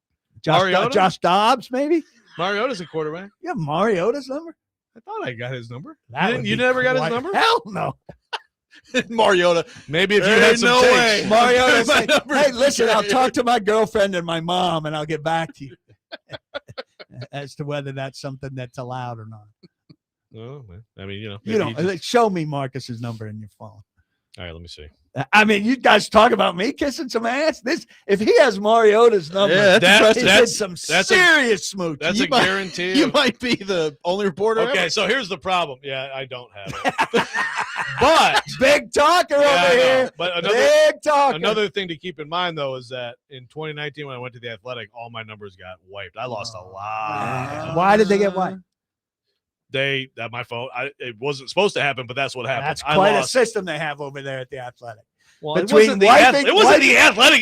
Josh Dobbs, maybe? Mariota's a quarterback. You have Mariota's number? I thought I got his number. You never got his number? Hell no. Mariota. Maybe if you had some takes. Mariota said, hey, listen, I'll talk to my girlfriend and my mom, and I'll get back to you as to whether that's something that's allowed or not. Oh, I mean, You don't show me Marcus's number in your phone. All right, let me see. I mean, you guys talk about me kissing some ass. If he has Mariota's number, that's some serious smooch. That's a guarantee. You might be the only reporter. Okay, so here's the problem. Yeah, I don't have it. But big talker over here. But big talker. Another thing to keep in mind, though, is that in 2019, when I went to the Athletic, all my numbers got wiped. I lost a lot. Why did they get wiped? My phone. It wasn't supposed to happen, but that's what happened. That's quite a system they have over there at the Athletic. Well, it wasn't the Athletic.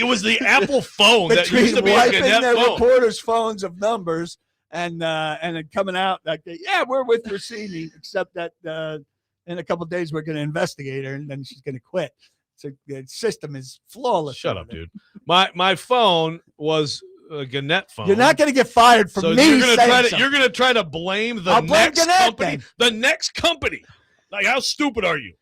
It was the Apple phone that used to be a Gannett their phone. reporters' phones of numbers and then coming out like, yeah, we're with Rossini, except that in a couple of days we're going to investigate her and then she's going to quit. So the system is flawless. Shut up, dude. My phone was a Gannett phone. You're not going to get fired from me. You're going to try to blame the next company. Then. The next company. Like, how stupid are you?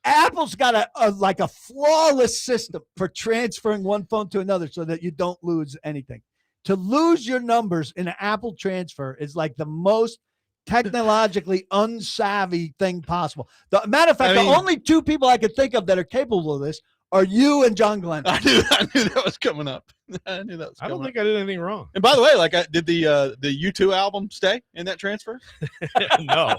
Apple's got a flawless system for transferring one phone to another so that you don't lose anything. To lose your numbers in an Apple transfer is like the most technologically unsavvy thing possible. Matter of fact, the only two people I could think of that are capable of this are you and John Glenn. I knew that was coming up. I don't think I did anything wrong. And by the way, did the U2 album stay in that transfer? No.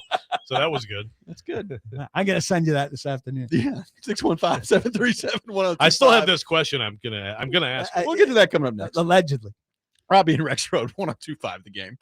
So that was good. That's good. I'm going to send you that this afternoon. Yeah. 615-737-1025. I still have this question I'm gonna ask. We'll get to that coming up next. Allegedly. Robby and Rexrode, 1025 The Game.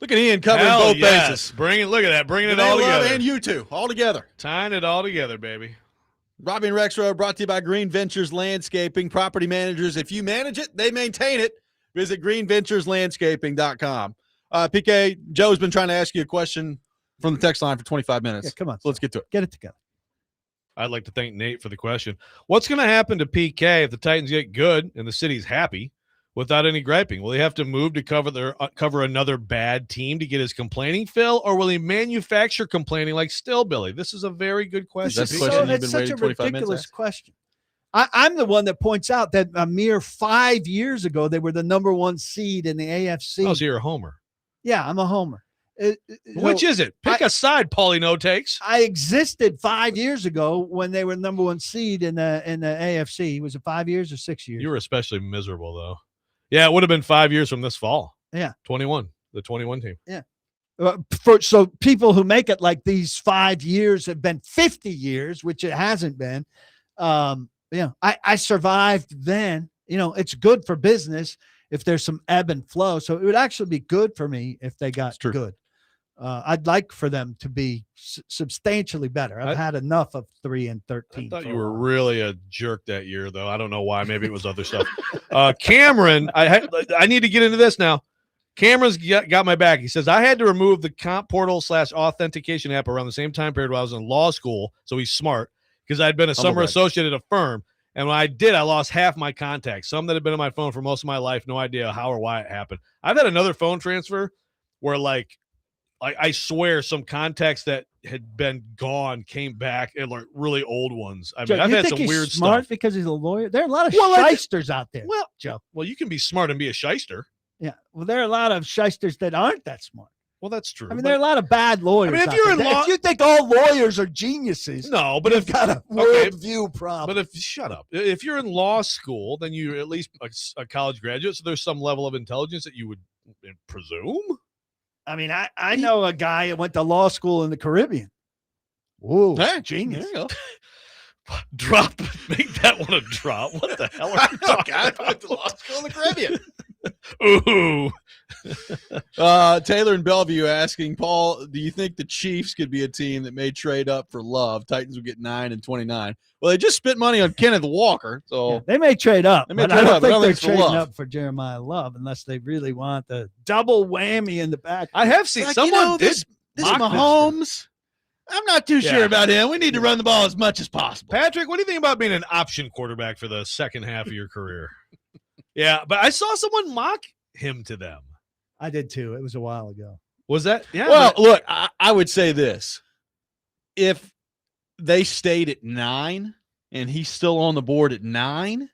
Look at Ian covering Hell both yes. bases. Look at that. Bringing it They all love together. and you two, all together. Tying it all together, baby. Robby and Rexrode brought to you by Green Ventures Landscaping. Property managers, if you manage it, they maintain it. Visit greenventureslandscaping.com. PK, Joe's been trying to ask you a question from the text line for 25 minutes. Yeah, come on. So let's get to it. Get it together. I'd like to thank Nate for the question. What's going to happen to PK if the Titans get good and the city's happy without any griping? Will he have to move to cover another bad team to get his complaining fill, or will he manufacture complaining like Stillbilly? This is a very good question. That's the question you've It's been such waiting a 25 minutes to ridiculous ask? question. I'm the one that points out that a mere 5 years ago, they were the number 1 seed in the AFC. Oh, so you're a homer. Yeah, I'm a homer. Which is it? Pick a side, Paulie No Takes. I existed 5 years ago when they were number 1 seed in the AFC. Was it 5 years or 6 years? You were especially miserable, though. Yeah, it would have been 5 years from this fall. Yeah. 21, the 21 team. Yeah. So people who make it like these 5 years have been 50 years, which it hasn't been. I survived then. It's good for business if there's some ebb and flow. So it would actually be good for me if they got good. I'd like for them to be substantially better. I've had enough of 3-13. I thought you were really a jerk that year, though. I don't know why. Maybe it was other stuff. Cameron, I need to get into this now. Cameron's got my back. He says, I had to remove the comp portal / authentication app around the same time period while I was in law school. So he's smart because I'd been a summer associate at a firm. And when I did, I lost half my contacts. Some that had been on my phone for most of my life. No idea how or why it happened. I've had another phone transfer where I swear some contacts that had been gone came back, and like really old ones. I mean, I've had some weird smart stuff. Because he's a lawyer. There are a lot of shysters out there. Well, Joe. Well, you can be smart and be a shyster. Yeah. Well, there are a lot of shysters that aren't that smart. Well, that's true. I mean, there are a lot of bad lawyers. I mean, if you're in law, if you think all lawyers are geniuses, no, but you've got a worldview problem. But shut up. If you're in law school, then you're at least a college graduate, so there's some level of intelligence that you would presume. I mean, I know a guy that went to law school in the Caribbean. Whoa, genius. There you go. Drop. Make that one a drop. What the hell are you talking about? I went to law school in the Caribbean. Ooh. Taylor in Bellevue asking, Paul, do you think the Chiefs could be a team that may trade up for Love? Titans would get 9 and 29. Well, they just spent money on Kenneth Walker, so they may trade up. They may but trade I don't up, but I think don't they're think it's for trading Love. up for Jeremiah Love unless they really want the double whammy in the back. I have seen someone this mock Mahomes. I'm not too sure about him. We need to run the ball as much as possible. Patrick, what do you think about being an option quarterback for the second half of your career? Yeah, but I saw someone mock him to them. I did too. It was a while ago. Was that? Yeah. Well, look, I would say this. If they stayed at 9 and he's still on the board at 9,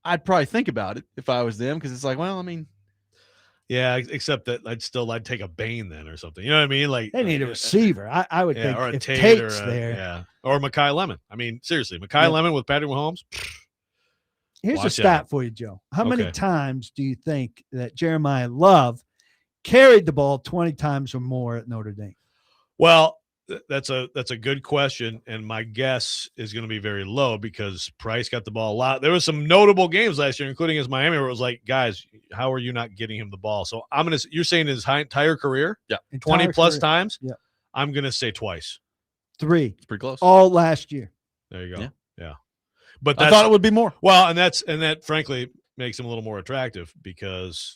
I'd probably think about it if I was them, because it's like, well, I mean. Yeah, except that I'd take a Bane then or something. You know what I mean? Like They need a receiver. I would think or a if Tate Tate's or there. Yeah. Or Mekhi Lemon. I mean, seriously, Mekhi Lemon with Patrick Mahomes. Here's a Watch stat out. for you, Joe. How many Okay. times do you think that Jeremiah Love carried the ball 20 times or more at Notre Dame? Well, that's a good question, and my guess is going to be very low because Price got the ball a lot. There was some notable games last year, including his Miami, where it was like, guys, how are you not getting him the ball? So you're saying his entire career, 20 plus times. Yeah, I'm going to say twice. 3. It's pretty close. All last year. There you go. Yeah. Yeah. But I thought it would be more. Well, and that frankly makes him a little more attractive because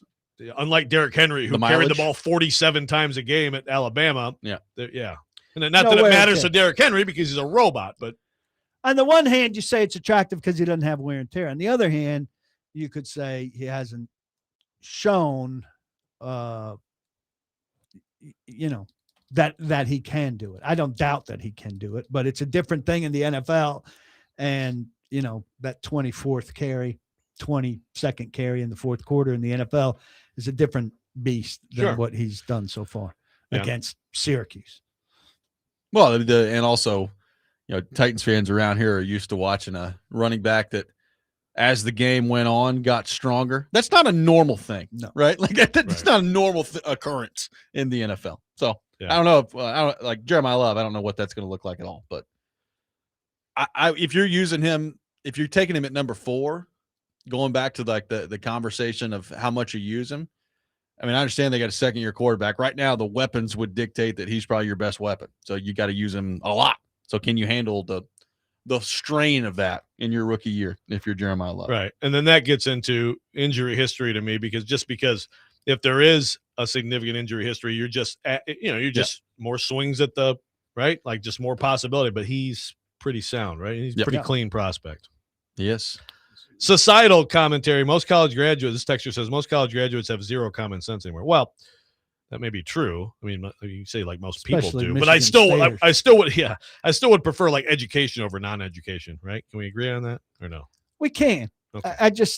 unlike Derrick Henry, who carried the ball 47 times a game at Alabama. Yeah. Yeah. And not that it matters to Derrick Henry because he's a robot, but on the one hand, you say it's attractive because he doesn't have wear and tear. On the other hand, you could say he hasn't shown, that he can do it. I don't doubt that he can do it, but it's a different thing in the NFL. And, that 24th carry, 22nd carry in the fourth quarter in the NFL is a different beast than what he's done so far against Syracuse. Well, and also, Titans fans around here are used to watching a running back that, as the game went on, got stronger. That's not a normal thing, right? Like that's not a normal occurrence in the NFL. So I don't know if like Jeremiah Love, I don't know what that's going to look like at all. But if you're using him, if you're taking him at number 4, going back to like the conversation of how much you use him, I mean, I understand they got a second-year quarterback. Right now, the weapons would dictate that he's probably your best weapon. So you got to use him a lot. So can you handle the strain of that in your rookie year if you're Jeremiah Love? Right. And then that gets into injury history to me, because if there is a significant injury history, you're just more swings at the right, like just more possibility. But he's pretty sound, right? He's a pretty clean prospect. Yes. Societal commentary. Most college graduates, this texture says, most college graduates have zero common sense anymore. Well, that may be true. I mean, you say like most people Especially do, Michigan but I still would prefer like education over non-education, right? Can we agree on that or no? We can. Okay.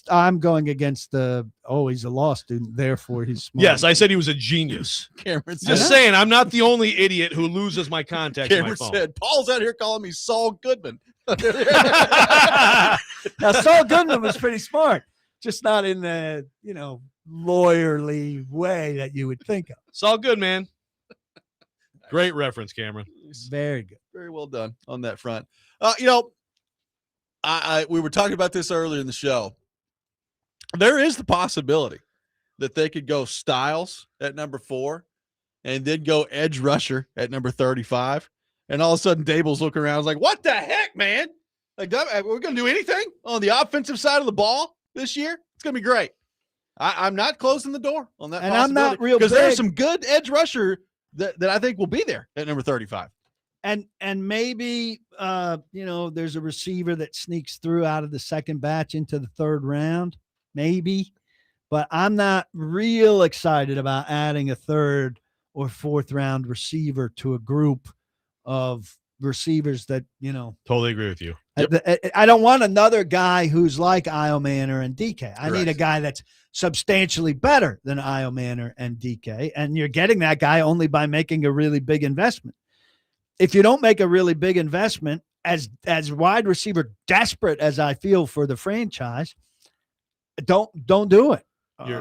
I'm going against he's a law student, therefore he's smart. Yes, I said he was a genius. Cameron said, Just saying, I'm not the only idiot who loses my contacts on my Cameron phone. said, Paul's out here calling me Saul Goodman. Now, Saul Goodman was pretty smart, just not in the, lawyerly way that you would think of. It's all good, man. Great reference, Cameron. Very good. Very well done on that front. We were talking about this earlier in the show. There is the possibility that they could go Styles at number 4 and then go edge rusher at number 35. And all of a sudden, Dable's looking around, like, what the heck, man? Like, we're going to do anything on the offensive side of the ball this year? It's going to be great. I'm not closing the door on that. And I'm not real because big. there's some good edge rusher that I think will be there at number 35. And maybe, there's a receiver that sneaks through out of the second batch into the third round, maybe. But I'm not real excited about adding a third or fourth round receiver to a group of receivers that, Totally agree with you. I don't want another guy who's like Io Manor and DK. I need a guy that's substantially better than Io Manor and DK. And you're getting that guy only by making a really big investment. If you don't make a really big investment, as wide receiver desperate as I feel for the franchise, don't do it.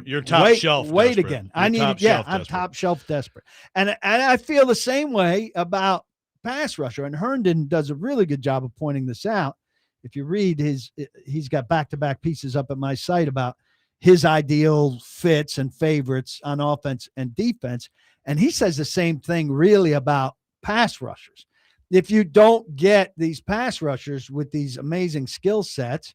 You're top shelf. Wait desperate. again. I'm top shelf desperate. And I feel the same way about pass rusher. And Herndon does a really good job of pointing this out. If you read he's got back-to-back pieces up at my site about his ideal fits and favorites on offense and defense. And he says the same thing really about pass rushers. If you don't get these pass rushers with these amazing skill sets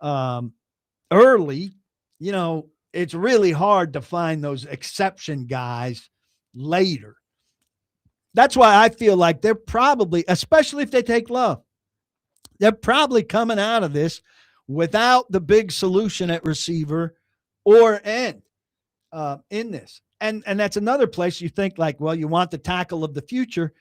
early, it's really hard to find those exception guys later. That's why I feel like they're probably, especially if they take Love, they're probably coming out of this without the big solution at receiver or end in this. And that's another place you think like, well, you want the tackle of the future.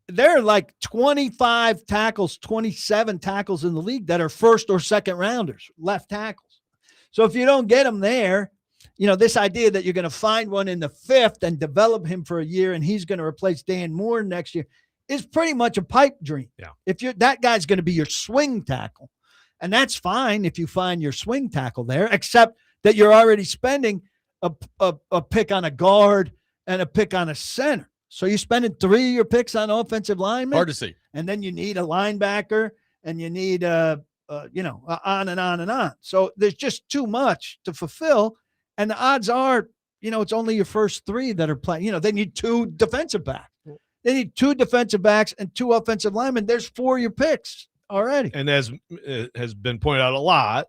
There are like 25 tackles, 27 tackles in the league that are first or second rounders, left tackles. So if you don't get them there, this idea that you're going to find one in the 5th and develop him for a year and he's going to replace Dan Moore next year is pretty much a pipe dream. Yeah. If that guy's going to be your swing tackle, and that's fine if you find your swing tackle there, except that you're already spending a pick on a guard and a pick on a center. So you're spending 3 of your picks on offensive linemen. Hard to see. And then you need a linebacker and you need on and on and on. So there's just too much to fulfill. And the odds are, it's only your first 3 that are playing. They need 2 defensive backs. They need 2 defensive backs and 2 offensive linemen. There's 4 of your picks already. And as has been pointed out a lot,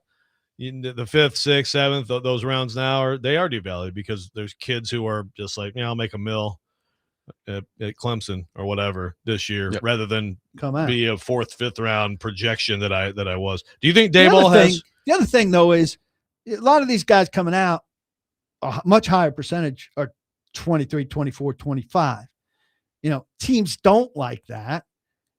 in the 5th, 6th, 7th, those rounds now are devalued because there's kids who are just like, I'll make a mill at Clemson or whatever this year rather than be a 4th, 5th round projection that I was. Do you think Daboll has? The other thing though is a lot of these guys coming out, a much higher percentage are 23, 24, 25. Teams don't like that.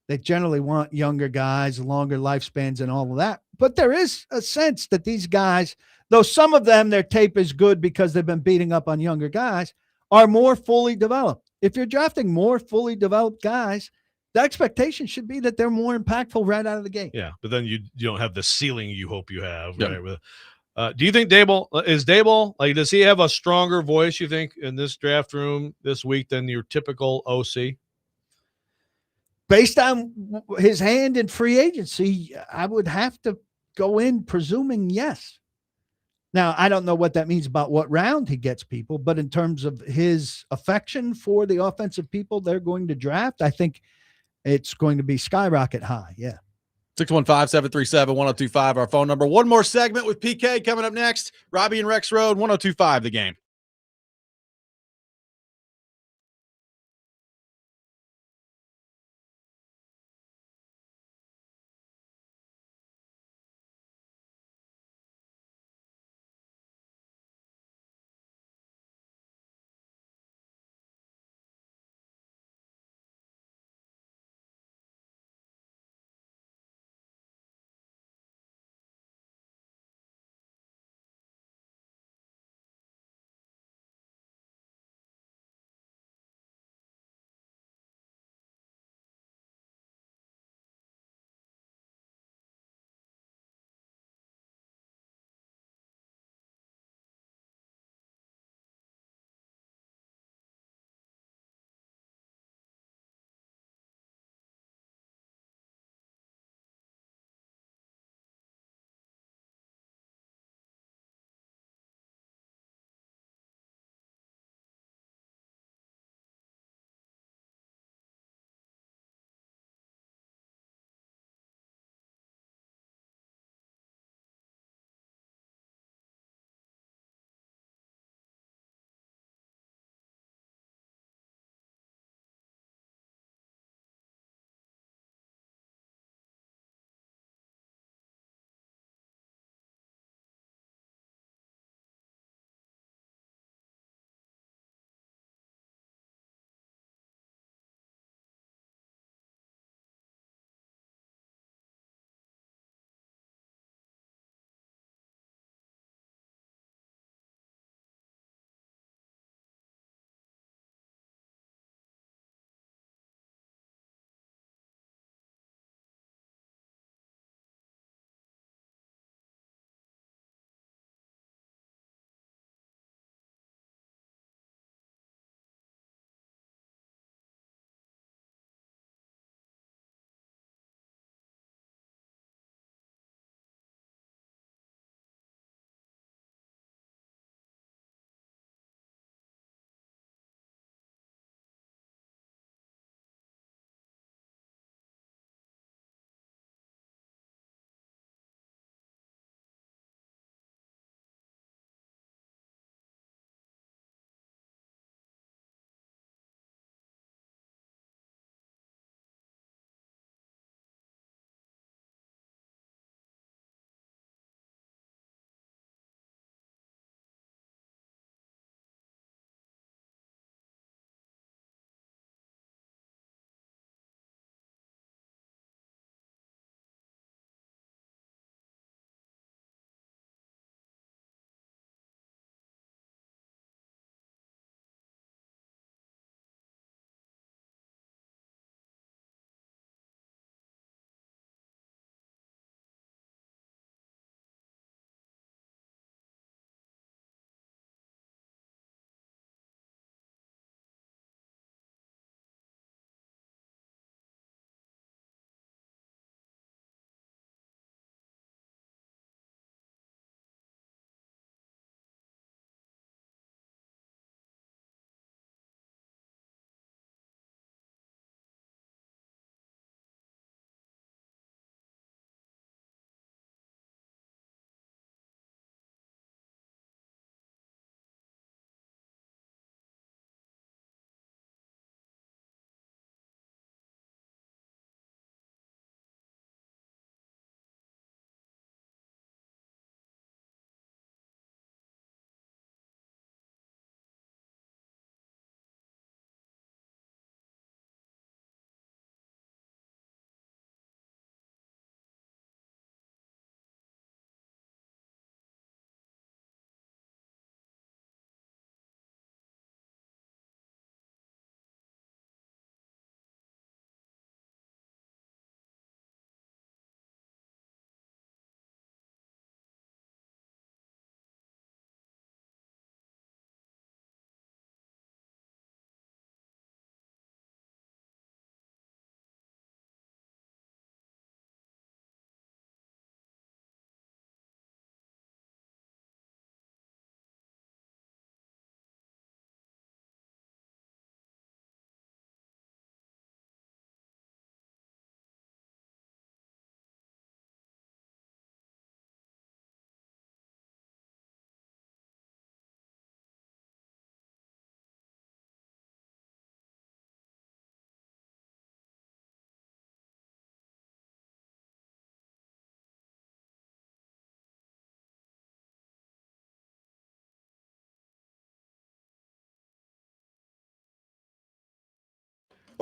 They generally want younger guys, longer lifespans and all of that. But there is a sense that these guys, though some of them, their tape is good because they've been beating up on younger guys, are more fully developed. If you're drafting more fully developed guys, the expectation should be that they're more impactful right out of the gate. Yeah, but then you don't have the ceiling you hope you have. Yep. Right? Do you think Daboll, like, does he have a stronger voice, you think, in this draft room this week than your typical OC? Based on his hand in free agency, I would have to go in presuming yes. Now, I don't know what that means about what round he gets people, but in terms of his affection for the offensive people they're going to draft, I think it's going to be skyrocket high. Yeah. 615-737-1025, our phone number. One more segment with PK coming up next. Robby and Rexrode, 1025 The Game.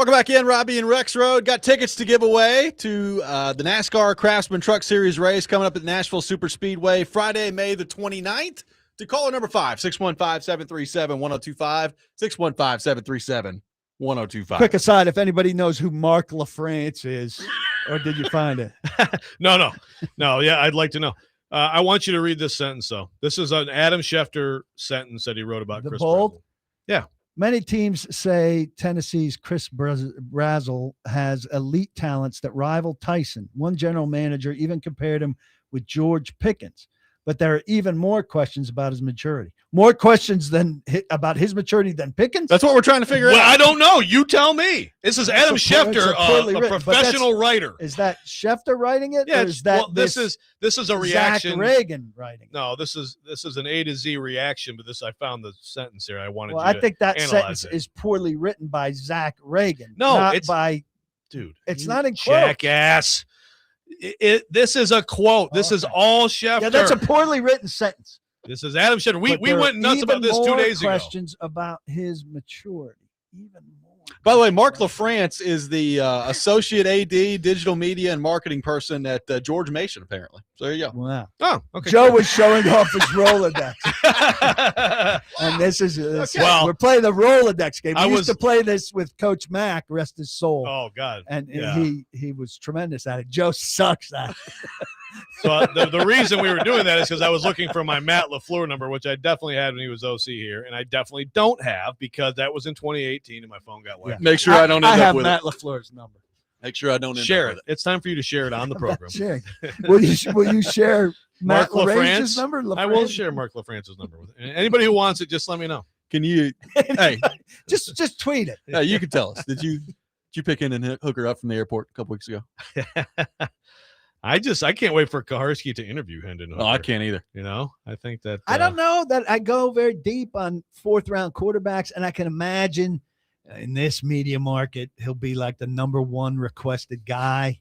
Welcome back in, Robby and Rexrode. Got tickets to give away to the NASCAR Craftsman Truck Series race coming up at Nashville Super Speedway Friday, May the 29th. To caller number 5, 615-737-1025, 615-737-1025. Quick aside, if anybody knows who Mark LaFrance is, or did you find it? No. Yeah, I'd like to know. I want you to read this sentence, though. This is an Adam Schefter sentence that he wrote about Chris bold? Breville. Yeah. Many teams say Tennessee's Chris Brazel has elite talents that rival Tyson. One general manager even compared him with George Pickens. But there are even more questions about his maturity. More questions about his maturity than Pickens? That's what we're trying to figure out. I don't know. You tell me. This is Adam Schefter, a professional writer. Is that Schefter writing it? Yeah. Or is that this is a reaction. Zach Reagan writing it? No, this is an A to Z reaction, but I found the sentence here. I think that analyze sentence it. is poorly written by Zach Reagan. No, dude. It's not in quotes. Jackass. This is a quote. This is all Schefter. Yeah, that's a poorly written sentence. This is Adam Schefter. We went nuts about this 2 days ago. Questions about his maturity. Even more. By the way, Mark LaFrance is the associate AD, digital media and marketing person at George Mason, apparently. So there you go. Wow. Oh, okay. Joe was showing off his Rolodex. And this is we're playing the Rolodex game. We used to play this with Coach Mack, rest his soul. Oh, God. And he was tremendous at it. Joe sucks at it. So the reason we were doing that is because I was looking for my Matt LaFleur number, which I definitely had when he was OC here, and I definitely don't have because that was in 2018 and my phone got wiped. Make sure I don't end up with Matt LaFleur's number. Make sure I don't end share up with it. It's time for you to share it on the program. Will you share Mark Matt LaFrance's number? I will share Mark LaFrance's number with anybody who wants it. Just let me know. Can you? Hey, just tweet it. Yeah, you can tell us. Did you pick in and hook her up from the airport a couple weeks ago? I can't wait for Kuharsky to interview Hendon Hooker. Oh, I can't either. You know, I think that I don't know that I go very deep on 4th round quarterbacks, and I can imagine in this media market he'll be like the number 1 requested guy,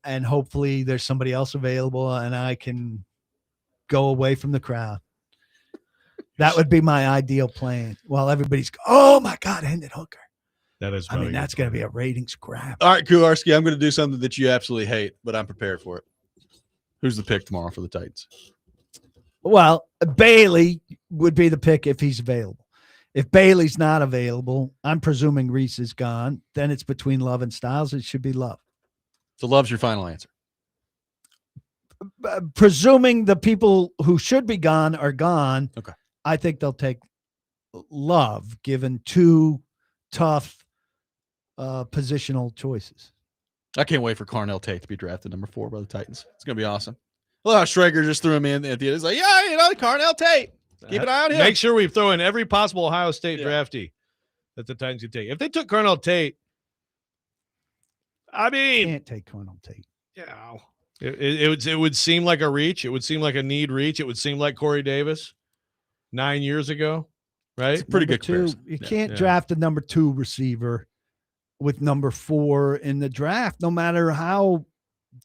and hopefully there's somebody else available, and I can go away from the crowd. That would be my ideal plan. While everybody's, oh my God, Hendon Hooker. That is. That's going to be a ratings grab. All right, Kuharsky, I'm going to do something that you absolutely hate, but I'm prepared for it. Who's the pick tomorrow for the Titans? Well, Bailey would be the pick if he's available. If Bailey's not available, I'm presuming Reese is gone. Then it's between Love and Styles. It should be Love. So Love's your final answer. Presuming the people who should be gone are gone. Okay. I think they'll take Love, given 2 tough positional choices. I can't wait for Carnell Tate to be drafted number 4 by the Titans. It's going to be awesome. Well, how Schrager just threw him in at the end. He's like, Carnell Tate. Keep an eye on him. Make sure we throw in every possible Ohio State draftee that the Titans could take. If they took Carnell Tate, I mean, can't take Carnell Tate. Yeah, it would seem like a reach. It would seem like a need reach. It would seem like Corey Davis 9 years ago, right? It's pretty good comparison. You can't draft a number 2 receiver with number 4 in the draft, no matter how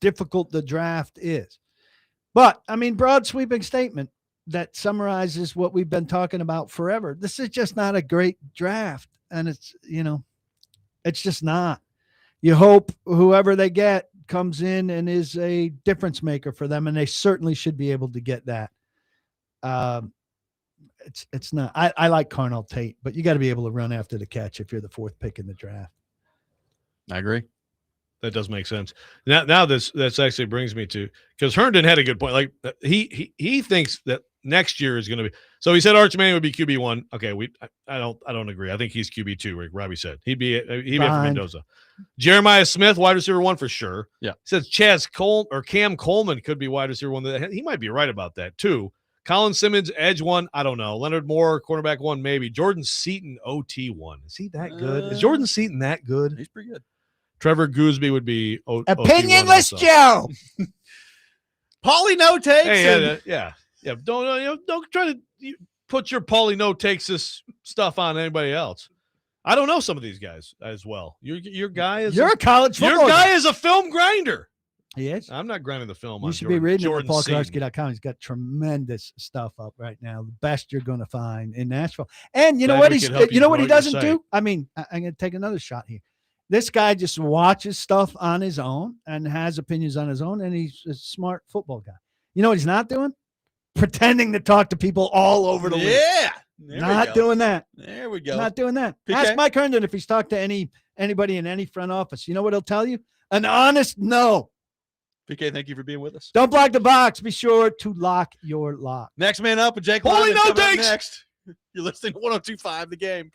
difficult the draft is. But I mean, broad sweeping statement that summarizes what we've been talking about forever. This is just not a great draft. And it's just not. You hope whoever they get comes in and is a difference maker for them. And they certainly should be able to get that. It's not, I like Carnell Tate, but you got to be able to run after the catch if you're the 4th pick in the draft. I agree. That does make sense. Now this actually brings me to, because Herndon had a good point. Like he thinks that next year is going to be. So he said Arch Manning would be QB1. Okay, I don't agree. I think he's QB2. Like Robby said, he'd be from Mendoza. Jeremiah Smith, wide receiver 1 for sure. Yeah, he says Cam Coleman could be wide receiver 1. He might be right about that too. Colin Simmons, edge 1. I don't know. Leonard Moore, cornerback 1, maybe. Jordan Seaton, OT 1. Is he that good? Is Jordan Seaton that good? He's pretty good. Trevor Gooseby would be opinionless Joe. Paulie no takes. Hey, yeah. Don't try to put your Paulie no takes this stuff on anybody else. I don't know some of these guys as well. Your guy is a college football. Your guy is a film grinder. He is. I'm not grinding the film. You should be reading it at paulkuharsky.com. He's got tremendous stuff up right now. The best you're going to find in Nashville. And you know what he doesn't do? I mean, I'm going to take another shot here. This guy just watches stuff on his own and has opinions on his own, and he's a smart football guy. You know what he's not doing? Pretending to talk to people all over the league. Yeah. There Not we go. doing that. There we go. Not doing that. PK? Ask Mike Herndon if he's talked to anybody in any front office. You know what he'll tell you? An honest no. PK, thank you for being with us. Don't block the box. Be sure to lock your lock. Next man up with Jake Holy Lyman no coming up takes. next. You're listening to 102.5 The Game.